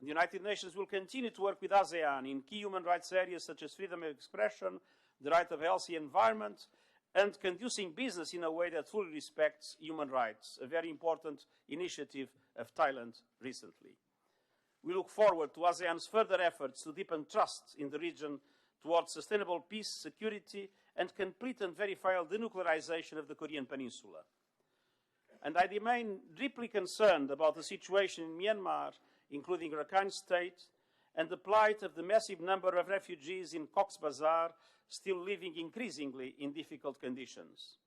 [SPEAKER 16] The United Nations will continue to work with ASEAN in key human rights areas such as freedom of expression, the right of a healthy environment, and conducing business in a way that fully respects human rights, a very important initiative of Thailand recently. We look forward to ASEAN's further efforts to deepen trust in the region towards sustainable peace, security, and complete and verifiable denuclearization of the Korean Peninsula. And I remain deeply concerned about the situation in Myanmar, including Rakhine State, and the plight of the massive number of refugees in Cox's Bazar, still living increasingly in difficult conditions.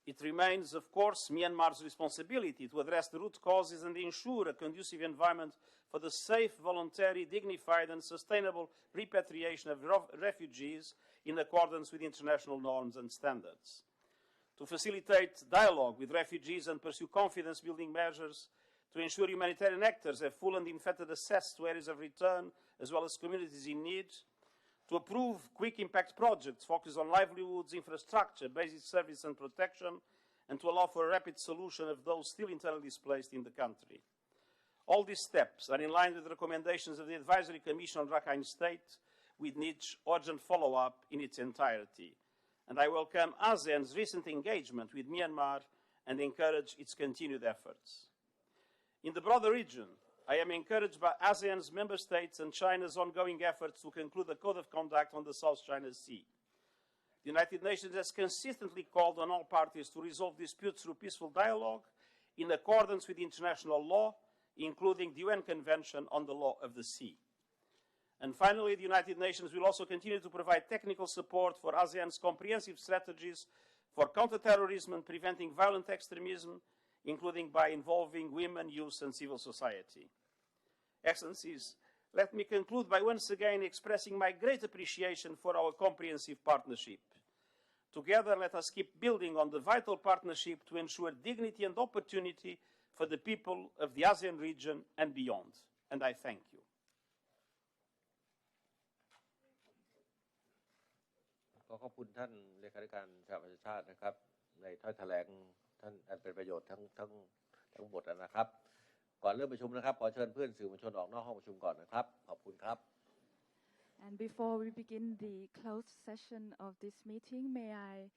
[SPEAKER 16] It remains, of course, Myanmar's responsibility to address the root causes and ensure a conducive environment for the safe, voluntary, dignified, and sustainable repatriation of refugees in accordance with international norms and standards. To facilitate dialogue with refugees and pursue confidence-building measures, to ensure humanitarian actors have full and unfettered access to areas of return, as well as communities in need, to approve quick impact projects focused on livelihoods, infrastructure, basic service and protection, and to allow for a rapid solution of those still internally displaced in the country. All these steps are in line with the recommendations of the Advisory Commission on Rakhine State, with needs urgent follow-up in its entirety. And I welcome ASEAN's recent engagement with Myanmar and encourage its continued efforts. In the broader region, I am encouraged by ASEAN's member states and China's ongoing efforts to conclude a code of conduct on the South China Sea. The United Nations has consistently called on all parties to resolve disputes through peaceful dialogue in accordance with international law, including the UN Convention on the Law of the Sea. And finally, the United Nations will also continue to provide technical support for ASEAN's comprehensive strategies for counterterrorism and preventing violent extremism, including by involving women, youth, and civil society. Excellencies, let me conclude by once again expressing my great appreciation for our comprehensive partnership. Together, let us keep building on the vital partnership to ensure dignity and opportunity for the people of the ASEAN region and beyond. And I thank you.
[SPEAKER 4] ขอขอบคุณท่านเลขาธิการสหประชาชาตินะครับในถ้อยแถลงท่านอันเป็นประโยชน์ทั้งหมดนะครับ ก่อนเริ่มประชุมนะครับขอเชิญเพื่อนสื่อมวลชนออกนอกห้องประชุมก่อนนะครับขอบคุณครับ
[SPEAKER 6] And before we begin the closed session of this meeting, may I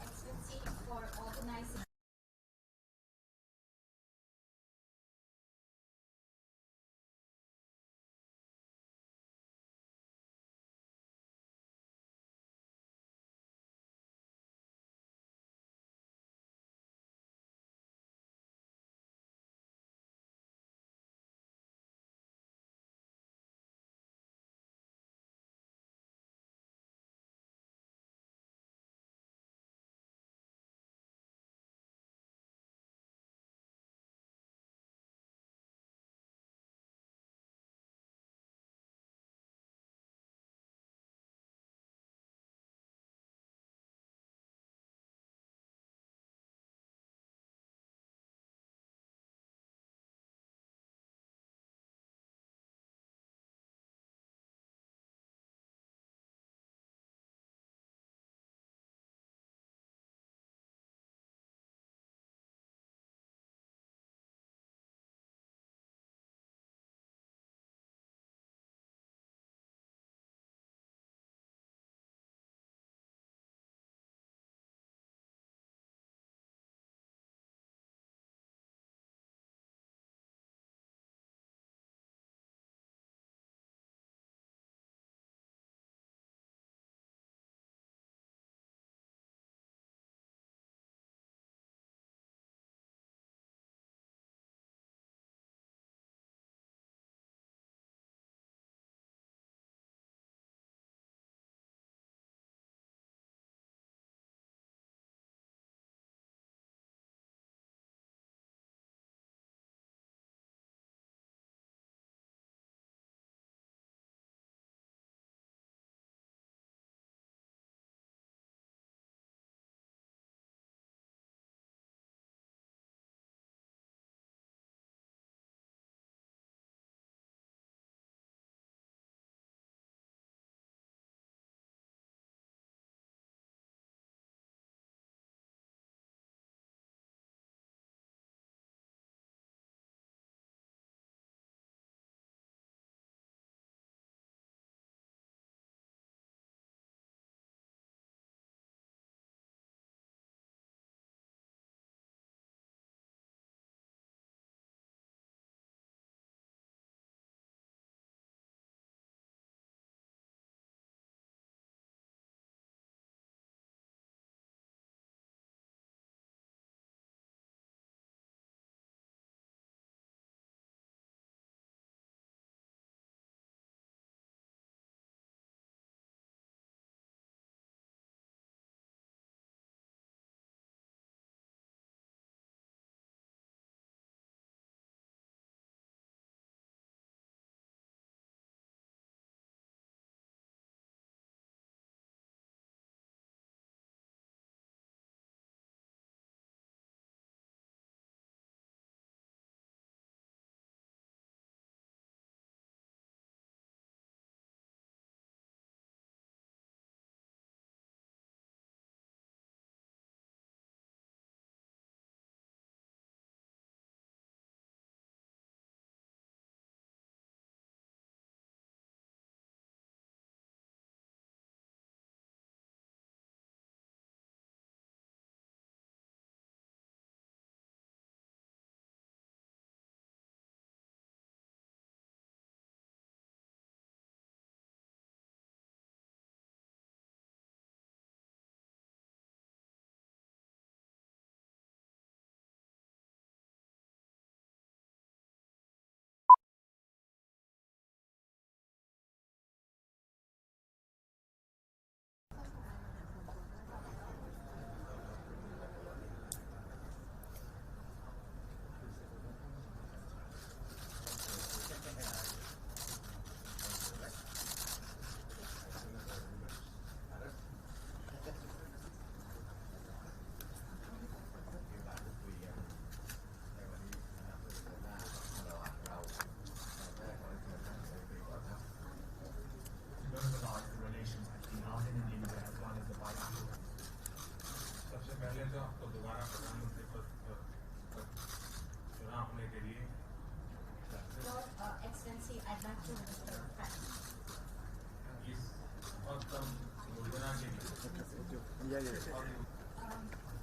[SPEAKER 17] Excellency, for organizing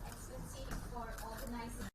[SPEAKER 17] Excellency for organizing.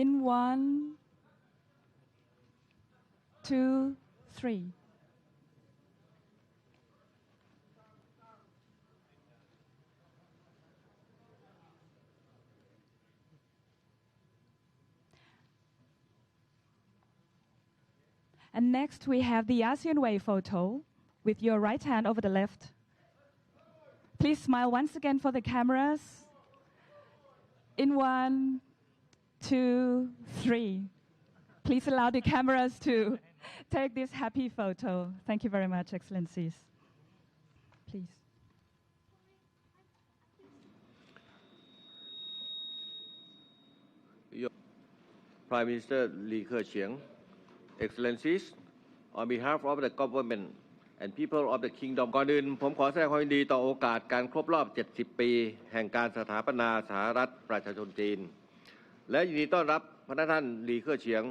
[SPEAKER 6] In 1, 2, 3. And next we have the ASEAN Way photo with your right hand over the left. Please smile once again for the cameras. In 1, 2, 3. Please allow the cameras to take this happy photo. Thank you very much, Excellencies. Please.
[SPEAKER 4] Prime Minister Li Keqiang, Excellencies, on behalf of the government and people of the Kingdom ก่อนอื่นผมขอแสดงความยินดีต่อโอกาสการครบรอบ 70 ปีแห่งการสถาปนาสหรัฐประชาชนจีนและยินดีต้อนรับพระท่านหลีเค่อเฉียง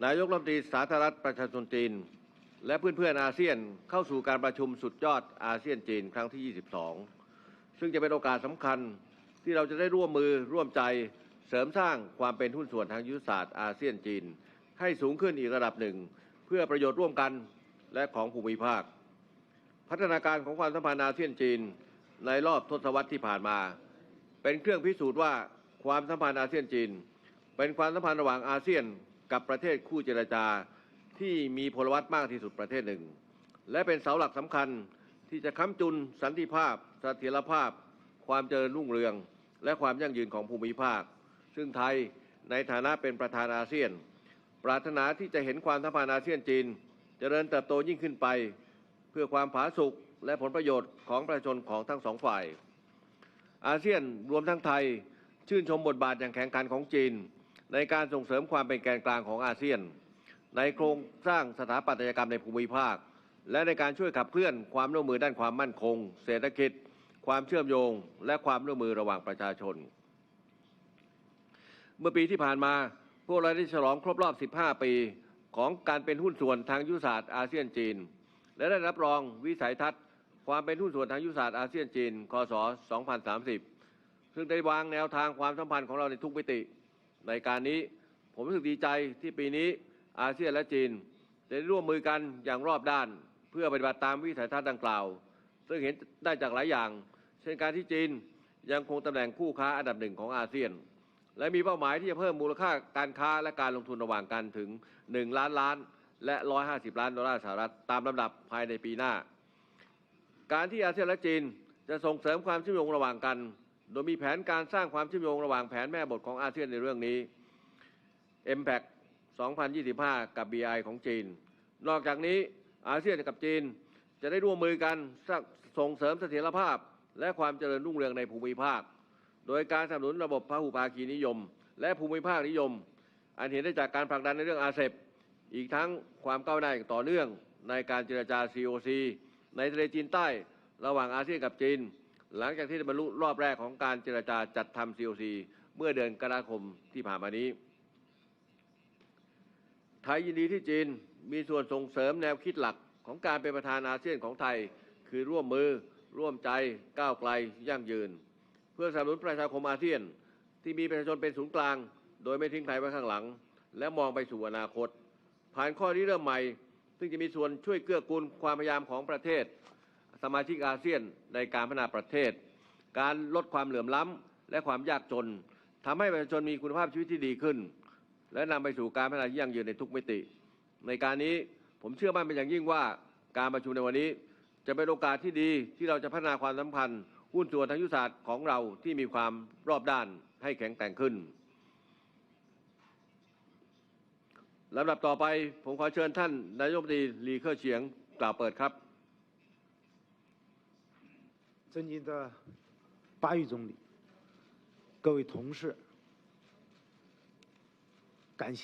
[SPEAKER 4] นายกรัฐมนตรีสาธารณรัฐประชาชนจีนและเพื่อนๆอาเซียนเข้าสู่การประชุมสุดยอดอาเซียนจีนครั้งที่ 22 ซึ่งจะเป็นโอกาสสำคัญที่เราจะได้ร่วมมือร่วมใจเสริมสร้างความเป็นหุ้นส่วนทางยุทธศาสตร์อาเซียนจีนให้สูงขึ้นอีกระดับหนึ่งเพื่อประโยชน์ร่วมกันและของภูมิภาคพัฒนาการของความสัมพันธ์อาเซียนจีนในรอบทศวรรษที่ผ่านมาเป็นเครื่องพิสูจน์ว่าความสัมพันธ์อาเซียนจีนเป็นความสัมพันธ์ระหว่างอาเซียนกับประเทศคู่เจรจาที่มีพลวัตมากที่สุดประเทศหนึ่งและเป็นเสาหลักสำคัญที่จะค้ำจุนสันติภาพเสถียรภาพความเจริญรุ่งเรืองและความยั่งยืนของภูมิภาคซึ่งไทยในฐานะเป็นประธานอาเซียนปรารถนาที่จะเห็นความสัมพันธ์อาเซียนจีนเจริญเติบโตยิ่งขึ้นไปเพื่อความผาสุกและผลประโยชน์ของประชาชนของทั้งสองฝ่ายอาเซียนรวมทั้งไทยชื่นชมบทบาทอย่างแข็งขันของจีนในการส่งเสริมความเป็นแกนกลางของอาเซียนในโครงสร้างสถาปัตยกรรมในภูมิภาคและในการช่วยขับเคลื่อนความร่วมมือด้านความมั่นคงเศรษฐกิจความเชื่อมโยงและความร่วมมือระหว่างประชาชนเมื่อปีที่ผ่านมาพวกเราได้ฉลองครบรอบ 15 ปีของการเป็นหุ้นส่วนทางยุทธศาสตร์อาเซียนจีนและได้รับรองวิสัยทัศน์ความเป็นหุ้นส่วนทางยุทธศาสตร์อาเซียนจีนคศ. 2030 ซึ่งได้วางแนวทางความสัมพันธ์ของเราในทุกมิติในการนี้ผมรู้สึกดีใจที่ปีนี้อาเซียนและจีนจะได้ร่วมมือกันอย่างรอบด้านเพื่อปฏิบัติตามวิสัยทัศน์ดังกล่าวซึ่งเห็นได้จากหลายอย่างเช่นการที่จีนยังคงตำแหน่งคู่ค้าอันดับหนึ่งของอาเซียนและมีเป้าหมายที่จะเพิ่มมูลค่าการค้าและการลงทุนระหว่างกันถึง1 ล้านล้านและ150 ล้านดอลลาร์สหรัฐตามลำดับภายในปีหน้าการที่อาเซียนและจีนจะส่งเสริมความเชื่อมโยงระหว่างกันโดยมีแผนการสร้างความเชื่อมโยงระหว่างแผนแม่บทของอาเซียนในเรื่องนี้ MPACT 2025 กับ BI ของจีนนอกจากนี้อาเซียนกับจีนจะได้ร่วมมือกันส่งเสริมเสถียรภาพและความเจริญรุ่งเรืองในภูมิภาคโดยการสนับสนุนระบบพหุภาคีนิยมและภูมิภาคนิยมอันเห็นได้จากการผลักดันในเรื่องอาเซปอีกทั้งความก้าวหน้าอย่างต่อเนื่องในการเจรจา COC ในทะเลจีนใต้ระหว่างอาเซียนกับจีนหลังจากที่ได้บรรลุรอบแรกของการเจรจาจัดทำ COC เมื่อเดือนกรกฎาคมที่ผ่านมานี้ไทยยินดีที่จีนมีส่วนส่งเสริมแนวคิดหลักของการเป็นประธานอาเซียนของไทยคือร่วมมือร่วมใจก้าวไกลยั่งยืนเพื่อสนับสนุนประชาคมอาเซียนที่มีประชาชนเป็นศูนย์กลางโดยไม่ทิ้งใครไว้ข้างหลังและมองไปสู่อนาคตผ่านข้อริเริ่มใหม่ซึ่งจะมีส่วนช่วยเกื้อกูลความพยายามของประเทศสมาชิกอาเซียนในการพัฒนาประเทศการลดความเหลื่อมล้ำและความยากจนทำให้ประชาชนมีคุณภาพชีวิตที่ดีขึ้นและนำไปสู่การพัฒนาที่ยั่งยืนในทุกมิติในการนี้ผมเชื่อมั่นเป็นอย่างยิ่งว่าการประชุมในวันนี้จะเป็นโอกาสที่ดีที่เราจะพัฒนาความสัมพันธ์หุ้นส่วนทางยุทธศาสตร์ของเราที่มีความรอบด้านให้แข็งแกร่งขึ้นลำดับต่อไปผมขอเชิญท่านนายกรัฐมนตรีหลีเค่อเฉียงกล่าวเปิดครับ
[SPEAKER 7] 尊敬的巴育总理，各位同事，感谢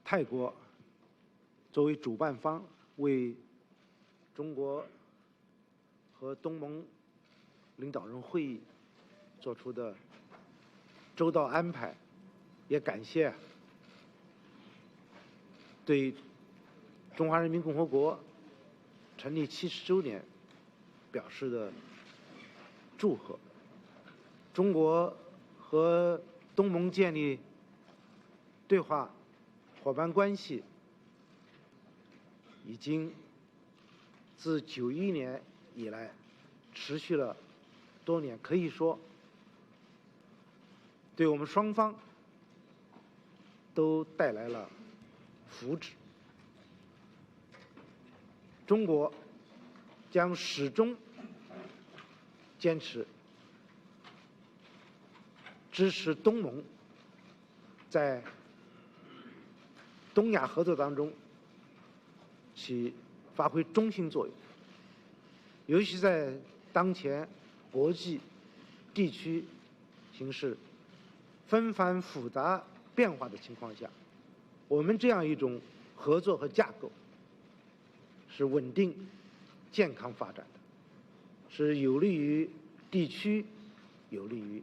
[SPEAKER 7] 泰国作为主办方为中国和东盟领导人会议做出的周到安排，也感谢对中华人民共和国成立70周年表示的祝贺。中国和东盟建立对话伙伴关系已经自91年以来持续了多年，可以说对我们双方都带来了福祉。中国将始终坚持支持东盟在东亚合作当中起发挥中心作用。尤其在当前国际、地区形势纷繁复杂变化的情况下，我们这样一种合作和架构是稳定、健康发展的，是有利于地区、有利于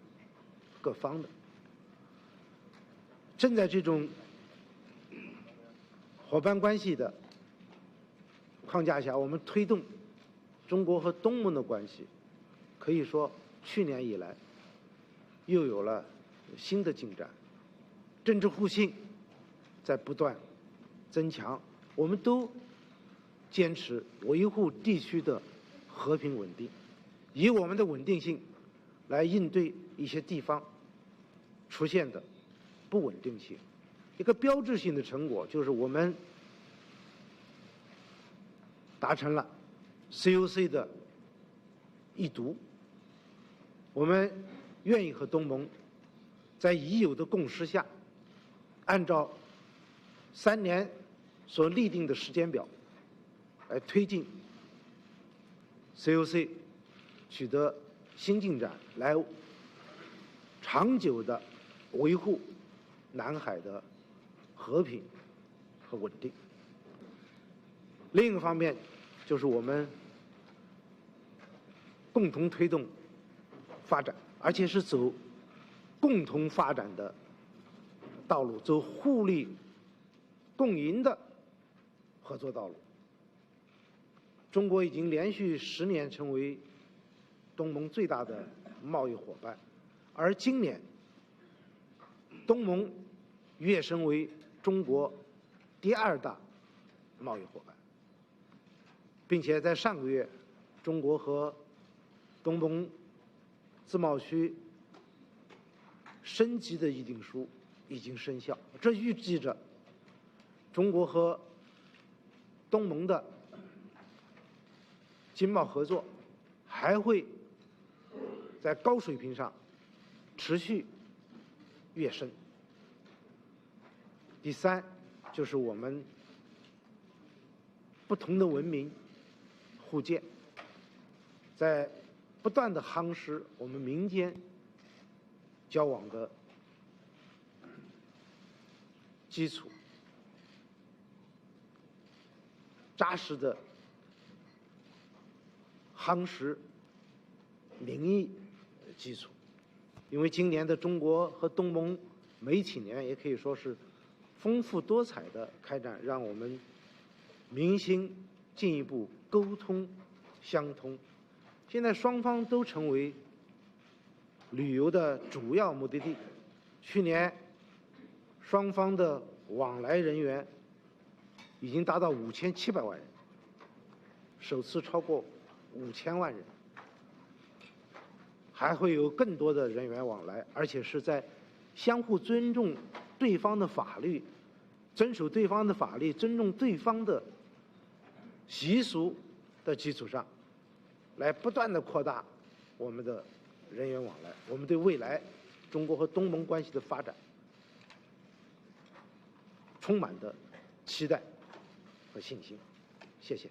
[SPEAKER 7] 各方的。正在这种伙伴关系的框架下，我们推动中国和东盟的关系，可以说去年以来又有了新的进展，政治互信在不断增强，我们都坚持维护地区的和平稳定，以我们的稳定性来应对一些地方出现的不稳定性。一个标志性的成果就是我们达成了 COC 的一读，我们愿意和东盟在已有的共识下，按照3年所立定的时间表来推进 COC， 取得新进展，来长久的维护南海的和平和稳定。另一个方面就是我们共同推动发展，而且是走共同发展的道路，走互利共赢的合作道路。中国已经连续10年成为东盟最大的贸易伙伴，而今年东盟跃升为中国第2大贸易伙伴，并且在上个月，中国和东盟自贸区升级的议定书已经生效，这预计着中国和东盟的经贸合作还会在高水平上持续跃升。第3，就是我们不同的文明互鉴，在不断的夯实我们民间交往的基础，扎实的夯实民意基础。因为今年的中国和东盟媒体年也可以说是丰富多彩的开展，让我们民心进一步沟通相通。现在双方都成为旅游的主要目的地。去年双方的往来人员已经达到5700万人，首次超过5000万人，还会有更多的人员往来，而且是在相互尊重对方的法律、遵守对方的法律、尊重对方的习俗的基础上，来不断的扩大我们的人员往来。我们对未来中国和东盟关系的发展充满的期待和信心。谢谢。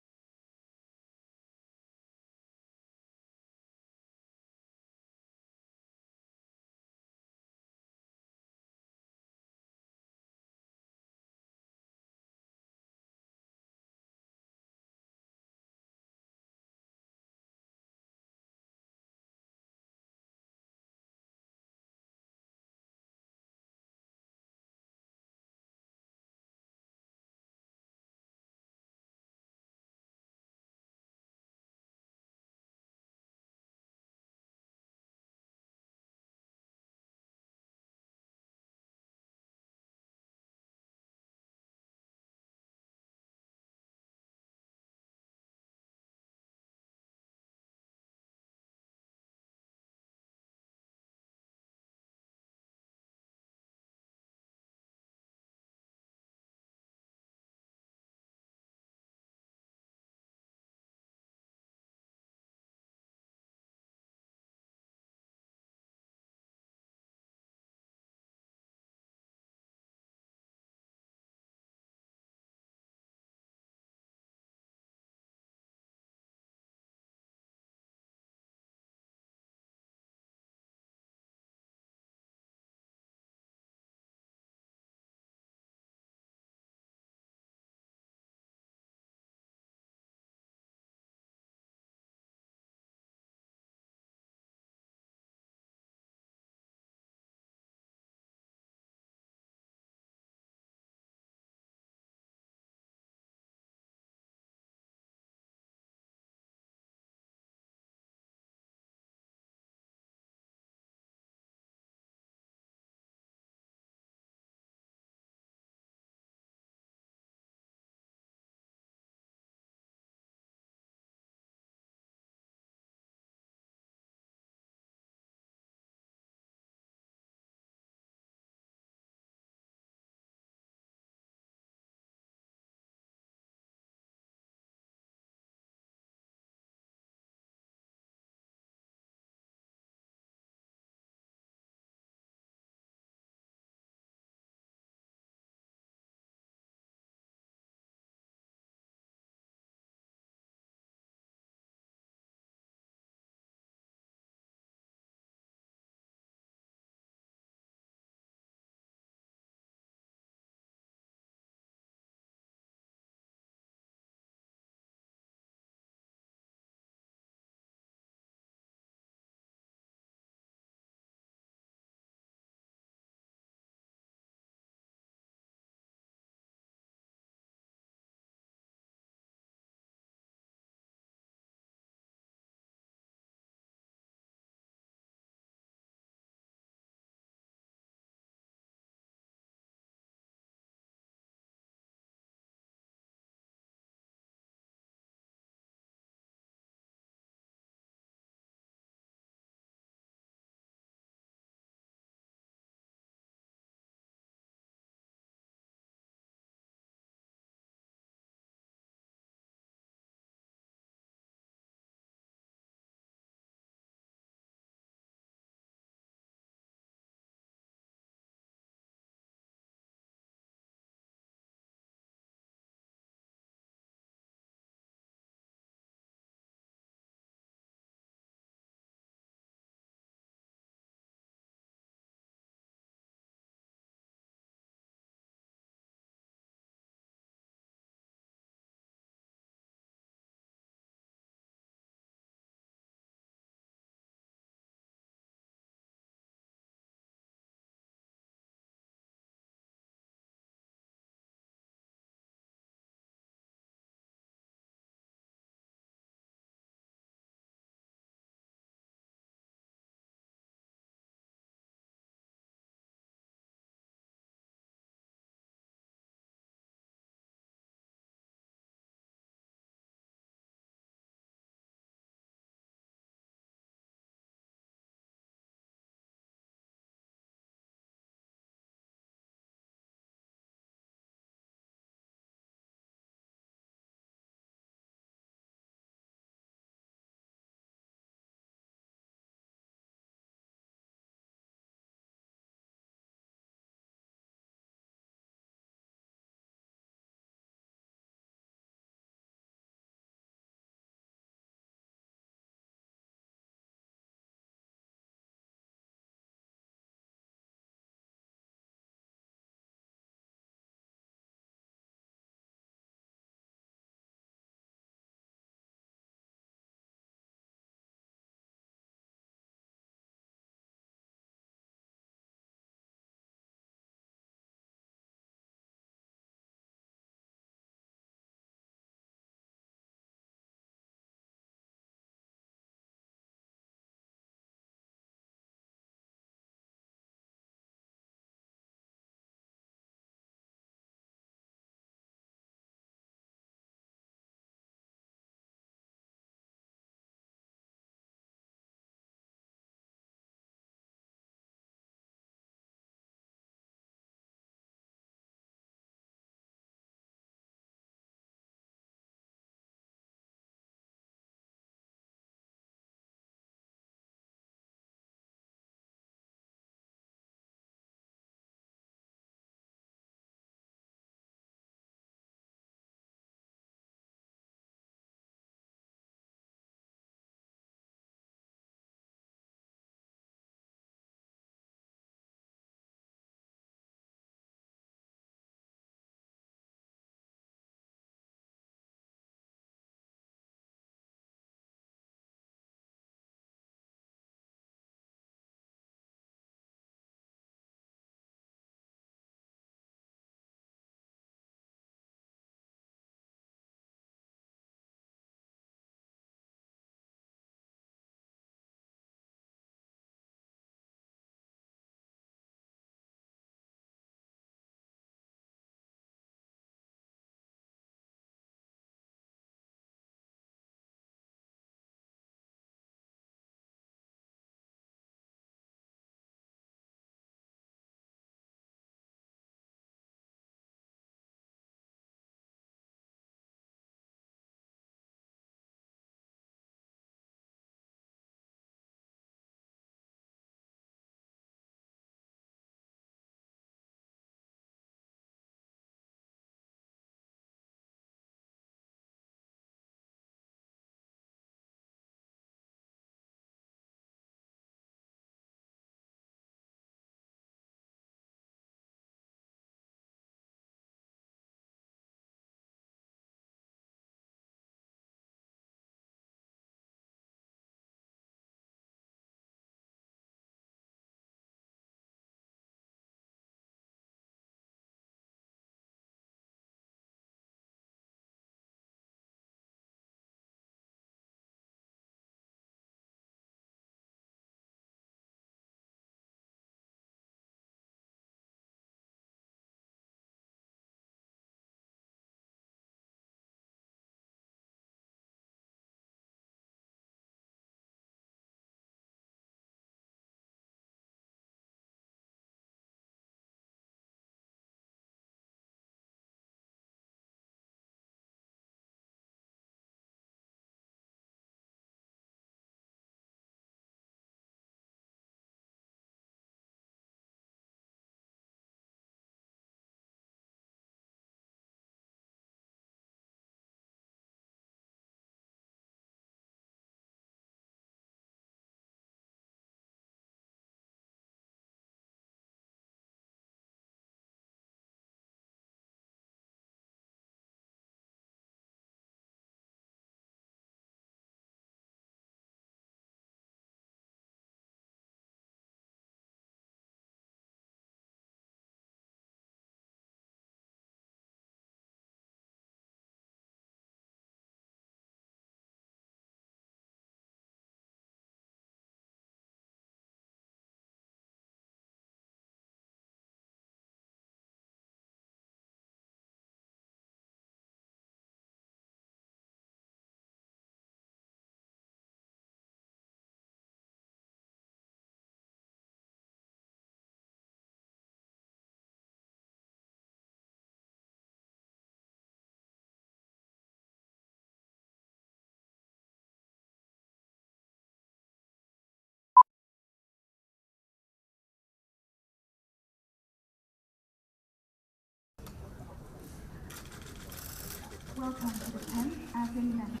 [SPEAKER 6] welcome to the 10th ASEAN United.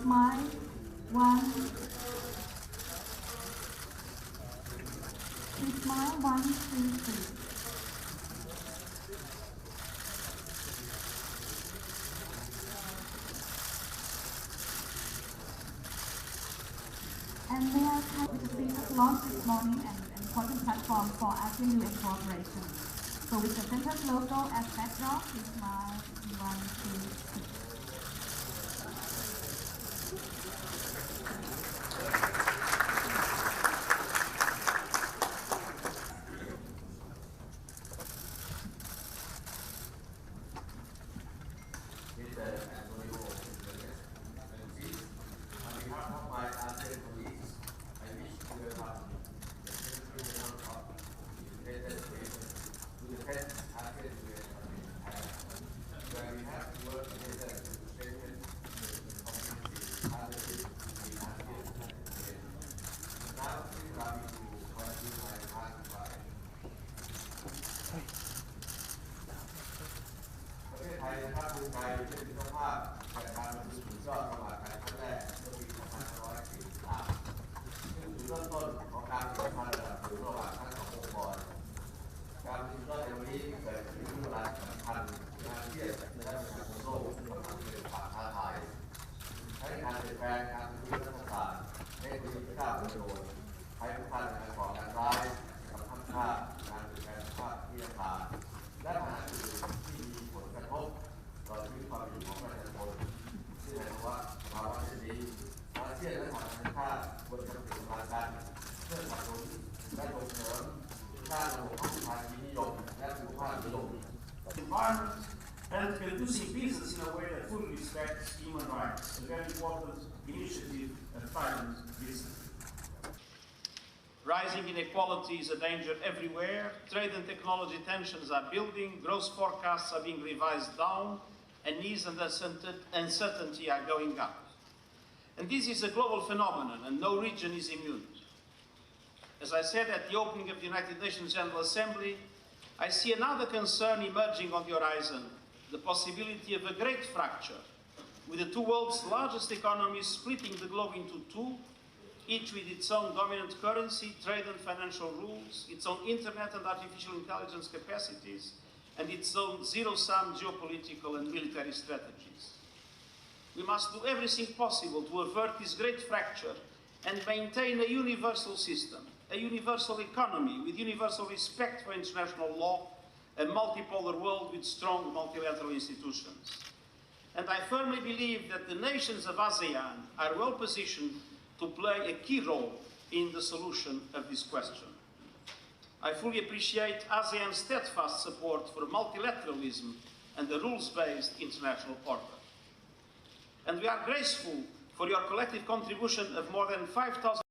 [SPEAKER 6] Smile, 1. Please smile, 1, 2, 3. And they are with the speakers launched this morning an important platform for ASEAN-UN cooperation. So with the center's logo as backdrop, please smile, 1, 2, 3.
[SPEAKER 16] Environment and reducing business in a way that fully respects human rights, a very important initiative at Thailand's business. Rising inequality is a danger everywhere. Trade and technology tensions are building, growth forecasts are being revised down, and ease and uncertainty are going up. And this is a global phenomenon, and no region is immune. As I said at the opening of the United Nations General Assembly, I see another concern emerging on the horizon, the possibility of a great fracture, with the two world's largest economies splitting the globe into two, each with its own dominant currency, trade and financial rules, its own internet and artificial intelligence capacities, and its own zero-sum geopolitical and military strategies. We must do everything possible to avert this great fracture and maintain a universal system, a universal economy with universal respect for international law, a multipolar world with strong multilateral institutions. And I firmly believe that the nations of ASEAN are well positioned to play a key role in the solution of this question. I fully appreciate ASEAN's steadfast support for multilateralism and the rules-based international order. And we are grateful for your collective contribution of more than 5,000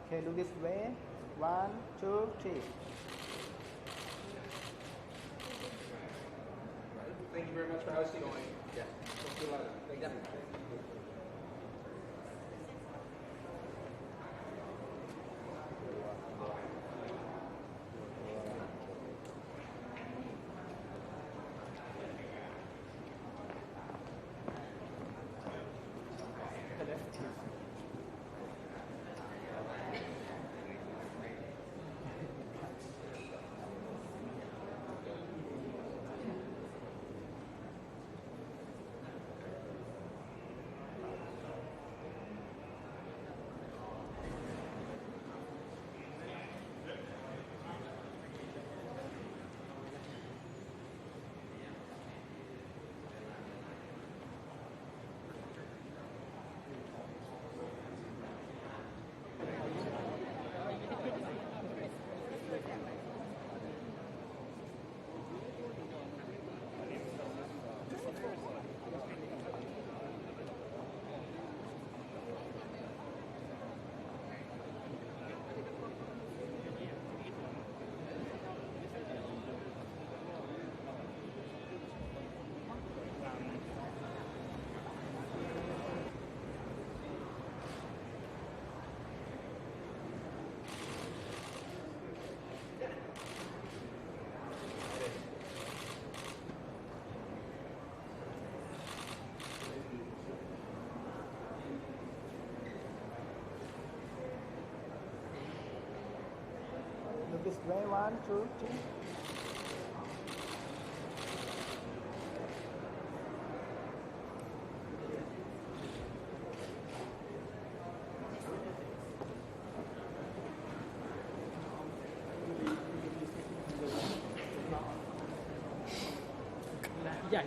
[SPEAKER 12] Okay, look this way. 1, 2, 3. Thank you very much for hosting me. Yeah. Talk to you later. Thank you. This way, 1, 2, 3. Yeah.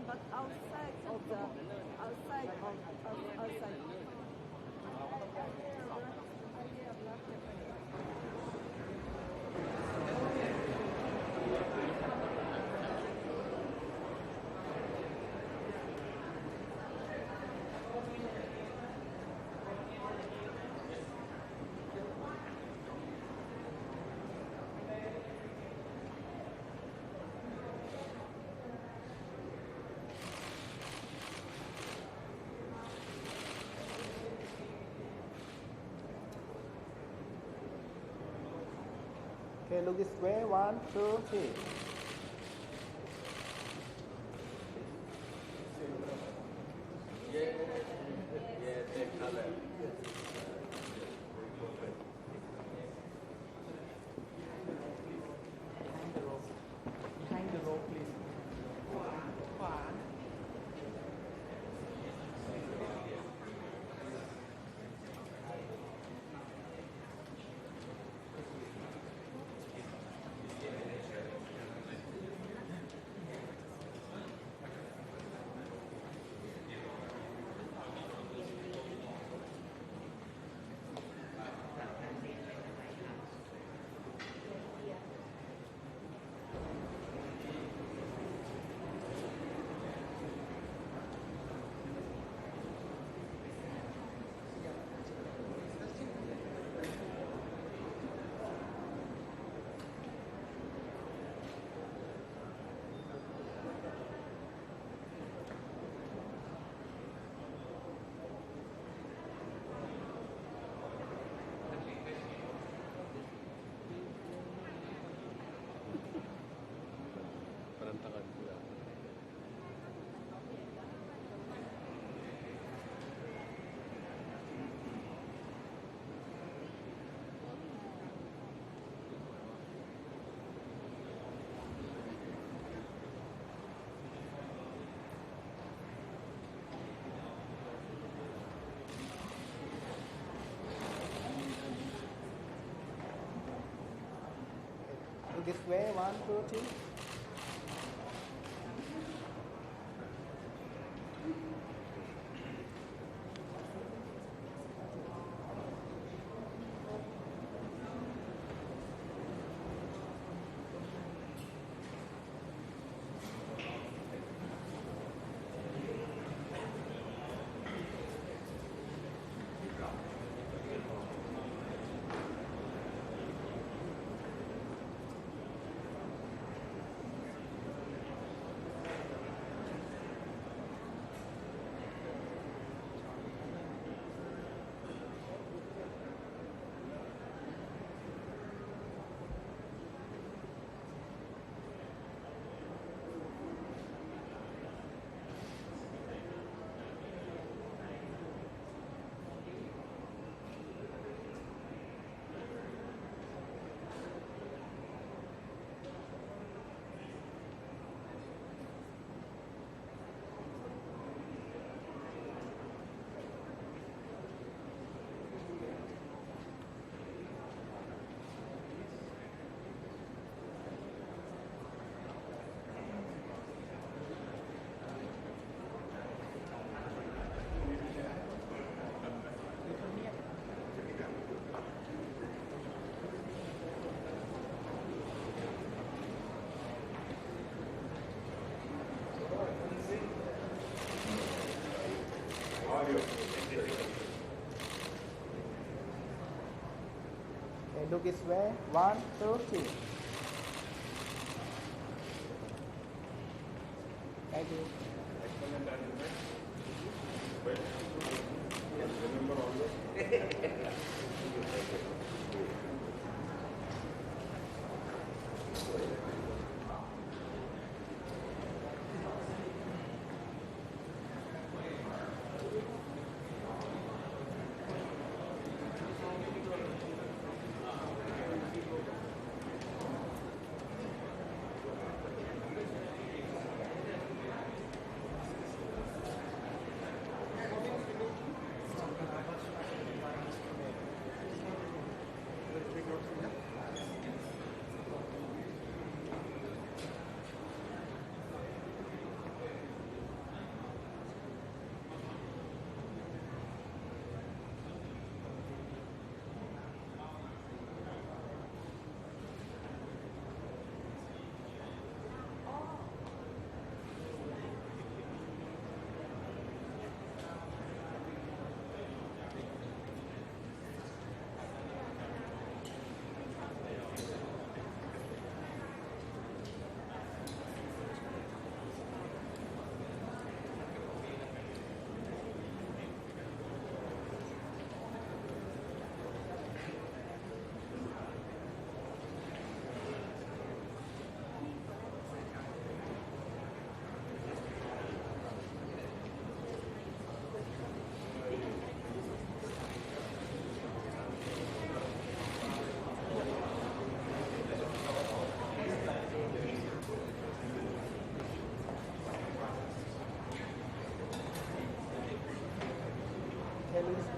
[SPEAKER 15] But outside of outside.
[SPEAKER 12] Okay, look this way. 1, 2, 3. Behind the rope, please. This way, 1, 2, 3. Okay, look this way. 1, 2, 3. Thank you.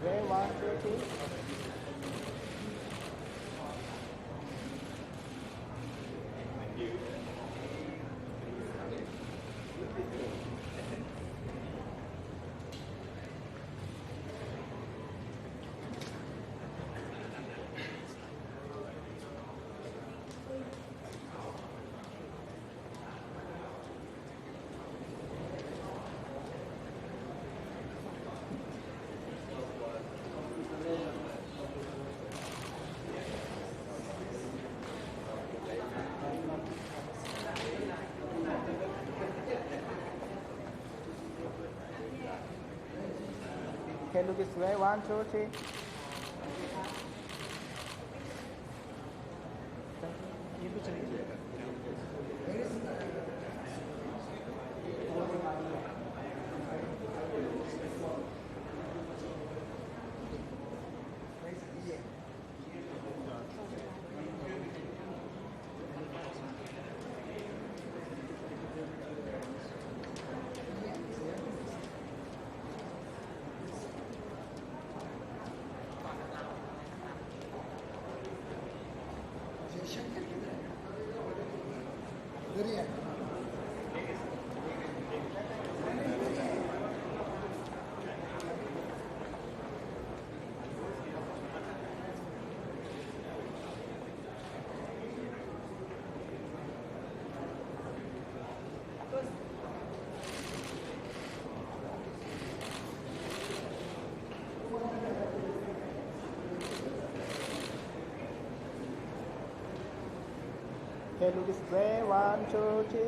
[SPEAKER 12] Way 1, 2, 3. Okay, look this way. 1, 2, 3. Okay, look this way. 1, 2, 3.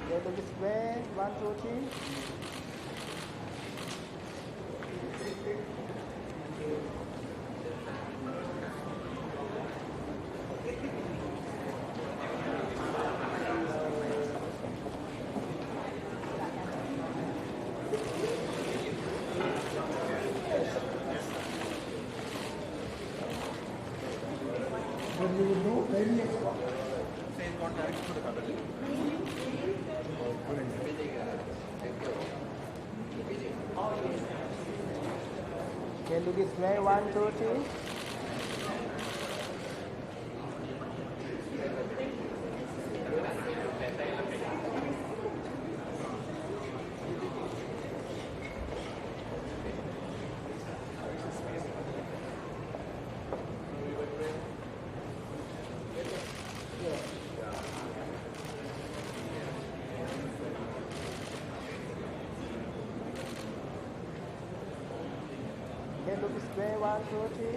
[SPEAKER 12] Okay, look this way. 1, 2, 3. Okay, look this way. 1, 2, 3. Okay, look this way. 1, 2, 3.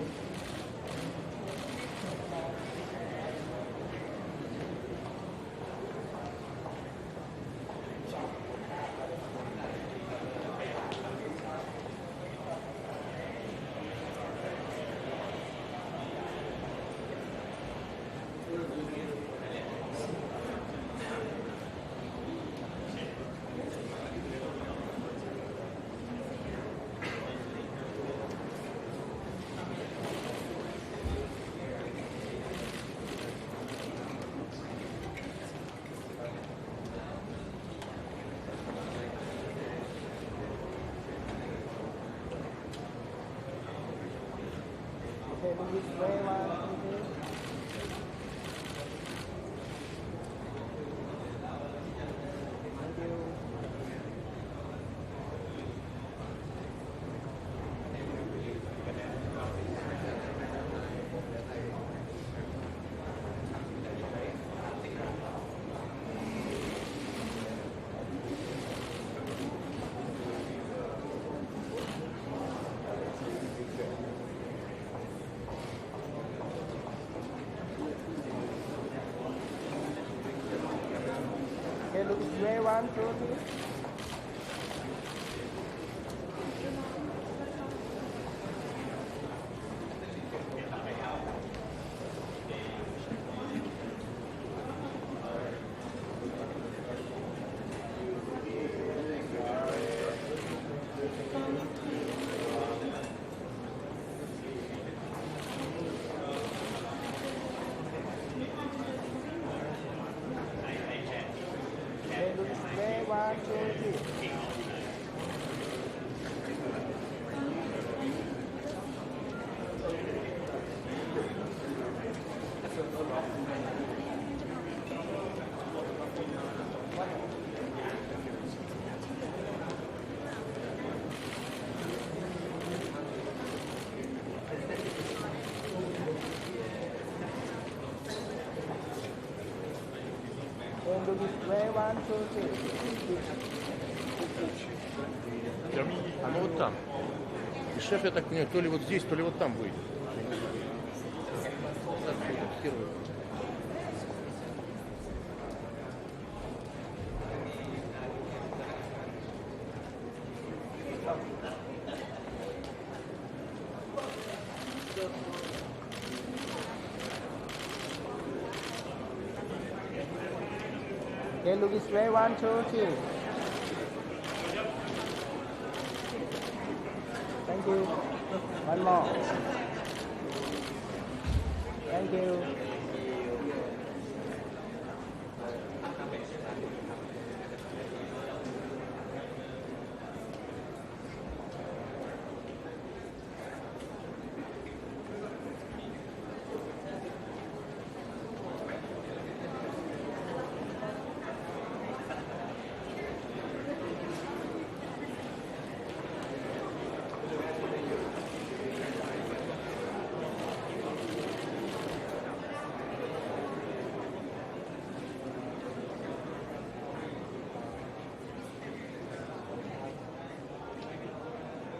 [SPEAKER 12] Okay, look this way. 1, 2, 3. Thank you. Okay, look this way. 1, 2, 3. Okay, look this way. 1, 2, 3. Okay, look this way. 1, 2, 3.
[SPEAKER 9] А ну вот там. И шеф, я так понимаю, то ли вот здесь, то ли вот там будет. Первый.
[SPEAKER 12] Okay, look this way. 1, 2, 3. Thank you. One more. Thank you.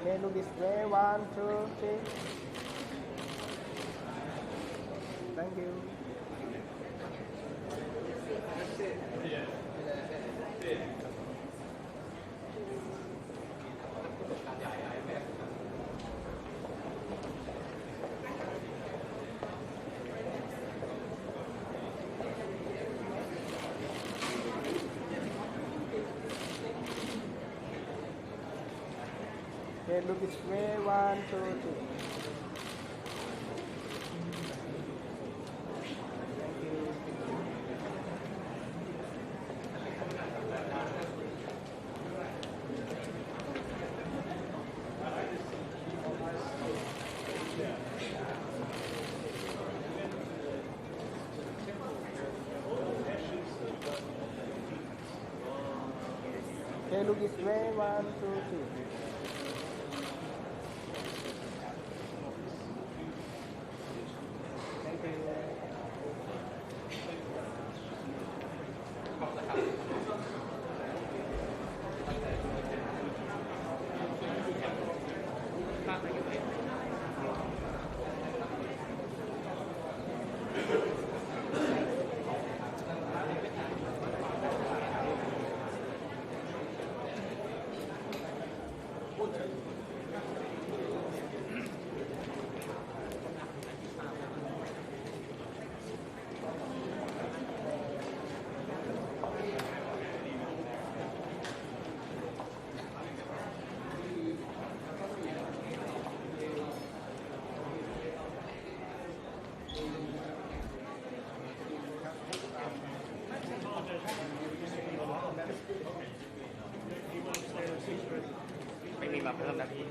[SPEAKER 12] Okay, look this way. 1, 2, 3. Thank you. Okay, look this way. 1, 2, 3. Thank you. Okay, look this way. 1, 2, 3. Thank you.
[SPEAKER 3] ไม่มีมาเพิ่มนะพี่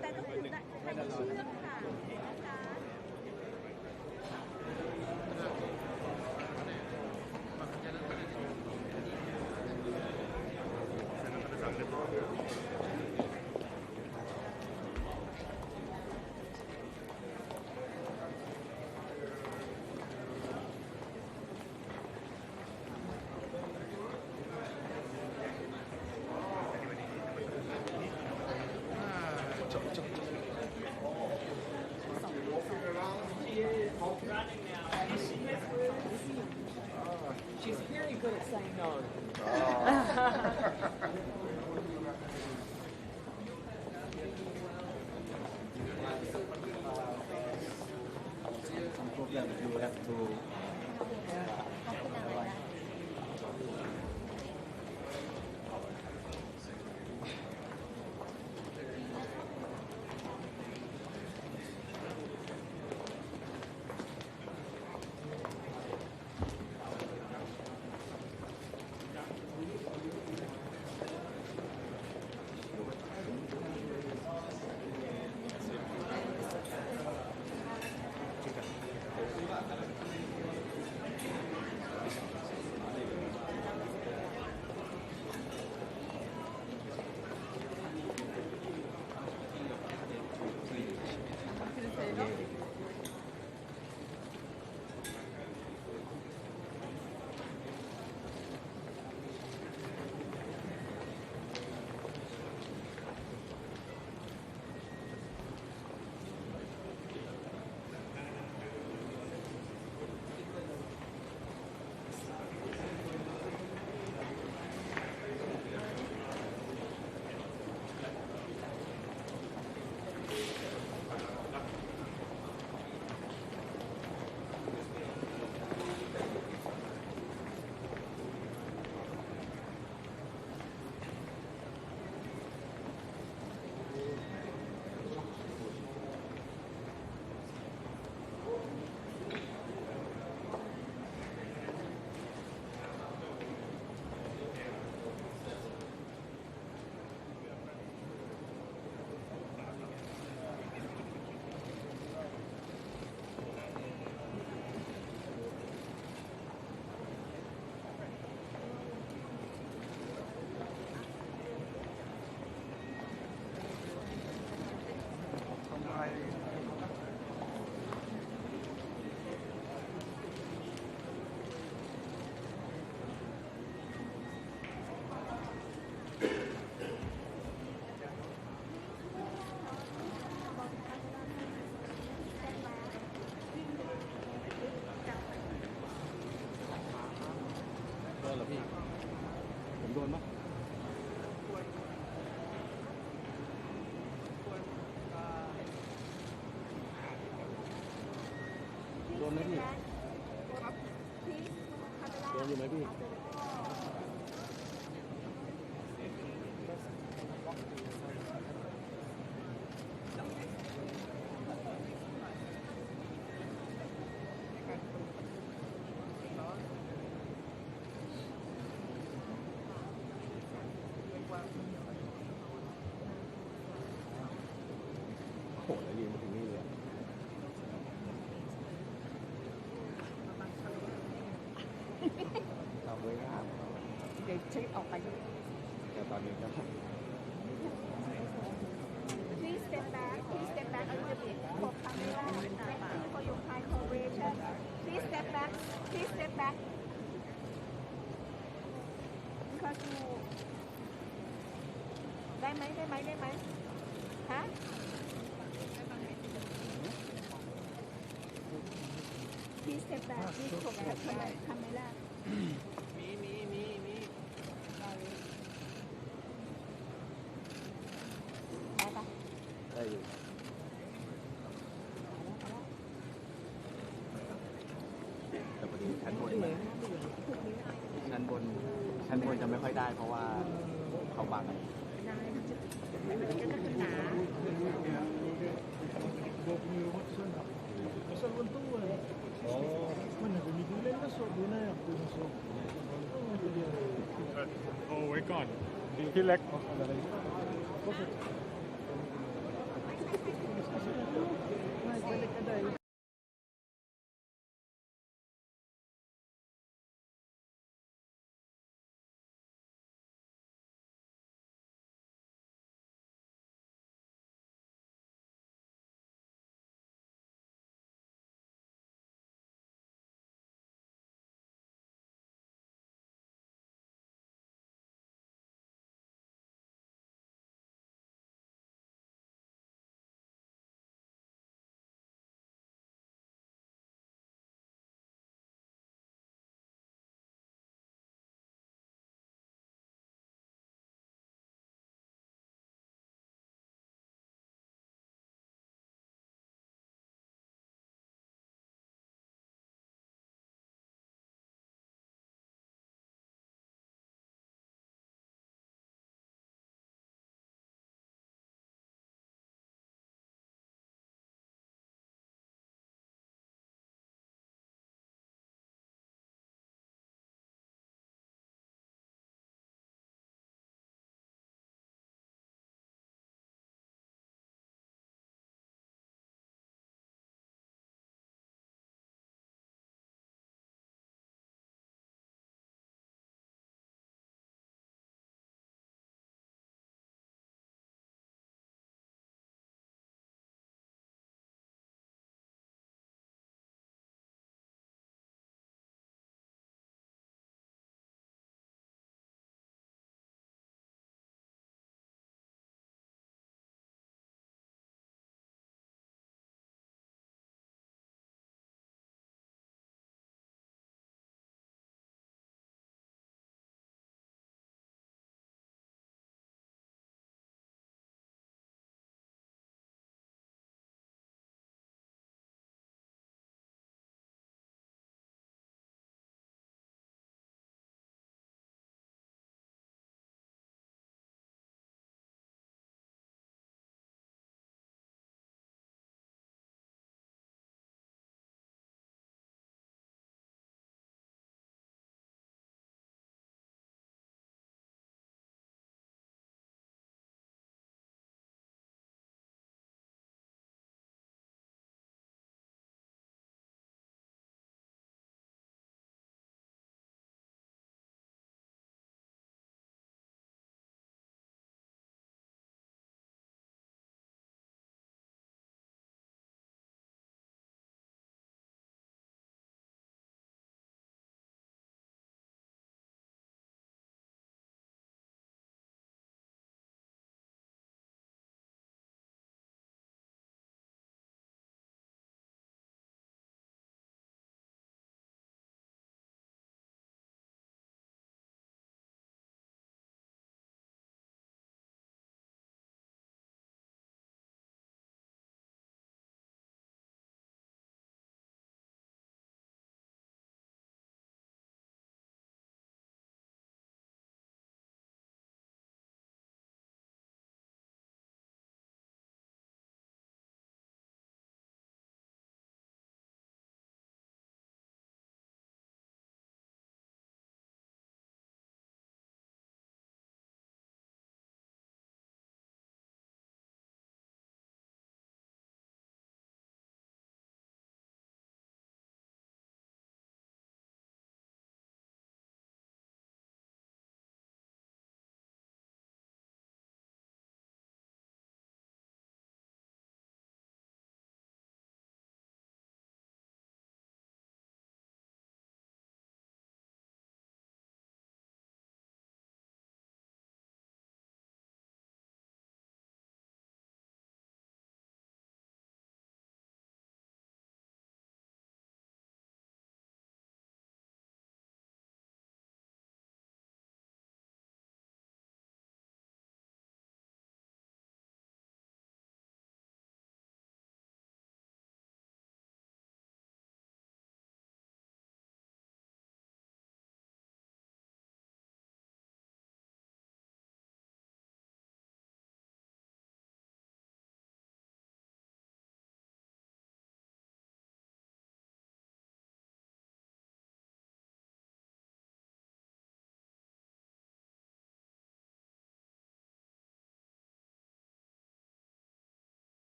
[SPEAKER 15] แต่ต้องถือได้ใส่เชือกค่ะนะคะ
[SPEAKER 18] She's very good at saying no.
[SPEAKER 12] Some problem you have to
[SPEAKER 9] นไหมพี่โดนอยู่ไหมพี่โหแล้วยืนมาถึงนี่เลยทำไว้ครับ
[SPEAKER 11] เดี๋ยวเช็คออกไป
[SPEAKER 9] แต่ตอนนี้ก็
[SPEAKER 15] Please step back. Please step back a little bit for camera. Thank you for your kind cooperation. Please step back. Please step back. Because you ได้ไหมฮะ Please step back. Please focus on the camera.
[SPEAKER 9] ได้อยู่แต่พอดีชั้นบนจะไม่ค่อยได้เพราะว่าเขาบัง
[SPEAKER 19] โอ้ไว้ก่อนดีที่เล็ก